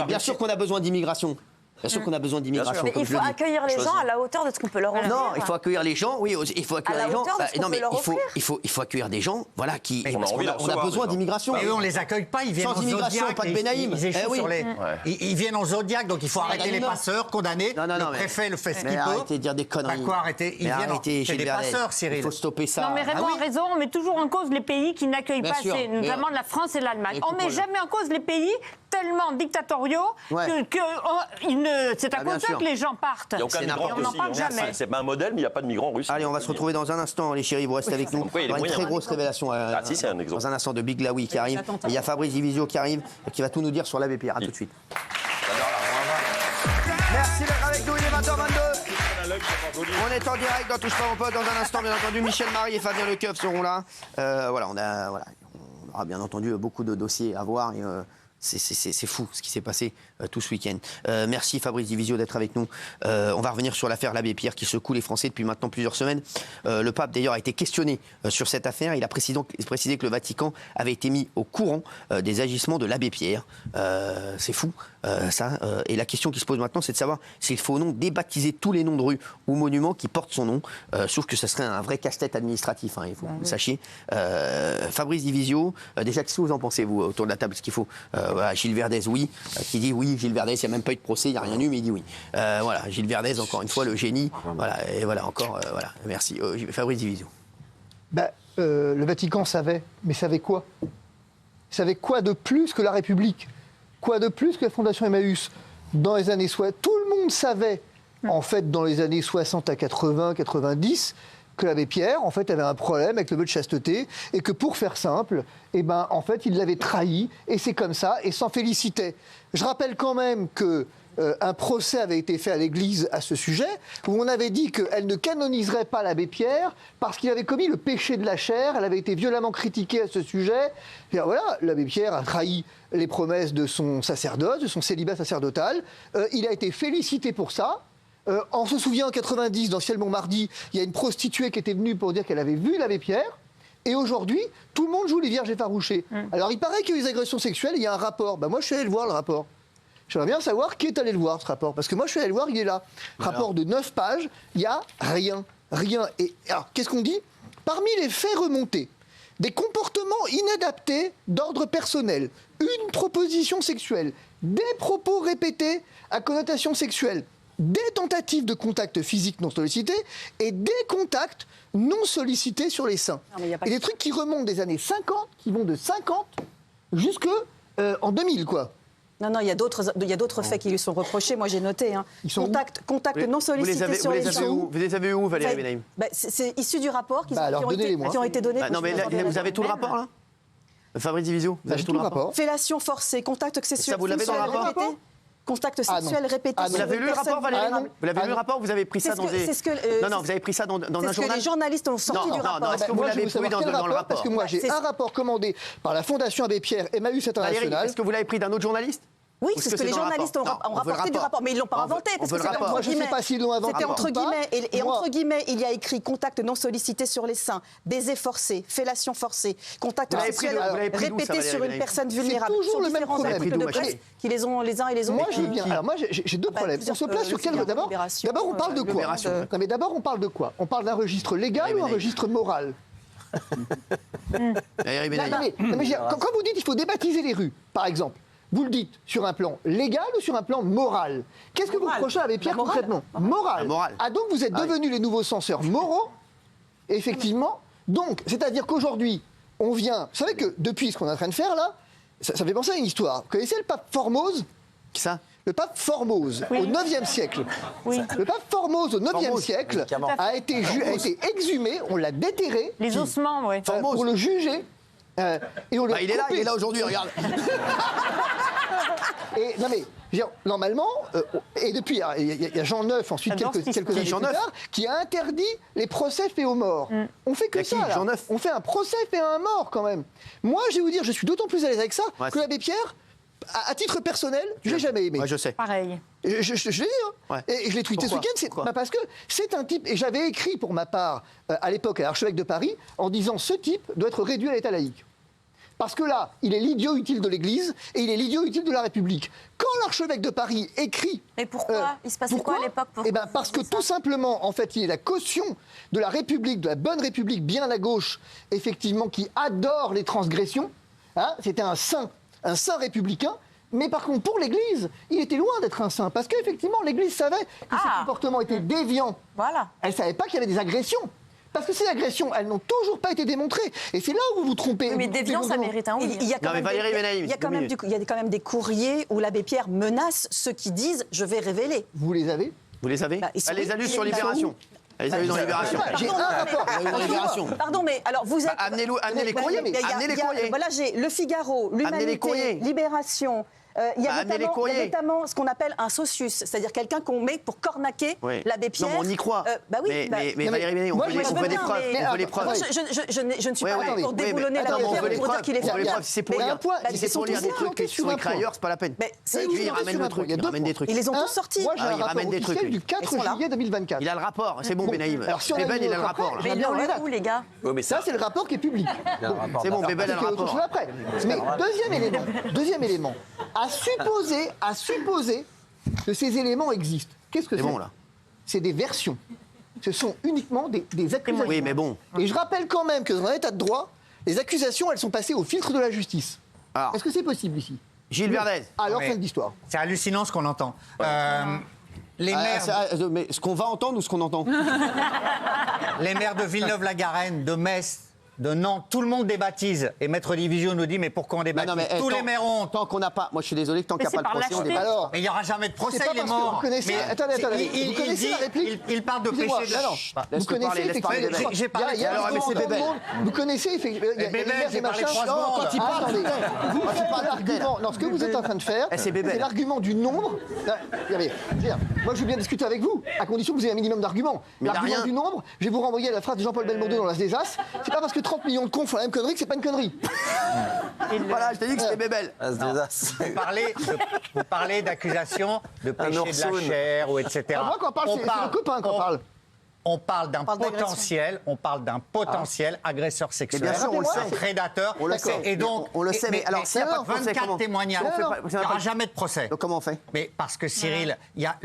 Bien sûr qu'on a besoin d'immigration. Bien sûr qu'on a besoin d'immigration. Mais il faut accueillir les gens à la hauteur de ce qu'on peut leur offrir. Non, il faut accueillir les gens. Oui, il faut accueillir les gens. Non, mais il faut accueillir des gens. Voilà, qui. On a besoin d'immigration. Mais eux, on les accueille pas. Ils viennent sans immigration, pas de Benaïm. Ils viennent en Zodiac, donc il faut arrêter les passeurs, condamner. Le préfet le fait ce qu'il peut. Arrêtez de dire des conneries. Quoi arrêter? Ils viennent. C'est des passeurs, Cyril. Il faut stopper ça. Non, mais Raymond a raison. On met toujours en cause les pays qui n'accueillent pas assez, notamment la France et l'Allemagne. On met jamais en cause les pays tellement dictatoriaux que c'est à cause d'eux que les gens partent. Il n'y a aucun migrant on n'en parle jamais. C'est pas un modèle, mais il n'y a pas de migrants russes. Allez, on va se retrouver dans un instant, les chéris, vous restez avec nous. Il y a une très grosse révélation dans un instant de Big Laoui qui arrive. Il y a Fabrice Divisio qui arrive et qui va tout nous dire sur l'abbé Pierre. A tout de suite. Merci d'être avec nous, il est 20h22. On est en direct dans Touche pas mon pote. Dans un instant, bien entendu, Michel Marie et Fabien Lecoeuf seront là. On aura bien entendu beaucoup de dossiers à voir. C'est fou ce qui s'est passé tout ce week-end. Merci Fabrice Divisio d'être avec nous. On va revenir sur l'affaire l'abbé Pierre qui secoue les Français depuis maintenant plusieurs semaines. Le pape d'ailleurs a été questionné sur cette affaire. Il a précisé que le Vatican avait été mis au courant des agissements de l'abbé Pierre. C'est fou ça. Et la question qui se pose maintenant, c'est de savoir s'il faut ou non débaptiser tous les noms de rues ou monuments qui portent son nom. Sauf que ça serait un vrai casse-tête administratif, il faut que vous le sachiez. Fabrice Divisio, déjà qu'est-ce que vous en pensez vous autour de la table? Ce qu'il faut Gilles Verdez, oui, qui dit oui, Gilles Verdez, il n'y a même pas eu de procès, il n'y a rien eu, mais il dit oui. Gilles Verdez, encore une fois, le génie. Merci. Fabrice Divisio. Le Vatican savait, mais savait quoi? Savait quoi de plus que la République? Quoi de plus que la Fondation Emmaüs? Dans les années 60, tout le monde savait, en fait, dans les années 60 à 80, 90, que l'abbé Pierre, en fait, avait un problème avec le vœu de chasteté et que pour faire simple, eh ben, en fait, il l'avait trahi et c'est comme ça et s'en félicitait. Je rappelle quand même que un procès avait été fait à l'Église à ce sujet, où on avait dit qu'elle ne canoniserait pas l'abbé Pierre parce qu'il avait commis le péché de la chair. Elle avait été violemment critiquée à ce sujet. Et alors voilà, l'abbé Pierre a trahi les promesses de son sacerdoce, de son célibat sacerdotal. Il a été félicité pour ça. On se souvient en 90, dans Ciel Montmardi, il y a une prostituée qui était venue pour dire qu'elle avait vu l'abbé Pierre. Et aujourd'hui, tout le monde joue les vierges effarouchées. Alors il paraît qu'il y a eu des agressions sexuelles, il y a un rapport. Ben, moi, je suis allé le voir, le rapport. J'aimerais bien savoir qui est allé le voir, ce rapport. Parce que moi, je suis allé le voir, il est là. Rapport de 9 pages, il n'y a rien. Rien. Et alors, qu'est-ce qu'on dit? Parmi les faits remontés, des comportements inadaptés d'ordre personnel, une proposition sexuelle, des propos répétés à connotation sexuelle, des tentatives de contact physique non sollicités et des contacts non sollicités sur les seins. Et des trucs qui remontent des années 50, qui vont de 50 jusqu'en 2000, quoi. Non, il y a d'autres faits qui lui sont reprochés. Moi, j'ai noté. Hein. Contact non sollicité sur les seins. Vous les avez où, Valérie Benaïm? C'est issu du rapport qui ont été donnés. Non, mais là, vous avez tout le rapport, là? Fabrice Divisio, vous avez tout le rapport? Fellation forcée, contact sexuel. Ça, vous l'avez dans le rapport? Contact sexuel répété. Vous l'avez lu le rapport, Valérie? Vous l'avez lu le rapport? Vous avez pris ça dans des... Non, vous avez pris ça dans un journal? C'est ce que les journalistes ont sorti du rapport. Non, est-ce que vous l'avez pris dans le rapport? Parce que moi, j'ai un rapport commandé par la Fondation Abbé Pierre Emmaüs International. Est-ce que vous l'avez pris d'un autre journaliste? Oui, c'est ce que les journalistes ont rapporté du rapport. Mais ils ne l'ont pas inventé. Parce que c'était moi, je ne sais pas s'ils l'ont inventé. C'était entre guillemets. Et entre guillemets, il y a écrit contact non sollicité sur les seins, baiser forcé, fellation forcée, contact sexuel répété sur une personne vulnérable. C'est toujours le même problème. Qui les ont les uns et les autres. Moi, je viens. Alors, moi, j'ai deux problèmes. On se place sur quel. D'abord, on parle de quoi? Non, mais d'abord, on parle de quoi? On parle d'un registre légal ou un registre moral? Quand vous dites qu'il faut débaptiser les rues, par exemple, vous le dites sur un plan légal ou sur un plan moral? Qu'est-ce que vous reprochez à l'abbé Pierre concrètement? Moral. Ah, donc vous êtes devenus les nouveaux censeurs moraux, effectivement. Donc, c'est-à-dire qu'aujourd'hui, on vient... Vous savez que depuis ce qu'on est en train de faire là, ça fait penser à une histoire. Vous connaissez le pape Formose? Qui ça? Le pape Formose, au IXe siècle. Oui. Le pape Formose, au IXe siècle, a été exhumé, on l'a déterré. Les ossements, oui. Pour le juger. Et on il est là aujourd'hui, regarde. Et, non mais, normalement, et depuis, il y a Jean IX, ensuite quelques années plus tard, qui a interdit les procès faits aux morts. On fait que ça, là. On fait un procès fait à un mort, quand même. Moi, je vais vous dire, je suis d'autant plus à l'aise avec ça que l'abbé Pierre, à titre personnel, je l'ai jamais aimé. Ouais, je sais. Pareil. Je l'ai dit, hein. Et je l'ai tweeté ce week-end, parce que c'est un type, et j'avais écrit pour ma part, à l'époque, à l'archevêque de Paris, en disant ce type doit être réduit à l'état laïque. Parce que là, il est l'idiot utile de l'Église et il est l'idiot utile de la République. Quand l'archevêque de Paris écrit... Mais pourquoi? Il se passait quoi à l'époque? Eh bien, parce que tout simplement, en fait, il est la caution de la République, de la bonne République, bien à gauche, effectivement, qui adore les transgressions. Hein, c'était un saint républicain. Mais par contre, pour l'Église, il était loin d'être un saint. Parce qu'effectivement, l'Église savait que ces comportements étaient déviants. Voilà. Elle ne savait pas qu'il y avait des agressions. Parce que ces agressions, elles n'ont toujours pas été démontrées. Et c'est là où vous vous trompez. Oui, mais déviant, ça mérite un oui. Il y a quand même des courriers où l'abbé Pierre menace ceux qui disent « je vais révéler ». Vous les avez? Vous les avez? Elle les a lus sur Libération. Elle les a lus dans Libération. J'ai un rapport dans Libération. Pardon, mais alors vous êtes... Amenez les courriers. Amenez les courriers. Voilà, j'ai Le Figaro, l'Humanité, Libération... Il y a notamment ce qu'on appelle un socius, c'est-à-dire quelqu'un qu'on met pour cornaquer l'abbé Pierre. Non, mais on y croit. Mais Valérie Benaïm, on veut des preuves. Je ne suis pas là pour déboulonner l'abbé Pierre pour dire qu'il est formidable. Si c'est pour lire des trucs qui sont écrits ailleurs, c'est pas la peine. Il ramène le truc, il ramène des trucs. Ils les ont tous sortis. Moi, j'ai un rapport officiel du 4 juillet 2024. Il a le rapport, c'est bon, Benaïm. Bébel, il a le rapport. Mais il est où, les gars? Ça, c'est le rapport qui est public. C'est bon, Bébel a le rapport. Mais deuxième élément. À supposer que ces éléments existent. Qu'est-ce que c'est? Bon, là. C'est des versions. Ce sont uniquement des accusations. Oui, mais bon. Et je rappelle quand même que dans un état de droit, les accusations, elles sont passées au filtre de la justice. Est-ce que c'est possible ici? Gilles Verdez. Alors, fin de l'histoire. C'est hallucinant ce qu'on entend. Les maires... mais ce qu'on va entendre ou ce qu'on entend? Les maires de Villeneuve-la-Garenne, de Metz, de Nantes, tout le monde débaptise. Et Maître Division nous dit, mais pourquoi on débaptise? Tous les maires ont. Tant qu'on n'a pas. Moi, je suis désolé, tant qu'il n'y a pas de procès, on débaptise. Alors, mais il n'y aura jamais de procès, il est vous mort. connaissez, Mais attendez, vous connaissez la réplique. Il parle de péché de la... Vous connaissez effectivement. J'ai parlé Il y a alors, mais c'est Bébel. Vous connaissez effectivement. Il y a des maires, des machins. Quand il parle, Attendez. C'est pas l'argument. Non, ce que vous êtes en train de faire, c'est l'argument du nombre. Regardez, moi, je veux bien discuter avec vous, à condition que vous ayez un minimum d'arguments. L'argument du nombre, je vais vous renvoyer à la phrase de Jean-Paul Belmondo dans L'As des As. C'est pas parce que 30 millions de cons font la même connerie que c'est pas une connerie. Voilà, je t'ai dit que c'était Bébel. Vous parlez d'accusations de péché de la chair ou etc. Moi, quand on parle, c'est le copain qu'on parle. On parle d'un potentiel agresseur sexuel, bien sûr, on le sait. prédateur. On le sait. Et donc, on le sait, mais alors s'il n'y a pas de procès, 24 témoignages, il n'y aura jamais de procès. Donc comment on fait? Mais parce que Cyril, il y a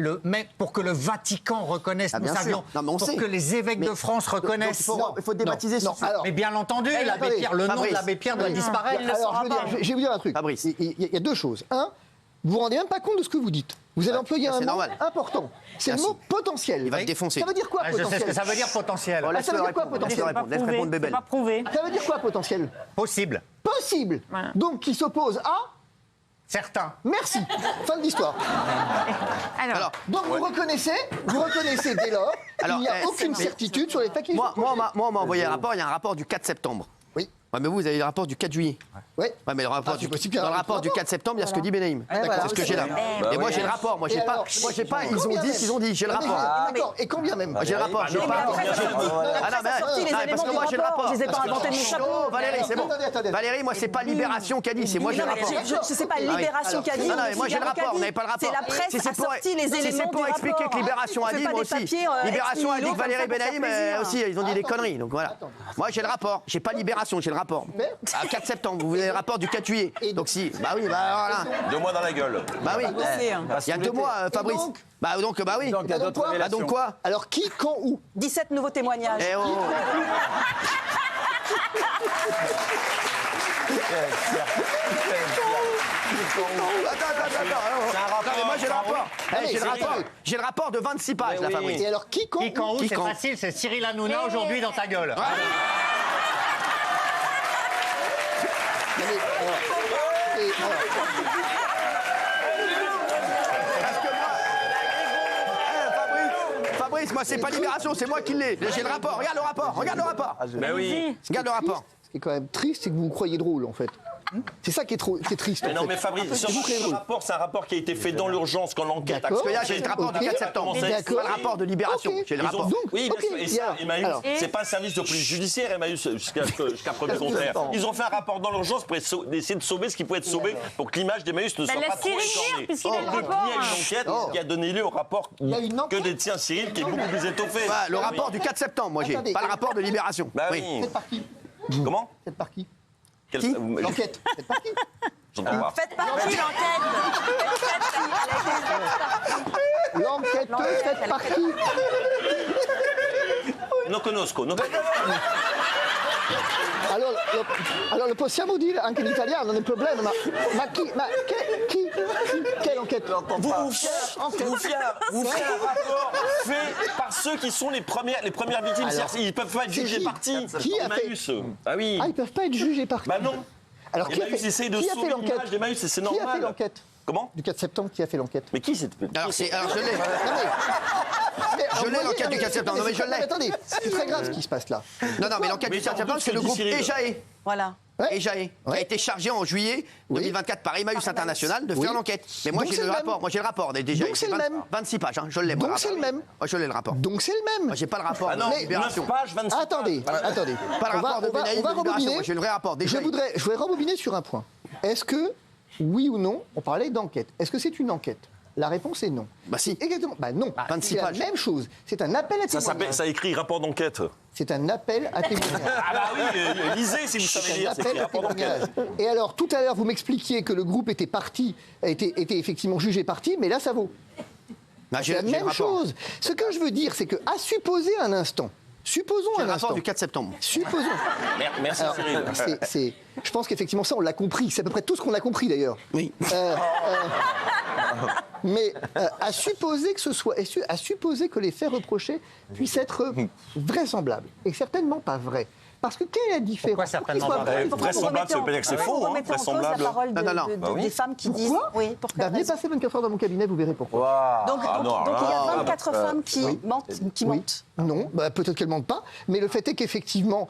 pour que le Vatican reconnaisse, nous bien savions, sûr. Non, mais on sait. que les évêques de France reconnaissent. Il faut débaptiser sur ça. Mais bien entendu, l'abbé Pierre, le nom de l'abbé Pierre doit disparaître. Alors, je vais vous dire un truc. Fabrice. Il y a deux choses. Un, vous vous rendez même pas compte de ce que vous dites. Vous avez employé un mot important. C'est le mot potentiel. Il va te défoncer. Ça veut dire quoi, Je potentiel? sais ce que ça veut dire potentiel. Ça veut dire quoi, potentiel? Laisse répondre Bébel. C'est pas prouvé. Ça veut dire quoi, potentiel? Possible. Possible. Donc, qui s'oppose à... Certains. Merci. Fin de l'histoire. Alors, donc vous reconnaissez dès lors qu'il n'y a aucune certitude sur les faits qui Moi, on m'a envoyé un rapport, il y a un rapport du 4 septembre. Oui. Ouais, mais vous avez le rapport du 4 juillet. Oui. Ouais, mais le rapport dans le rapport du 4 septembre, il y a ce que dit Benaïm. D'accord. C'est ce que j'ai là. Et moi, j'ai le rapport. Moi, j'ai pas. Ils ont dit ce qu'ils ont dit. J'ai le rapport. D'accord. Et combien même? J'ai le rapport. J'ai pas. Parce que moi, j'ai le rapport. Je les ai pas inventés de mon chapeau. Valérie, c'est bon. Valérie, moi, c'est pas Libération qui a dit. C'est moi, j'ai le rapport. C'est pas Libération qui a dit. Non, mais moi, j'ai le rapport. Vous n'avez pas le rapport. C'est la presse a sorti les éléments du rapport. Si c'est pour expliquer que Libération a dit, moi aussi. Libération a dit que Valérie Benaïm aussi, ils ont dit des conneries. Donc voilà. Moi, j'ai le rapport. J'ai pas Libération, j'ai le rapport. 4 septembre, vous avez le rapport du 4 juillet. Donc si, bah oui, bah voilà. 2 mois dans la gueule. Bah oui. Il y a 2 mois, Fabrice. Bah donc, bah oui. Donc il y a d'autres révélations. Donc quoi? Alors qui, quand, où? 17 nouveaux témoignages. Eh oh. Attends, mais moi j'ai le rapport. J'ai le rapport de 26 pages, la Fabrice. Et alors qui, quand, Qui, quand, où, Qui, c'est quand facile, c'est Cyril Hanouna aujourd'hui dans ta gueule. Fabrice, moi c'est pas Libération, c'est moi qui l'ai. J'ai le rapport, regarde le rapport, regarde le rapport. Mais oui. Regarde le rapport. Ce qui est quand même triste, c'est que vous vous croyez drôle, en fait. C'est ça qui est triste. Mais non, mais Fabrice, ce rapport, c'est un rapport qui a été fait dans l'urgence quand l'enquête. Parce que là, j'ai le rapport du 4 septembre. C'est pas le rapport de Libération. J'ai le rapport. Oui, bien sûr. Et ça, Emmaüs, c'est pas un service de police judiciaire, Emmaüs, jusqu'à preuve du contraire. Ils ont fait un rapport dans l'urgence pour essayer de sauver ce qui pouvait être sauvé pour que l'image d'Emmaüs ne soit pas trop écornée. puisqu'il y a le Depuis, rapport. il y a une enquête qui a donné lieu au rapport que détient Cyril, qui est beaucoup plus étoffé. Le rapport du 4 septembre, moi j'ai. Pas le rapport de Libération. Bah oui. Faites par qui? Comment? Faites par qui? L'enquête. Faites par qui? J'entends pas. Faites partie l'enquête. L'enquête faite par qui? Non conosco. Allora, lo possiamo dire anche in italiano, non è un problema, ma chi? Quelle enquête? Vous faites un rapport fait par ceux qui sont les premières victimes. Ils ne peuvent pas être jugés partis. Qui a fait? Ah oui. Ah, ils peuvent pas être jugés partis. Bah non. Alors qui a fait l'enquête d'Emmaüs, c'est normal. Qui a fait l'enquête? Comment? Du 4 septembre, qui a fait l'enquête? Mais qui c'est? Alors je l'ai. Je l'ai l'enquête du 4 septembre. Non mais je l'ai. Attendez, c'est très grave ce qui se passe là. Non, mais l'enquête du 4 septembre, c'est le groupe EJAE. Voilà. EJAE, qui a été chargé en juillet 2024 par Emmaüs International de faire l'enquête. Mais moi j'ai le rapport. Moi j'ai le rapport déjà. Donc c'est le même. 26 pages, je l'ai. Donc c'est le même. Moi je l'ai le rapport. Donc c'est le même. Moi j'ai pas le rapport. Ah non, de Libération. 9 pages, 26 pages. Attendez. Pas le rapport de Benaïm de Libération. Moi j'ai le vrai rapport déjà. Je voudrais rembobiner sur un point. Est-ce que, oui ou non, on parlait d'enquête. Est-ce que c'est une enquête? La réponse est non. Bah si. Exactement. Bah non. 26 c'est pages. la même chose. C'est un appel à témoignage. Ça écrit rapport d'enquête. C'est un appel à témoignage. Ah bah oui, lisez si vous savez lire, c'est écrit rapport d'enquête. Et alors, tout à l'heure, vous m'expliquiez que le groupe était effectivement jugé parti, mais là, ça vaut. C'est la même chose. Ce que je veux dire, c'est qu'à supposer un instant, supposons un instant. rapport du 4 septembre. Supposons. Merci Cyril. Je pense qu'effectivement, ça, on l'a compris. C'est à peu près tout ce qu'on a compris, d'ailleurs. Oui. Mais à supposer que les faits reprochés puissent être vraisemblables, et certainement pas vrais, Parce que quelle est la différence? Pourquoi certainement pas? Vraisemblable, ça veut pas dire que c'est faux. Vous remettez en cause la parole des femmes qui disent... Oui, pourquoi venez passer 24 heures dans mon cabinet, vous verrez pourquoi. Donc il y a 24 femmes qui mentent. Non, peut-être qu'elles mentent pas, mais le fait est qu'effectivement...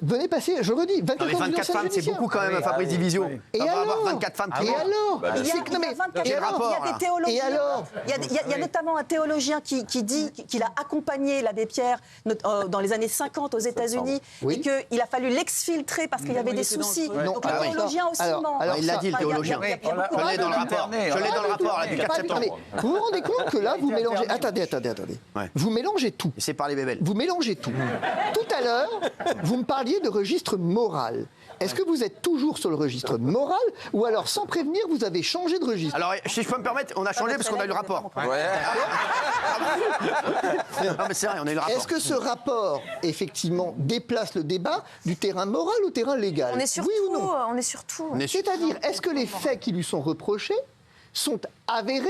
venez passer, je redis, 24 Non, mais 24 femmes, c'est beaucoup quand même, Fabrice Divisio. Et On va alors avoir 24 femmes qui Et mentent. alors Bah, Il y a 24 il y a des théologiens. Et alors Il y a notamment un théologien qui dit qu'il a accompagné l'abbé Pierre dans les années 50 aux États-Unis et qu'il a fallu l'exfiltrer parce qu'il y avait des soucis. Donc le théologien aussi ment. Alors, il l'a dit, le théologien. Je l'ai dans le rapport. Je l'ai dans le rapport, là, du 4 septembre. Vous vous rendez compte que là, vous mélangez... Attendez. Vous mélangez tout. C'est par les bébelles. Vous mélangez tout. Tout à l'heure, vous me parliez de registre moral. Est-ce que vous êtes toujours sur le registre moral ou alors, sans prévenir, vous avez changé de registre? Alors, si je peux me permettre, on a changé parce qu'on a eu le rapport. Non, mais c'est vrai, on a eu le rapport. Est-ce que ce rapport, effectivement, déplace le débat du terrain moral au terrain légal? On est sur oui tout, ou non? on est sur tout. C'est-à-dire, est-ce que les faits qui lui sont reprochés sont avérés?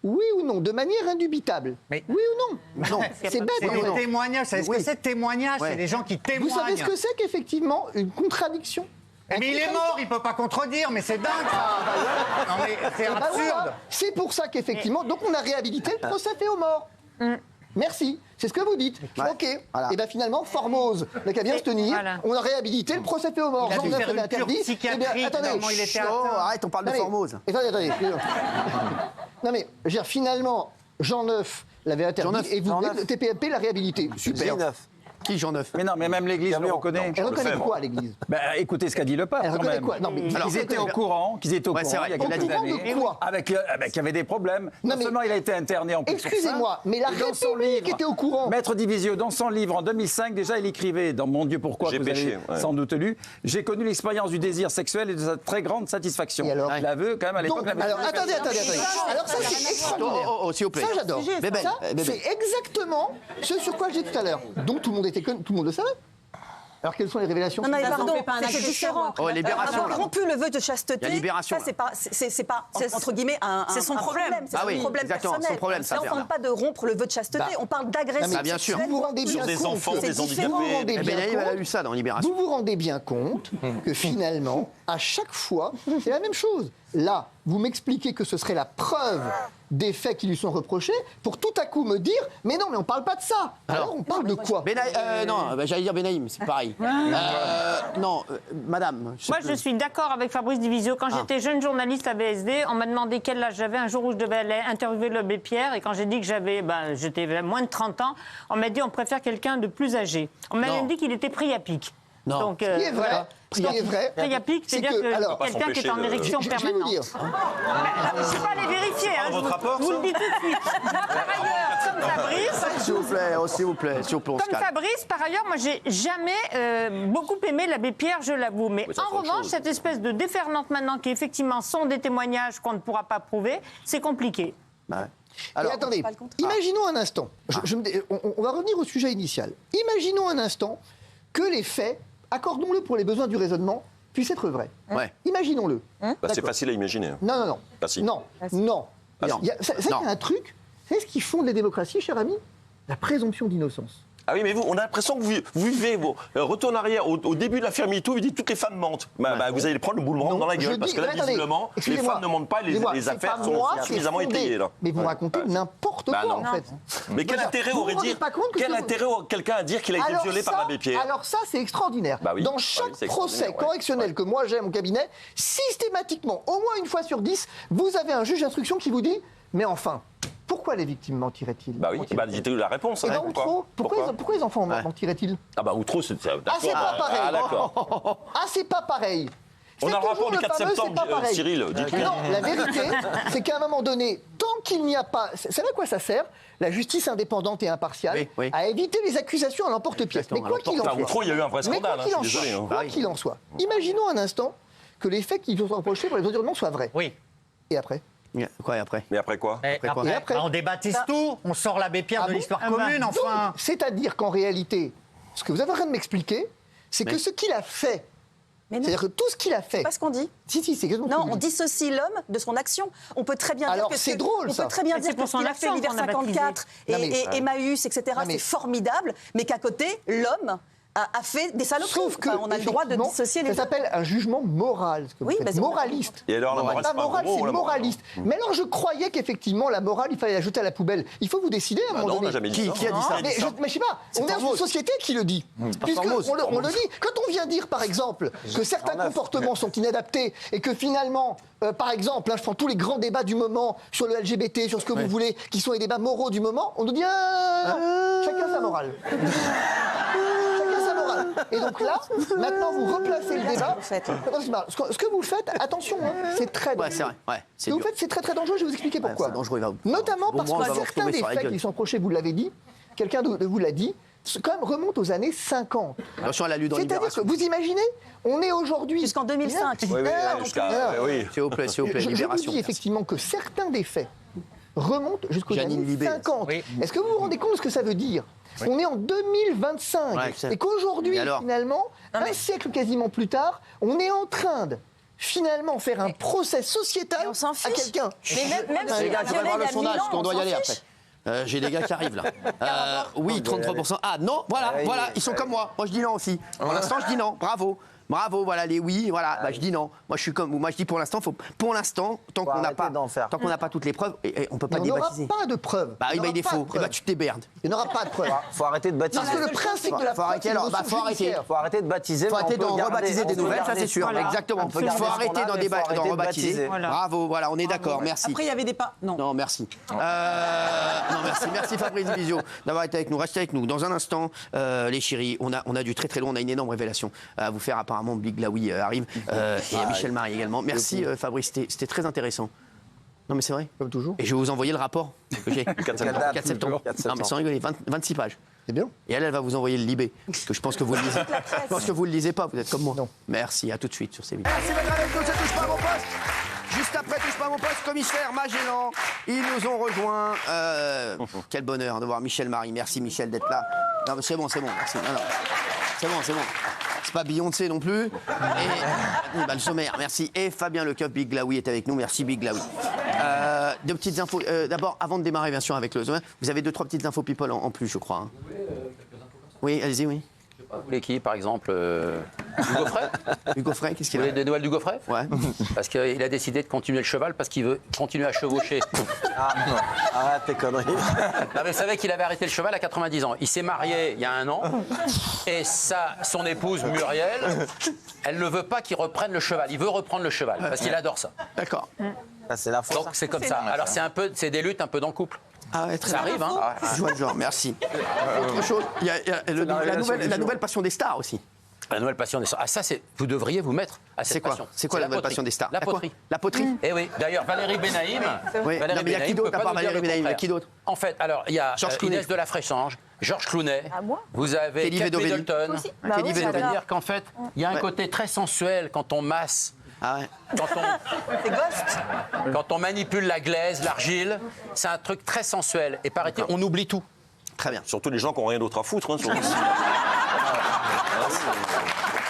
Oui ou non, de manière indubitable? Oui ou non? Non, c'est bête. C'est des témoignages. Est-ce que c'est témoignage? Ouais. C'est des gens qui témoignent. Vous savez ce que c'est qu'effectivement une contradiction? Mais il est mort, il peut pas contredire, mais c'est dingue ça. Non mais c'est Eh ben absurde. voilà. C'est pour ça qu'effectivement, donc on a réhabilité le procès fait aux morts. Merci, c'est ce que vous dites. Ouais. Ok. Voilà. Et bien finalement, Formose n'a qu'à bien se tenir. Voilà. On a réhabilité le procès fait aux morts. Il a dû Jean-Neuf faire avait une cure interdit. psychiatrique, normalement, il était Oh, atteint. arrête, on parle de Formose. Attendez. Non mais, je veux dire, finalement, Jean-Neuf l'avait interdit Jean-Neuf. et vous, Jean-Neuf. le TPMP l'a réhabilité. Super. Qui, Jean-Neuf? Mais non, mais même l'Église le reconnaît. Elle reconnaît quoi, l'Église? Écoutez ce qu'a dit le pape. Elle quand reconnaît même. quoi? Non, mais Qu'ils étaient au courant, Ouais, c'est vrai, il y a il l'a quelques dit. années, De quoi? qu'il y avait des problèmes. Non mais- seulement il a été interné en plus. Excusez-moi, mais la dans son République livre, était au courant. Maître Divisio, dans son livre en 2005, déjà il écrivait dans Mon Dieu pourquoi, J'ai que vous péché, avez ouais. sans doute lu, j'ai connu l'expérience du désir sexuel et de sa très grande satisfaction. Et alors Il l'aveu quand même à l'époque. Donc, l'avait- alors, attendez. Alors ça, c'est extraordinaire. Oh, s'il vous plaît. Ça, j'adore. Bébé, Ça, bébé. c'est exactement ce sur quoi j'ai dit tout à l'heure. Donc tout le monde le savait. Alors quelles sont les révélations? Non, mais Ça, pardon, on fait pas un c'est acte différent. Oh, Libération, Avoir là. rompu le vœu de chasteté, Il y a Libération, ça, c'est pas entre guillemets un C'est son un problème. C'est Ah son oui, problème exactement, personnel. son problème, ça, Là, on Bernard. parle pas de rompre le vœu de chasteté, Bah. on parle d'agression Ah, bien sûr. Vous vous rendez bien Sur des compte enfants, que- des vous vous handicapés. rendez Eh bien ben, elle a compte- lu ça dans Libération. Vous vous rendez bien compte que finalement, à chaque fois, c'est la même chose. Là, vous m'expliquez que ce serait la preuve des faits qui lui sont reprochés pour tout à coup me dire mais non, mais on parle pas de ça. Alors on parle de quoi? Non, j'allais dire Benaïm, c'est pareil. Non, madame. Moi, je suis d'accord avec Fabrice Divisio. Quand j'étais jeune journaliste à BSD, on m'a demandé quel âge j'avais un jour où je devais aller interviewer l'abbé Pierre. Et quand j'ai dit que j'étais moins de 30 ans, on m'a dit on préfère quelqu'un de plus âgé. On m'a Non. même dit qu'il était pris à pic. Non. Donc, Ce qui est vrai, voilà. ce qui est vrai, Pris à pic, c'est c'est-à-dire que, alors, quelqu'un qui est en érection je vais vous permanente. dire. Je ne vais pas aller vérifier. Hein, votre rapport, vous ça le dis tout de suite. Par ailleurs, comme Fabrice, S'il vous plaît, s'il vous plaît, on se comme calme. Fabrice, par ailleurs, moi, j'ai jamais beaucoup aimé l'abbé Pierre, je l'avoue. Mais Oui, ça, en c'est autre revanche, chose. cette espèce de déferlante maintenant, qui effectivement sont des témoignages qu'on ne pourra pas prouver, c'est compliqué. Ouais. Alors, Alors, attendez, imaginons un instant, on va revenir au sujet initial. Imaginons un instant que les faits, accordons-le pour les besoins du raisonnement, puissent être vrais. Ouais. Imaginons-le. C'est D'accord. facile à imaginer. hein. Non. Ah, si. Non. Ah, si. Non. Non. Il y a un truc, c'est ce qui fonde les démocraties, cher ami? La présomption d'innocence. Ah oui, mais vous, on a l'impression que vous vivez vos retour en arrière. Au début de l'affaire MeToo, vous dites toutes les femmes mentent. Vous allez prendre le boomerang dans la gueule. Parce que là, attendez, visiblement, les excusez-moi, femmes ne mentent pas, les c'est affaires pas sont moi qui ai suffisamment fondé. étayées. Là. Mais vous Ouais. racontez n'importe Bah quoi, non. en fait. Mais quel Vous intérêt vous aurait rendez dire pas compte que quel ce- intérêt aurait quelqu'un à dire qu'il a été violé par l'abbé Pierre? Alors ça, c'est extraordinaire. Bah oui. Dans Bah chaque oui, c'est procès extraordinaire, ouais. correctionnel que moi j'ai à mon cabinet, systématiquement, au moins une fois sur 10, vous avez un juge d'instruction qui vous dit « Mais enfin, pourquoi les victimes mentiraient-ils » Bah oui, j'ai eu la réponse. Et hein. dans Outreau, pourquoi les enfants mentiraient-ils? Ah bah Outreau, c'est Ah, c'est pas pareil. Ah d'accord. Ah, c'est pas pareil. On C'est a le rapport toujours du le 4 fameux, septembre, c'est pas pareil. Cyril, dites-le. Non, la vérité, c'est qu'à un moment donné, tant qu'il n'y a pas... Vous savez à quoi ça sert? La justice indépendante et impartiale, à éviter les accusations à l'emporte-pièce. Mais quoi qu'il en soit... Outreau, il y a eu un vrai Mais scandale, quoi qu'il hein, en je suis soit, désolé. hein. quoi qu'il en soit, imaginons un instant que les faits qui nous sont reprochés pour les environnements soient vrais. Oui. Et après? Quoi, et après? Mais après quoi? Et quoi? après, on débaptise tout, on sort l'abbé Pierre Ah de bon? l'histoire Ah commune, bah, enfin. donc, c'est-à-dire qu'en réalité, ce que vous avez en train de m'expliquer, c'est que ce qu'il a fait, c'est-à-dire que tout ce qu'il a fait... C'est pas ce qu'on dit. Si, c'est exactement ce Non, qu'on on dit. dissocie l'homme de son action. On peut très bien Alors, dire que c'est drôle, on ça. peut très bien Mais dire c'est pour que ce qu'il son a fait action l'hiver qu'on a 54 Non, mais- et Emmaüs, etc. Non, mais- C'est formidable, mais qu'à côté, l'homme a fait des saloperies. Sauf que, Enfin, on a le droit de effectivement, dissocier les ça deux. s'appelle un jugement moral. Ce que vous Oui, faites. bah, c'est Moraliste. Et alors, la morale, La c'est pas un morale, gros mot, c'est la morale. moraliste. Mais alors, je croyais qu'effectivement, la morale, il fallait la jeter à la poubelle. Il faut vous décider à un moment non, on donné. n'a jamais dit ça. Qui a dit ça Mais je sais pas, on est dans une société qui le dit. Puisque Formose. on le dit. Quand on vient dire, par exemple, que certains comportements sont inadaptés et que finalement, par exemple, là, je prends tous les grands débats du moment sur le LGBT, sur ce que vous voulez, qui sont les débats moraux du moment, on nous dit chacun sa morale. Chacun sa morale. Et donc là, maintenant, vous replacez le débat. Ce que vous faites, attention, hein, c'est très dangereux. Ouais, c'est vrai. Ouais, Ce que vous faites, c'est très très dangereux. Je vais vous expliquer pourquoi. c'est dangereux, il va vous- Notamment Au parce moins, on va que vous certains retomber des sur la faits gueule. qui sont reprochés, vous l'avez dit, quelqu'un de vous l'a dit, quand même remonte aux années 50. Attention à la lutte dans C'est-à-dire que Libération. vous imaginez, on est aujourd'hui... Jusqu'en 2005. Oui, oui, jusqu'à. Oui. S'il vous plaît, Je vous Libération. dis effectivement que certains des faits remontent jusqu'aux Janine années Libé. 50. Oui. Est-ce que vous vous rendez compte de ce que ça veut dire On est en 2025 Ouais, c'est- et qu'aujourd'hui, Et alors finalement, un siècle quasiment plus tard, on est en train de finalement faire un procès sociétal on s'en à fiche. quelqu'un. Mais même Les si gars, la je vais voir le violée, il y a sondage, 1000 ans, parce qu'on doit y on aller s'en après. fiche. J'ai des gars qui arrivent là. Oui, 33%. Ah non, voilà, ils sont comme moi. Moi je dis non aussi. Pour l'instant, je dis non. Bravo. Bravo, voilà les oui, voilà. Bah, je dis non. Moi je suis comme vous. Moi je dis pour l'instant, tant qu'on n'a pas toutes les preuves, et on peut pas Mais on n'aura débaptiser. pas de preuves. Bah, Il n'y il est aura pas faux. de Et bah preuves. tu te déberdes. Il n'y aura pas de preuves. Faut arrêter de baptiser. Parce que le principe de la Faut preuve, arrêter c'est une alors. Bah, notion faut arrêter. judiciaire. Faut arrêter de baptiser. Faut mais arrêter on peut d'en garder- rebaptiser des on peut nouvelles, ça garder c'est ce sûr. qu'on a. Exactement. On peut Il garder faut ce qu'on arrêter a, d'en mais faut arrêter de rebaptiser. baptiser. Voilà. Bravo, voilà, on est d'accord. Merci. Après, il y avait des pas. Non. Non, merci. Non, merci. Merci Fabrice Bizio d'avoir été avec nous. Restez avec nous. Dans un instant, les chéris, on a du très très long. On a une énorme révélation à vous faire. Apparemment, Big Laoui arrive. Et Michel Marie également. Merci Fabrice, c'était très intéressant. Non mais c'est vrai. Comme toujours. Et je vais vous envoyer le rapport que j'ai. 4 septembre. Non mais sans rigoler, 26 pages. C'est bien. Et elle va vous envoyer le Libé. Parce que je pense que vous le lisez. Je pense que vous le lisez pas, vous êtes comme moi. Non. Merci, à tout de suite sur ces vidéos. Merci d'être avec nous, ça touche pas à mon poste. Juste après Touche pas à mon poste, commissaire Magellan, ils nous ont rejoints. Quel bonheur de voir Michel Marie. Merci Michel d'être là. Non mais c'est bon, merci. Non. C'est bon. C'est pas Beyoncé non plus. Et le sommaire, merci. Et Fabien Lecoeuf, Big Laoui est avec nous. Merci Big Laoui. Deux petites infos. D'abord, avant de démarrer bien sûr avec le sommaire, vous avez 2-3 petites infos people en plus, je crois. Hein. Oui, allez-y, oui. Vous voulez qui, par exemple Hugo Frey Hugo Frey, qu'est-ce qu'il Vous a voulez des nouvelles d'Hugo Frey Ouais. Parce qu'il a décidé de continuer le cheval parce qu'il veut continuer à chevaucher. Arrête tes conneries. Non, mais vous savez qu'il avait arrêté le cheval à 90 ans. Il s'est marié il y a 1 an et son épouse Muriel, elle ne veut pas qu'il reprenne le cheval. Il veut reprendre le cheval parce qu'il adore ça. D'accord. C'est la faute. Donc c'est comme ça. Alors c'est des luttes un peu dans le couple. Ah ouais, très Ça bien. arrive, hein. Je vois le genre, merci. Autre chose, il y a la nouvelle passion des stars aussi. La nouvelle passion des stars. Ah ça, vous devriez vous mettre à cette C'est quoi passion. C'est quoi la nouvelle passion des stars La poterie. La poterie Eh oui, d'ailleurs, Valérie Benaïm. Oui, non, mais il y a qui d'autre à part Valérie Benaïm? Il y a qui d'autre? En fait, alors, il y a Georges Clooney. Inès de la Fréchange, Georges Clooney. Ah, moi Vous avez Kelly Kate Vedovely. Middleton. Aussi. Bah oui, j'adore. C'est-à-dire qu'en fait, il y a un Ouais. côté très sensuel quand on masse. Ah ouais. C'est Ghost. Quand on manipule la glaise, l'argile, c'est un truc très sensuel. Et paraît-il, on oublie tout. Très bien. Surtout les gens qui n'ont rien d'autre à foutre. Hein,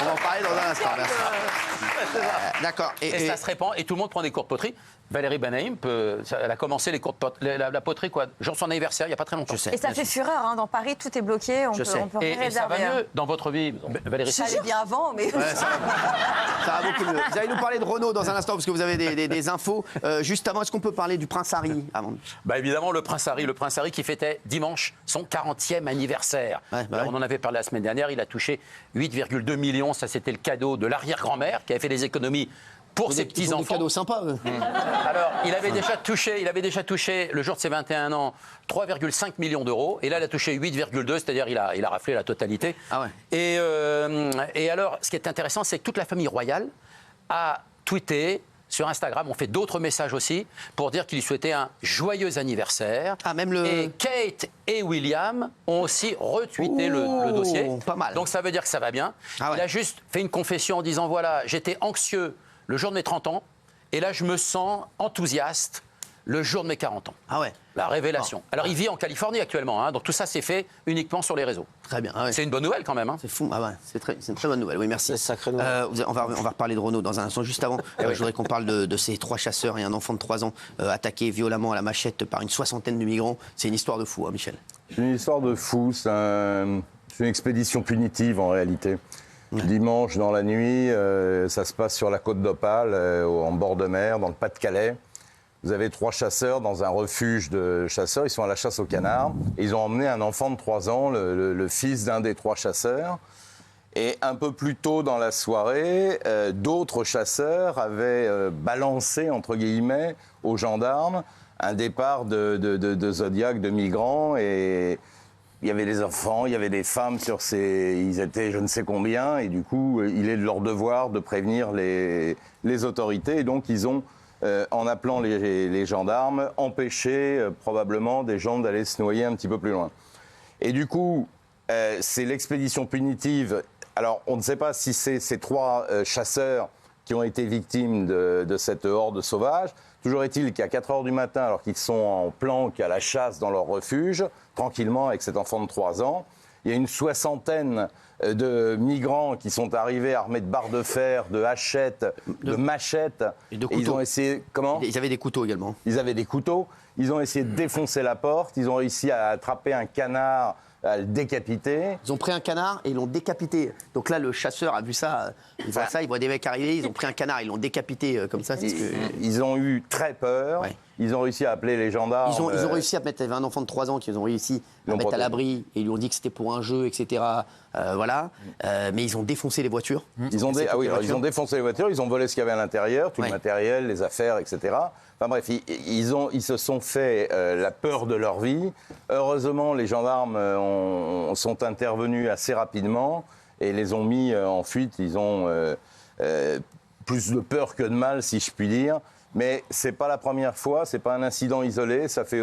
On va en parler dans un instant. Merci. D'accord. Et ça se répand et tout le monde prend des cours de poterie. Valérie Benaïm, elle a commencé les cours de la poterie, quoi, genre son anniversaire, il n'y a pas très longtemps. Je sais. Et ça fait fureur, hein. Dans Paris, tout est bloqué, on peut Et ça va réserver. mieux dans votre vie, Valérie. Ça allait bien avant, mais. Ouais, ça va beaucoup mieux. Vous allez nous parler de Renault dans un instant parce que vous avez des infos. Juste avant, est-ce qu'on peut parler du Prince Harry avant? Bah évidemment, le Prince Harry qui fêtait dimanche son 40e anniversaire. Ouais, bah Alors, ouais. on en avait parlé la semaine dernière, il a touché 8,2 millions, ça c'était le cadeau de l'arrière-grand-mère qui avait fait des économies pour ses Ils ont des petits-enfants. cadeaux sympas, eux. Alors, il avait déjà touché, le jour de ses 21 ans, 3,5 millions d'euros. Et là, il a touché 8,2, c'est-à-dire il a raflé la totalité. Ah ouais. Et alors, ce qui est intéressant, c'est que toute la famille royale a tweeté sur Instagram, on fait d'autres messages aussi, pour dire qu'ils lui souhaitaient un joyeux anniversaire. Ah, même le... Et Kate et William ont aussi retweeté le dossier. Pas mal. Donc ça veut dire que ça va bien. Ah ouais. Il a juste fait une confession en disant, voilà, j'étais anxieux le jour de mes 30 ans, et là je me sens enthousiaste le jour de mes 40 ans. Ah ouais. La révélation. Alors il vit en Californie actuellement, hein, donc tout ça c'est fait uniquement sur les réseaux. Très bien. Ah ouais. C'est une bonne nouvelle quand même. Hein. C'est fou. Ah ouais, c'est une très bonne nouvelle. Oui, merci. C'est sacré nouvelle. On va reparler de Renault dans un instant. Juste avant, je voudrais qu'on parle de ces 3 chasseurs et un enfant de 3 ans attaqués violemment à la machette par une 60aine de migrants. C'est une histoire de fou, hein, Michel. C'est une histoire de fou. C'est C'est une expédition punitive en réalité. Dimanche dans la nuit, ça se passe sur la côte d'Opale, en bord de mer, dans le Pas-de-Calais. Vous avez 3 chasseurs dans un refuge de chasseurs. Ils sont à la chasse au canard. Et ils ont emmené un enfant de 3 ans, le fils d'un des 3 chasseurs. Et un peu plus tôt dans la soirée, d'autres chasseurs avaient balancé, entre guillemets, aux gendarmes un départ de Zodiac, de migrants. Et il y avait des enfants, il y avait des femmes sur ces... Ils étaient je ne sais combien. Et du coup, il est de leur devoir de prévenir les autorités. Et donc, ils ont... en appelant les gendarmes, empêcher probablement des gens d'aller se noyer un petit peu plus loin. Et du coup, c'est l'expédition punitive. Alors, on ne sait pas si c'est ces 3 chasseurs qui ont été victimes de cette horde sauvage. Toujours est-il qu'à 4 heures du matin, alors qu'ils sont en planque à la chasse dans leur refuge, tranquillement avec cet enfant de 3 ans, il y a une 60aine de migrants qui sont arrivés armés de barres de fer, de hachettes, de machettes. Et de et ils ont essayé... Comment ? Ils avaient des couteaux également. Ils avaient des couteaux. Ils ont essayé de défoncer la porte. Ils ont réussi à attraper un canard, à le décapiter. Ils ont pris un canard et ils l'ont décapité. Donc là, le chasseur a vu ça. Il voit ça, il voit des mecs arriver. Ils ont pris un canard, ils l'ont décapité comme ça. Ils ont eu très peur. Ouais. Ils ont réussi à appeler les gendarmes. Ils ont réussi à mettre. Il y avait un enfant de 3 ans qu'ils ont réussi à mettre à l'abri et ils lui ont dit que c'était pour un jeu, etc. Voilà. Mais ils ont défoncé les voitures. Ils ont défoncé les voitures. Ils ont volé ce qu'il y avait à l'intérieur, tout le matériel, les affaires, etc. Enfin bref, ils se sont fait la peur de leur vie. Heureusement, les gendarmes sont intervenus assez rapidement et les ont mis en fuite. Ils ont plus de peur que de mal, si je puis dire. Mais c'est pas la première fois, c'est pas un incident isolé. Ça fait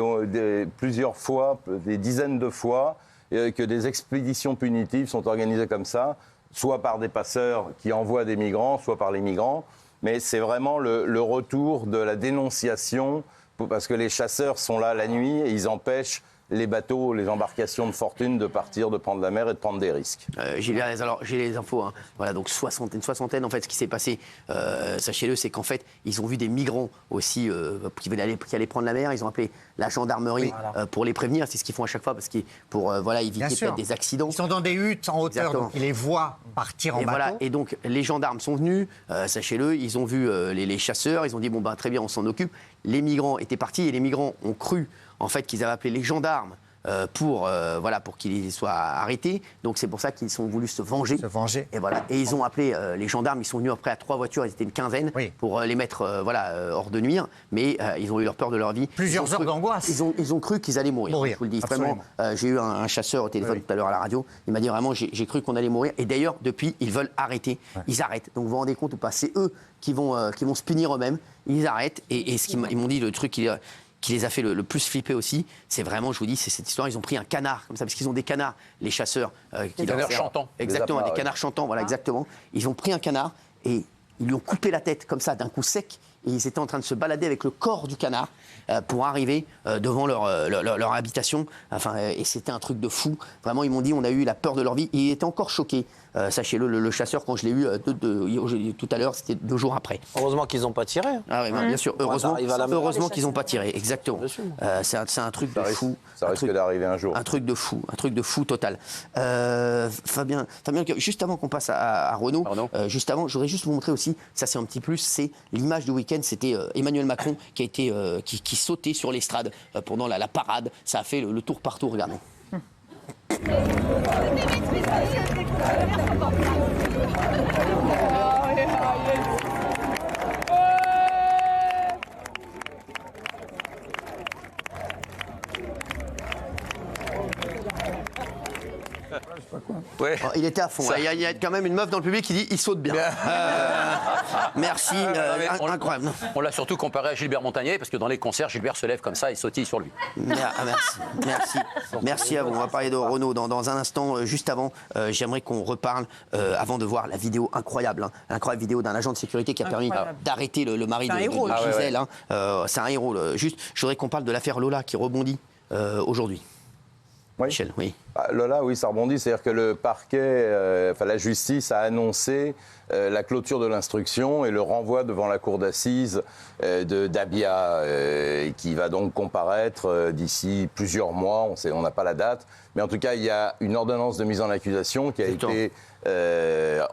plusieurs fois, des dizaines de fois, que des expéditions punitives sont organisées comme ça, soit par des passeurs qui envoient des migrants, soit par les migrants. Mais c'est vraiment le retour de la dénonciation, parce que les chasseurs sont là la nuit et ils empêchent les bateaux, les embarcations de fortune de partir, de prendre la mer et de prendre des risques. J'ai les infos. Hein. Voilà, donc une soixantaine. En fait, ce qui s'est passé, sachez-le, c'est qu'en fait, ils ont vu des migrants aussi qui allaient prendre la mer. Ils ont appelé la gendarmerie pour les prévenir. C'est ce qu'ils font à chaque fois pour éviter peut-être des accidents. Ils sont dans des huttes en hauteur, Exactement. donc ils les voient partir en bateau. Voilà. Et donc, les gendarmes sont venus, sachez-le, ils ont vu les chasseurs. Ils ont dit, bon, très bien, on s'en occupe. Les migrants étaient partis et les migrants ont cru en fait, qu'ils avaient appelé les gendarmes pour qu'ils soient arrêtés. Donc c'est pour ça qu'ils ont voulu se venger. Et voilà. Et ils ont appelé les gendarmes. Ils sont venus après à 3 voitures. Ils étaient une quinzaine pour les mettre hors de nuire. Mais ils ont eu leur peur de leur vie. Plusieurs heures d'angoisse. Ils ont cru qu'ils allaient mourir. Je vous le dis vraiment. J'ai eu un chasseur au téléphone tout à l'heure à la radio. Il m'a dit vraiment j'ai cru qu'on allait mourir. Et d'ailleurs depuis ils veulent arrêter. Ils arrêtent. Donc vous vous rendez compte ou pas ? C'est eux qui vont se punir eux-mêmes. Ils arrêtent. Et ce qu'ils m'ont dit, le truc qui les a fait le plus flipper aussi, c'est vraiment, je vous dis, c'est cette histoire, ils ont pris un canard, comme ça, parce qu'ils ont des canards, les chasseurs. Des canards chantants. Exactement, des canards chantants, voilà, exactement. Ils ont pris un canard et ils lui ont coupé la tête, comme ça, d'un coup sec, et ils étaient en train de se balader avec le corps du canard pour arriver devant leur habitation. Enfin, et c'était un truc de fou. Vraiment, ils m'ont dit, on a eu la peur de leur vie, et ils étaient encore choqués. Sachez-le, le chasseur, quand je l'ai eu tout à l'heure, c'était 2 jours après. Heureusement qu'ils n'ont pas tiré. Ah oui, bien sûr. Heureusement qu'ils n'ont pas tiré. Exactement. C'est un truc de fou. Ça risque d'arriver un jour. Un truc de fou total. Fabien, juste avant qu'on passe à Renaud, juste avant, je voudrais juste vous montrer aussi, ça c'est un petit plus, c'est l'image du week-end, c'était Emmanuel Macron qui sautait sur l'estrade pendant la parade. Ça a fait le tour partout, regardez. Ouais. Oh, il était à fond. Il y a quand même une meuf dans le public qui dit il saute bien. Merci, incroyable. On l'a surtout comparé à Gilbert Montagnier, parce que dans les concerts, Gilbert se lève comme ça et sautille sur lui. Merci à vous. On va parler de Renaud dans un instant. Juste avant, j'aimerais qu'on reparle, avant de voir la vidéo incroyable, incroyable vidéo d'un agent de sécurité qui a permis d'arrêter le mari de Gisèle. C'est un héros. Juste, je voudrais qu'on parle de l'affaire Lola qui rebondit aujourd'hui. Oui. Michel, oui. Lola, oui, ça rebondit. C'est-à-dire que le parquet, la justice a annoncé la clôture de l'instruction et le renvoi devant la cour d'assises de Dabia, qui va donc comparaître d'ici plusieurs mois, on n'a pas la date, mais en tout cas il y a une ordonnance de mise en accusation qui a été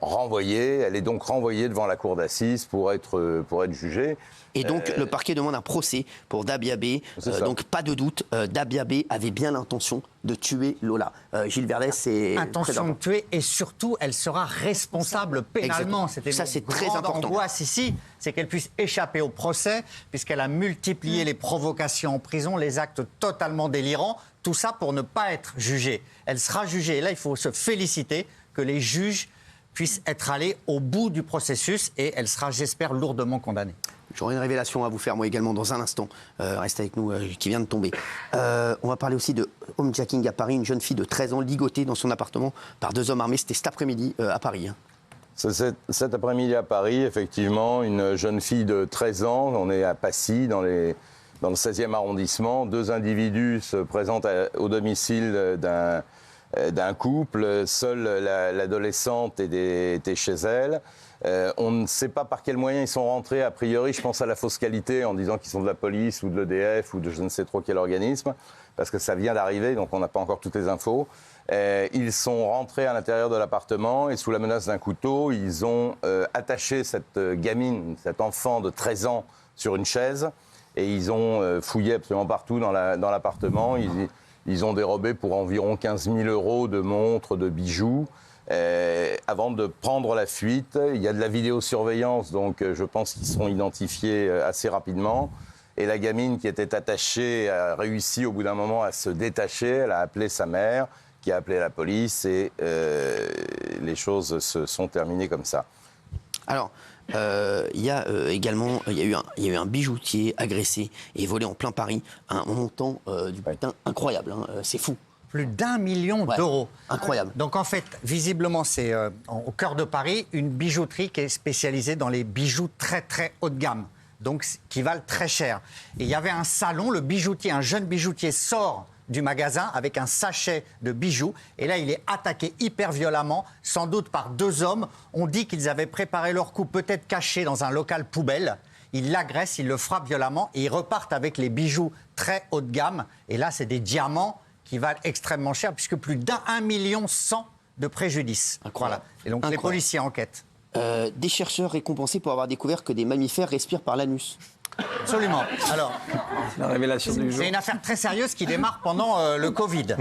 renvoyée, elle est donc renvoyée devant la cour d'assises pour être jugée. Et donc, le parquet demande un procès pour Dabia B. Donc, pas de doute, Dabia B avait bien l'intention de tuer Lola. Gilles Verdès, c'est intention de tuer et surtout, elle sera responsable pénalement. C'était ça, c'est très grande important. Angoisse ici, c'est qu'elle puisse échapper au procès, puisqu'elle a multiplié les provocations en prison, les actes totalement délirants. Tout ça pour ne pas être jugée. Elle sera jugée. Et là, il faut se féliciter que les juges puissent être allés au bout du processus et elle sera, j'espère, lourdement condamnée. J'aurai une révélation à vous faire, moi également, dans un instant. Reste avec nous, qui vient de tomber. On va parler aussi de homejacking à Paris. Une jeune fille de 13 ans ligotée dans son appartement par 2 hommes armés. C'était cet après-midi à Paris. Cet après-midi à Paris, effectivement, une jeune fille de 13 ans. On est à Passy, dans le 16e arrondissement. 2 individus se présentent au domicile d'un couple. Seule l'adolescente était chez elle. On ne sait pas par quels moyens ils sont rentrés. A priori, je pense à la fausse qualité en disant qu'ils sont de la police ou de l'EDF ou de je ne sais trop quel organisme, parce que ça vient d'arriver, donc on n'a pas encore toutes les infos. Ils sont rentrés à l'intérieur de l'appartement et sous la menace d'un couteau, ils ont attaché cette gamine, cet enfant de 13 ans sur une chaise et ils ont fouillé absolument partout dans l'appartement. Ils ont dérobé pour environ 15 000 € de montres, de bijoux. Avant de prendre la fuite, il y a de la vidéosurveillance, donc je pense qu'ils seront identifiés assez rapidement. Et la gamine qui était attachée a réussi au bout d'un moment à se détacher. Elle a appelé sa mère, qui a appelé la police, et les choses se sont terminées comme ça. Alors, il y a également il y a eu un bijoutier agressé et volé en plein Paris à un montant du putain incroyable. C'est fou. Plus d'1 million d'euros. Incroyable. Donc en fait, visiblement, c'est au cœur de Paris, une bijouterie qui est spécialisée dans les bijoux très très haut de gamme, donc qui valent très cher. Et il y avait un salon, le bijoutier, un jeune bijoutier sort du magasin avec un sachet de bijoux. Et là, il est attaqué hyper violemment, sans doute par 2 hommes. On dit qu'ils avaient préparé leur coup, peut-être caché dans un local poubelle. Ils l'agressent, ils le frappent violemment et ils repartent avec les bijoux très haut de gamme. Et là, c'est des diamants qui valent extrêmement cher, puisque plus d'1,1 million de préjudice. Voilà. Et donc, les policiers enquêtent. Des chercheurs récompensés pour avoir découvert que des mammifères respirent par l'anus. Absolument. Alors, la révélation du jour. C'est une affaire très sérieuse qui démarre pendant le Covid.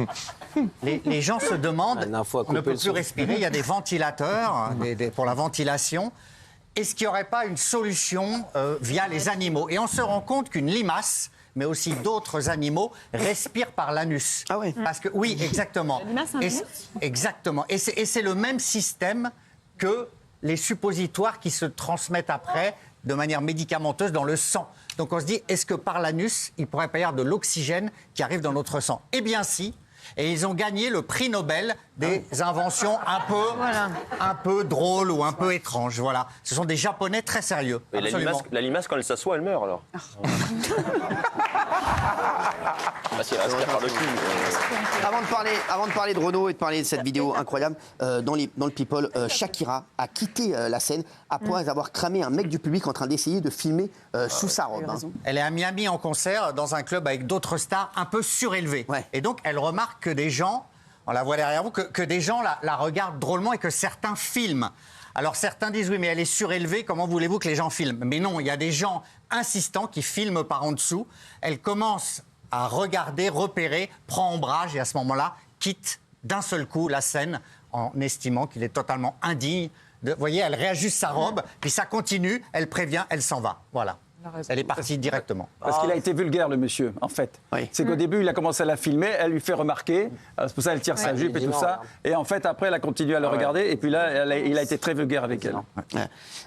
Les gens se demandent, on ne peut plus respirer, il y a des ventilateurs pour la ventilation. Est-ce qu'il n'y aurait pas une solution via les animaux? Et on se rend compte qu'une limace, mais aussi d'autres animaux, respirent par l'anus. Ah oui. Parce que, oui, exactement. Exactement. Et c'est le même système que les suppositoires qui se transmettent après de manière médicamenteuse dans le sang. Donc on se dit, est-ce que par l'anus, il pourrait pas y avoir de l'oxygène qui arrive dans notre sang? Eh bien si. Et ils ont gagné le prix Nobel des inventions un peu drôles ou un peu étranges. Voilà. Ce sont des Japonais très sérieux. Et la limace, quand elle s'assoit, elle meurt alors. Parce qu'elle respire par le cul. Avant de parler de Renaud et de parler de cette vidéo incroyable, dans le People, Shakira a quitté la scène après avoir cramé un mec du public en train d'essayer de filmer sous sa robe. Elle est à Miami en concert dans un club avec d'autres stars un peu surélevées. Ouais. Et donc elle remarque que des gens, on la voit derrière vous, que des gens la regardent drôlement et que certains filment. Alors certains disent oui mais elle est surélevée, comment voulez-vous que les gens filment? Mais non, il y a des gens insistants qui filment par en dessous. Elle commence à regarder, repérer, prend ombrage et à ce moment-là quitte d'un seul coup la scène en estimant qu'il est totalement indigne. Vous voyez, elle réajuste sa robe, puis ça continue, elle prévient, elle s'en va. Voilà. Elle est partie directement. Parce qu'il a été vulgaire, le monsieur, en fait. Oui. C'est qu'au début, il a commencé à la filmer, elle lui fait remarquer, c'est pour ça qu'elle tire sa jupe et tout ça. Et en fait, après, elle a continué à le regarder, et puis là, il a été très vulgaire avec elle.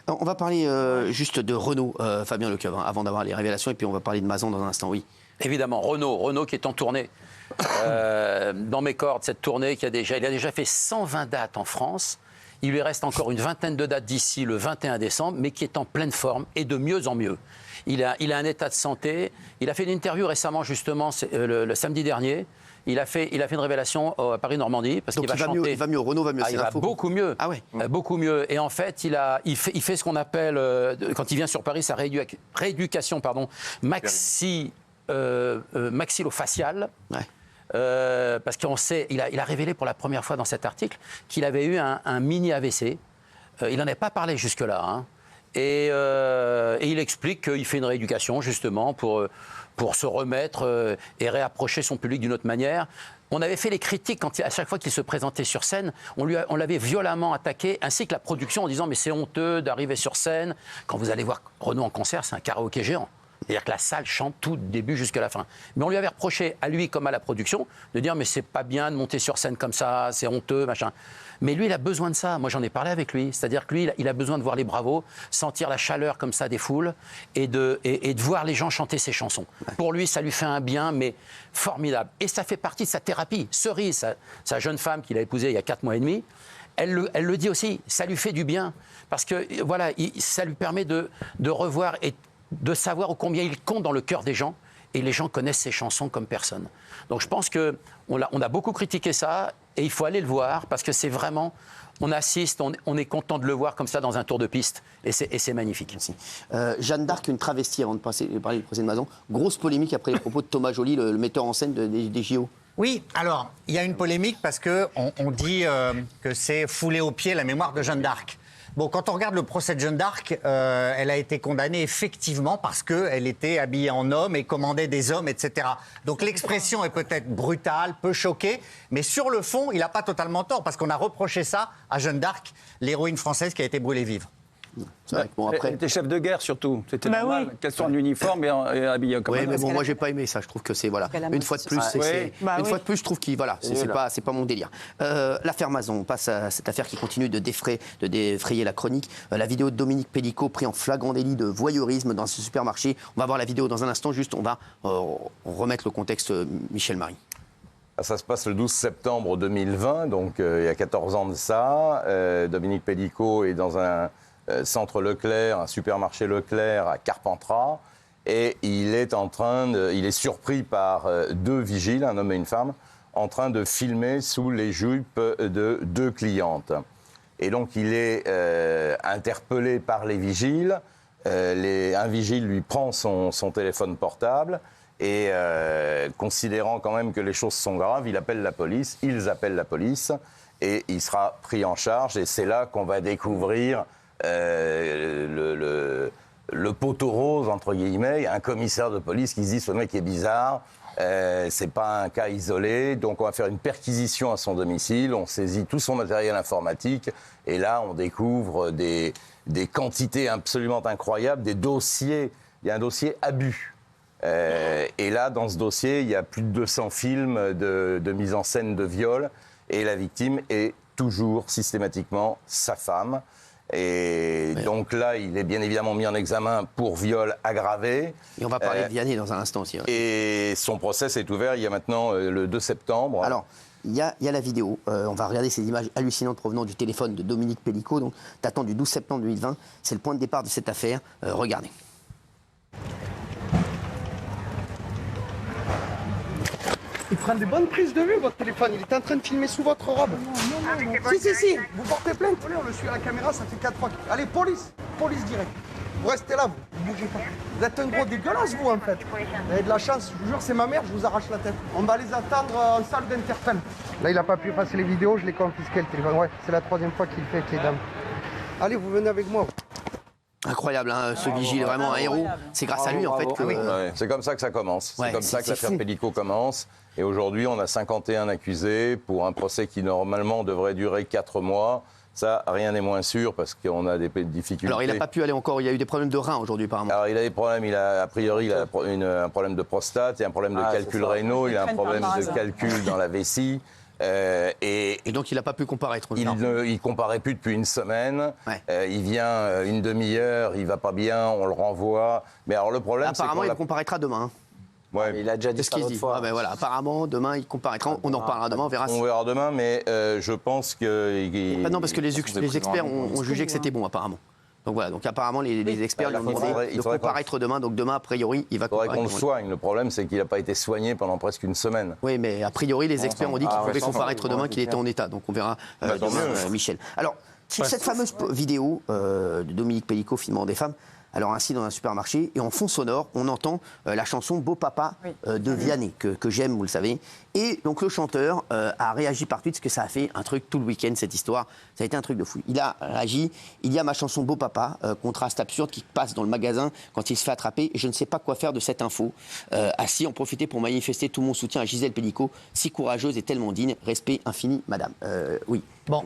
On va parler juste de Renaud, Fabien Lecoeuvre, avant d'avoir les révélations, et puis on va parler de Mazan dans un instant, oui. Évidemment, Renaud qui est en tournée. Dans mes cordes, cette tournée il a déjà fait 120 dates en France. Il lui reste encore une vingtaine de dates d'ici le 21 décembre, mais qui est en pleine forme et de mieux en mieux. Il a un état de santé. Il a fait une interview récemment, justement, le samedi dernier. Il a fait une révélation à Paris-Normandie parce qu'il va chanter. Il va mieux, Renaud va mieux. Il va beaucoup mieux. Ah ouais. Beaucoup mieux. Et en fait, il fait ce qu'on appelle, quand il vient sur Paris, sa rééducation maxillofaciale. Ouais. Parce qu'on sait, il a révélé pour la première fois dans cet article qu'il avait eu un mini AVC. Il n'en avait pas parlé jusque-là. Hein. Et il explique qu'il fait une rééducation justement pour se remettre et réapprocher son public d'une autre manière. On avait fait les critiques à chaque fois qu'il se présentait sur scène. On l'avait violemment attaqué, ainsi que la production, en disant mais c'est honteux d'arriver sur scène. Quand vous allez voir Renaud en concert, c'est un karaoké géant. C'est-à-dire que la salle chante tout, du début jusqu'à la fin. Mais on lui avait reproché, à lui comme à la production, de dire mais c'est pas bien de monter sur scène comme ça, c'est honteux, machin. Mais lui, il a besoin de ça. Moi, j'en ai parlé avec lui. C'est-à-dire que lui, il a besoin de voir les bravos, sentir la chaleur comme ça des foules et de voir les gens chanter ses chansons. Ouais. Pour lui, ça lui fait un bien, mais formidable. Et ça fait partie de sa thérapie. Cerise, sa jeune femme qu'il a épousée il y a 4 mois et demi, elle le dit aussi, ça lui fait du bien. Parce que voilà, ça lui permet de revoir et de savoir ô combien il compte dans le cœur des gens. Et les gens connaissent ses chansons comme personne. Donc je pense qu'on a beaucoup critiqué ça et il faut aller le voir parce que c'est vraiment, on assiste, on est content de le voir comme ça dans un tour de piste et c'est magnifique. Jeanne d'Arc, une travestie, avant de parler du procès de Mazan. Grosse polémique après les propos de Thomas Joly, le metteur en scène des JO. Oui, alors, il y a une polémique parce qu'on dit que c'est fouler aux pieds la mémoire de Jeanne d'Arc. Bon, quand on regarde le procès de Jeanne d'Arc, elle a été condamnée effectivement parce qu'elle était habillée en homme et commandait des hommes, etc. Donc l'expression est peut-être brutale, peut choquer, mais sur le fond, il n'a pas totalement tort parce qu'on a reproché ça à Jeanne d'Arc, l'héroïne française qui a été brûlée vive. C'est vrai que bon, après... Elle était chef de guerre surtout. C'était normal qu'elle soit en uniforme et habillée comme ça. Oui, mais bon, moi j'ai pas aimé ça. Je trouve que c'est voilà. Une fois de plus, fois de plus, je trouve qu'il voilà, c'est pas mon délire. L'affaire Mazan, on passe à cette affaire qui continue de défrayer la chronique. La vidéo de Dominique Pellicot pris en flagrant délit de voyeurisme dans ce supermarché. On va voir la vidéo dans un instant. Juste, on va remettre le contexte. Michel Marie. Ça se passe le 12 septembre 2020, donc il y a 14 ans de ça. Dominique Pellicot est dans un centre Leclerc, un supermarché Leclerc à Carpentras, et il est surpris par 2 vigiles, un homme et une femme, en train de filmer sous les jupes de 2 clientes. Et donc il est interpellé par les vigiles. Un vigile lui prend son téléphone portable et considérant quand même que les choses sont graves, ils appellent la police et il sera pris en charge. Et c'est là qu'on va découvrir le poteau rose, entre guillemets, un commissaire de police qui se dit ce mec est bizarre, c'est pas un cas isolé, donc on va faire une perquisition à son domicile, on saisit tout son matériel informatique et là on découvre des quantités absolument incroyables, des dossiers, il y a un dossier abus. Et là, dans ce dossier, il y a plus de 200 films de mise en scène de viol et la victime est toujours systématiquement sa femme. Et donc là, il est bien évidemment mis en examen pour viol aggravé. Et on va parler de Vianney dans un instant aussi. Ouais. Et son procès s'est ouvert il y a maintenant le 2 septembre. Alors, il y a la vidéo. On va regarder ces images hallucinantes provenant du téléphone de Dominique Pellicot, donc datant du 12 septembre 2020. C'est le point de départ de cette affaire. Regardez. Il prend des bonnes prises de vue, votre téléphone. Il est en train de filmer sous votre robe. Si. Vous portez plainte. On le suit à la caméra, ça fait 4 fois. Allez, police direct. Vous restez là, vous bougez pas. Vous êtes un gros dégueulasse, vous, en fait. Vous avez de la chance, je vous jure, c'est ma mère, je vous arrache la tête. On va les attendre en salle d'interpelle. Là, il n'a pas pu passer les vidéos, je l'ai confisqué le téléphone. Ouais, c'est la 3e fois qu'il le fait avec les dames. Allez, vous venez avec moi. Incroyable, hein, ce vigile, vraiment un héros. C'est grâce à lui, en fait, que... Ouais, c'est comme ça que ça commence. C'est comme ça que l'affaire Pellicot commence. Et aujourd'hui, on a 51 accusés pour un procès qui, normalement, devrait durer 4 mois. Ça, rien n'est moins sûr parce qu'on a des difficultés. Alors, il n'a pas pu aller encore. Il y a eu des problèmes de reins aujourd'hui, apparemment. Alors, il a des problèmes. A priori, un problème de prostate, il y a un problème de calcul rénaux, il a un problème de calcul dans la vessie. Et donc, il n'a pas pu comparaître. Il ne comparaît plus depuis une semaine. Ouais. Il vient une demi-heure, il va pas bien, on le renvoie. Mais alors, le problème, apparemment, il comparaîtra demain. Hein. Ouais. Il a déjà dit ça l'autre fois. Ah ben voilà, apparemment, demain, il comparaîtra. On en parlera demain, on verra. On verra demain, mais je pense que... non, parce que les experts ont jugé que c'était bon, apparemment. Donc voilà, donc apparemment les experts lui ont demandé de comparaître demain. Donc demain, a priori, il va comparaître. Il faudrait qu'on le soigne. Le problème, c'est qu'il n'a pas été soigné pendant presque une semaine. Oui, mais a priori, les experts ont dit qu'il pouvait comparaître demain, qu'il était en état. Donc on verra demain, Michel. Alors, cette fameuse vidéo de Dominique Pellicot filmant des femmes, alors ainsi dans un supermarché, et en fond sonore, on entend la chanson Beau Papa de Vianney, que j'aime, vous le savez. Et donc le chanteur a réagi par tweet, parce que ça a fait un truc tout le week-end, cette histoire. Ça a été un truc de fou. Il a réagi, il y a ma chanson Beau Papa, contraste absurde, qui passe dans le magasin quand il se fait attraper. Et je ne sais pas quoi faire de cette info. Assis, en profiter pour manifester tout mon soutien à Gisèle Pellicot, si courageuse et tellement digne. Respect infini, madame. Oui. Bon.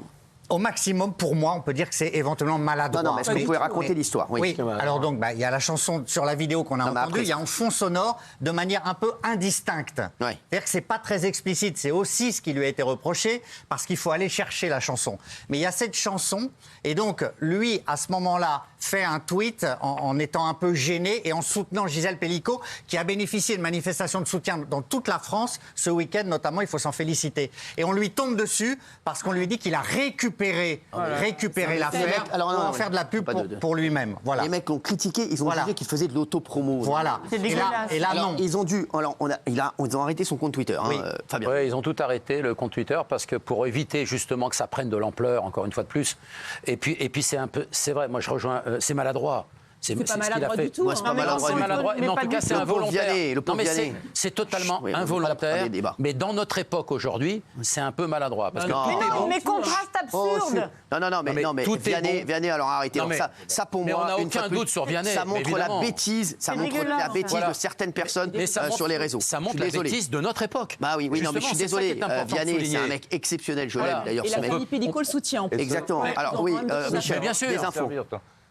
Au maximum, pour moi, on peut dire que c'est éventuellement maladroit. Non, mais est-ce que vous pouvez raconter l'histoire? Oui. Alors donc, il y a la chanson sur la vidéo qu'on a entendue, il y a un fond sonore de manière un peu indistincte. C'est-à-dire que c'est pas très explicite. C'est aussi ce qui lui a été reproché, parce qu'il faut aller chercher la chanson. Mais il y a cette chanson, et donc, lui, à ce moment-là, fait un tweet en étant un peu gêné et en soutenant Gisèle Pellicot, qui a bénéficié de manifestations de soutien dans toute la France ce week-end, notamment, il faut s'en féliciter. Et on lui tombe dessus parce qu'on lui dit qu'il a récupéré l'affaire pour en faire de la pub pour lui-même. Voilà. Les mecs l'ont critiqué, ils ont dit qu'il faisait de l'autopromo. Voilà. Et là, non. Ils ont arrêté son compte Twitter. Fabien. Oui, ils ont tout arrêté, le compte Twitter, parce que pour éviter justement que ça prenne de l'ampleur, encore une fois de plus. Et puis c'est vrai, moi je rejoins, c'est maladroit. C'est pas maladroit du tout. Ouais, c'est pas maladroit. Mais en tout cas, c'est involontaire. Non, mais c'est totalement involontaire. Mais dans notre époque aujourd'hui, c'est un peu maladroit. Parce que mais contraste absurde. Non, mais Vianney, alors arrêtez. Ça pour moi, on n'a aucun doute sur Vianney. Ça montre la bêtise, de certaines personnes sur les réseaux. Ça montre la bêtise de notre époque. Bah oui, non, mais je suis désolé. Vianney, c'est un mec exceptionnel, je l'aime d'ailleurs. Et la famille Pellicot le soutient. Exactement. Alors oui, Michel, bien sûr. des infos.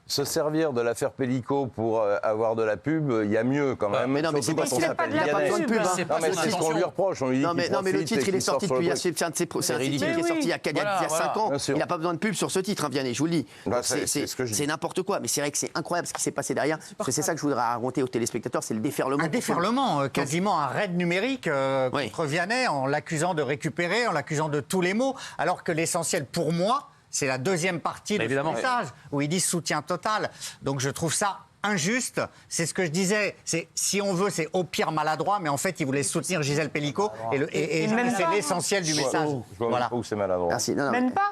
Se servir de l'affaire Pellicot pour avoir de la pub, il y a mieux quand même. Mais non, mais c'est pas de la pub. C'est ce qu'on lui reproche. On lui dit non, mais le titre, il est sorti depuis. C'est un de ses titres qui est sorti il y a 5 ans. Il n'a pas besoin de pub sur ce titre, Vianney, je vous le dis. C'est n'importe quoi. Mais c'est vrai que c'est incroyable ce qui s'est passé derrière. Parce que c'est ça que je voudrais raconter aux téléspectateurs, c'est le déferlement. Un déferlement, quasiment un raid numérique contre Vianney, en l'accusant de récupérer, en l'accusant de tous les mots, alors que l'essentiel pour moi, c'est la deuxième partie de ce message, où il dit soutien total. Donc je trouve ça injuste. C'est ce que je disais. Si on veut, c'est au pire maladroit, mais en fait, il voulait soutenir Gisèle Pellicot. Et c'est l'essentiel du message. Je vois pas où c'est maladroit. Merci. Même pas.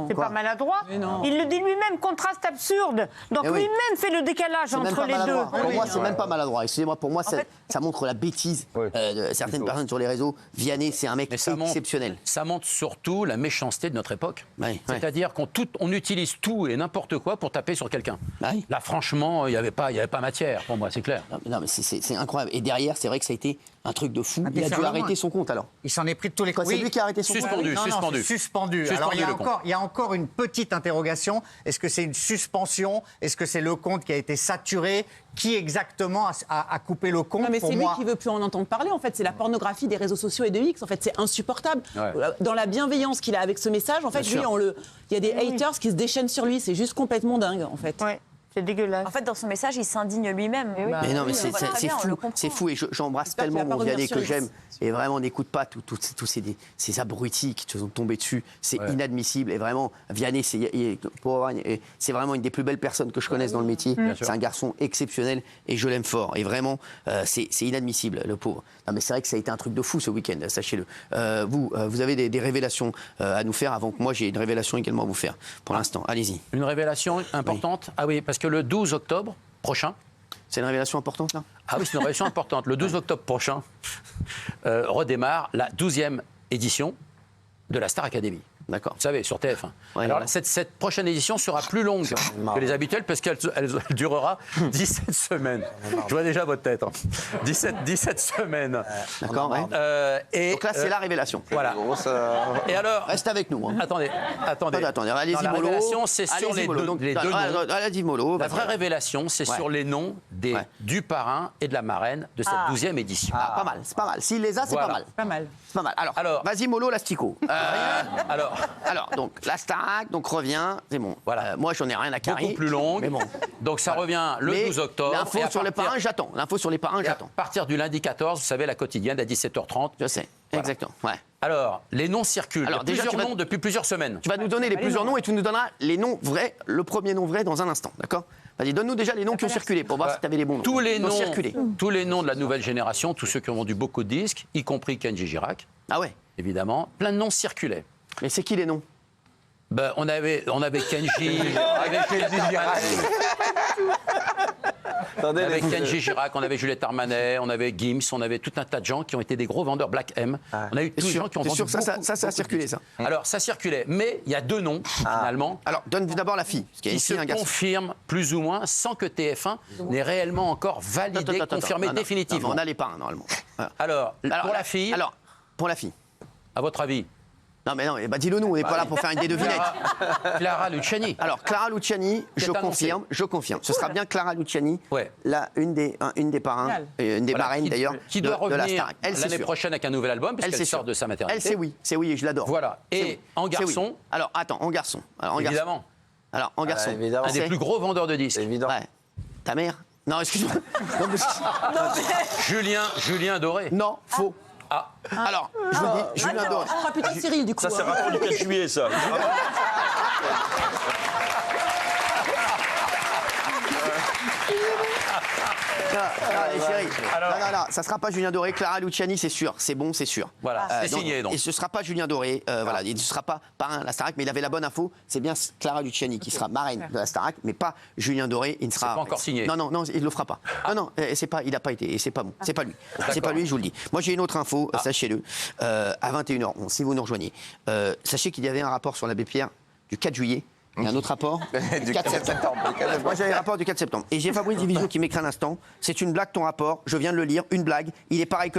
C'est pas maladroit. Il le dit lui-même, contraste absurde. Donc lui-même fait le décalage entre les deux. Pour moi, c'est même pas maladroit. Excusez-moi, pour moi, ça montre la bêtise de certaines personnes sur les réseaux. Vianney, c'est un mec exceptionnel. Ça montre surtout la méchanceté de notre époque. C'est-à-dire qu'on utilise tout et n'importe quoi pour taper sur quelqu'un. Là, franchement, il n'y avait pas matière, pour moi, c'est clair. Non, mais c'est incroyable. Et derrière, c'est vrai que ça a été un truc de fou. Il a dû arrêter son compte, alors. Il s'en est pris de tous les coups. C'est lui qui a arrêté son compte. Suspendu. Alors, il y a encore une petite interrogation. Est-ce que c'est une suspension? Est-ce que c'est le compte qui a été saturé? Qui exactement a coupé le compte? Non, mais c'est lui qui veut plus en entendre parler. En fait, c'est la pornographie des réseaux sociaux et de X. En fait, c'est insupportable. Dans la bienveillance qu'il a avec ce message, en fait, lui, il y a des haters qui se déchaînent sur lui. C'est juste complètement dingue, en fait. C'est dégueulasse. En fait, dans son message, il s'indigne lui-même. Mais non, mais c'est fou. C'est fou. Et j'embrasse tellement mon Vianney que j'aime. Et vraiment, n'écoute pas tous ces abrutis qui te sont tombés dessus. C'est inadmissible. Et vraiment, Vianney, c'est vraiment une des plus belles personnes que je connaisse dans le métier. C'est un garçon exceptionnel et je l'aime fort. Et vraiment, c'est inadmissible, le pauvre. Non, mais c'est vrai que ça a été un truc de fou ce week-end, sachez-le. Vous avez des révélations à nous faire avant que moi j'ai une révélation également à vous faire. Pour l'instant, allez-y. Une révélation importante. Ah oui, parce que le 12 octobre prochain. C'est une révélation importante, là? Ah oui, c'est une révélation importante. Le 12 octobre prochain redémarre la 12e édition de la Star Academy. D'accord. Vous savez, sur TF1. Alors, cette prochaine édition sera plus longue que les habituelles parce qu'elle durera 17 semaines. Je vois déjà votre tête. 17 semaines. D'accord, Donc là, c'est la révélation. Voilà. Et alors... Reste avec nous. Attendez. Allez-y, la Molo. révélation, c'est sur les deux noms. Allez-y, Molo. La vraie révélation, c'est sur les noms du parrain et de la marraine de cette 12e édition. Pas mal, c'est pas mal. S'il les a, c'est pas mal. Pas mal. Alors, vas-y, Molo, l'astico. Alors, donc, la Starac, revient, c'est bon. Voilà. Moi, j'en ai rien à carrer. Beaucoup plus longue. Mais bon. Donc, ça revient le 12 octobre. L'info sur les parrains, j'attends. À partir du lundi 14, vous savez, la quotidienne à 17h30. Je sais. Exactement, ouais. Alors, les noms circulent. Alors, Il y a déjà, plusieurs noms depuis plusieurs semaines. Tu vas nous donner les plusieurs noms et tu nous donneras les noms vrais, le premier nom vrai dans un instant, d'accord? Vas-y, donne-nous déjà les noms qui ont circulé pour voir si tu avais les bons noms. Tous les Qui ont noms, circulé. tous les noms de la nouvelle génération, tous ceux qui ont vendu beaucoup de disques, y compris Kenji Girac. Ah ouais? Évidemment, plein de noms circulaient. Mais c'est qui les noms? Ben, on avait Kenji, avec Kenji Girac, on avait Juliette Armanet, on avait Gims, on avait tout un tas de gens qui ont été des gros vendeurs. Black M. On a eu tous les gens qui ont vendu. Sûr, ça a circulé, ça. Alors, ça circulait, mais il y a deux noms, finalement. Alors, donne d'abord la fille. Parce qu'il y a Qui ici se un garçon. confirment plus ou moins sans que TF1 n'ait réellement encore validé, confirmé définitivement. On n'allait pas, normalement. Alors, pour la fille. Alors, pour la fille. À votre avis? Non, mais non, dis-le nous, on n'est pas là pour faire une des devinettes. Clara Luciani. Alors, Clara Luciani, je confirme. Ce sera bien Clara Luciani, une des parrains, une des marraines d'ailleurs, qui doit de la revenir Starac. l'année prochaine avec un nouvel album, puisqu'elle sort de sa maternité. Elle, c'est oui, et je l'adore. Voilà. Et en garçon. Alors, attends, en garçon. Évidemment. Alors, en garçon. Un des plus gros vendeurs de disques. Évident. Ouais. Ta mère? Non, excuse-moi. Julien Doré. Non, faux. Ah. Alors, je vous dis, Julien Doré. Ah, putain, Cyril, du coup. Ça, c'est rapport du 4 juillet, ça. Non, ça sera pas Julien Doré. Clara Luciani, c'est sûr. C'est bon, c'est sûr. Voilà, c'est signé donc. Et ce sera pas Julien Doré. Voilà, il ne sera pas parrain de la Starac, mais il avait la bonne info. C'est bien Clara Luciani qui sera marraine de la Starac, mais pas Julien Doré. Il ne sera pas encore signé. Non, il le fera pas. Non, c'est pas. Il n'a pas été. Et c'est pas bon. C'est pas lui. C'est pas lui, je vous le dis. Moi, j'ai une autre info. Sachez-le. À 21h, si vous nous rejoignez, sachez qu'il y avait un rapport sur l'abbé Pierre du 4 juillet. Il y a un autre rapport du 4 septembre. Moi, j'avais le rapport du 4 septembre. Et j'ai Fabrice Division qui m'écrit un instant. C'est une blague ton rapport. Je viens de le lire. Une blague. Il est pareil que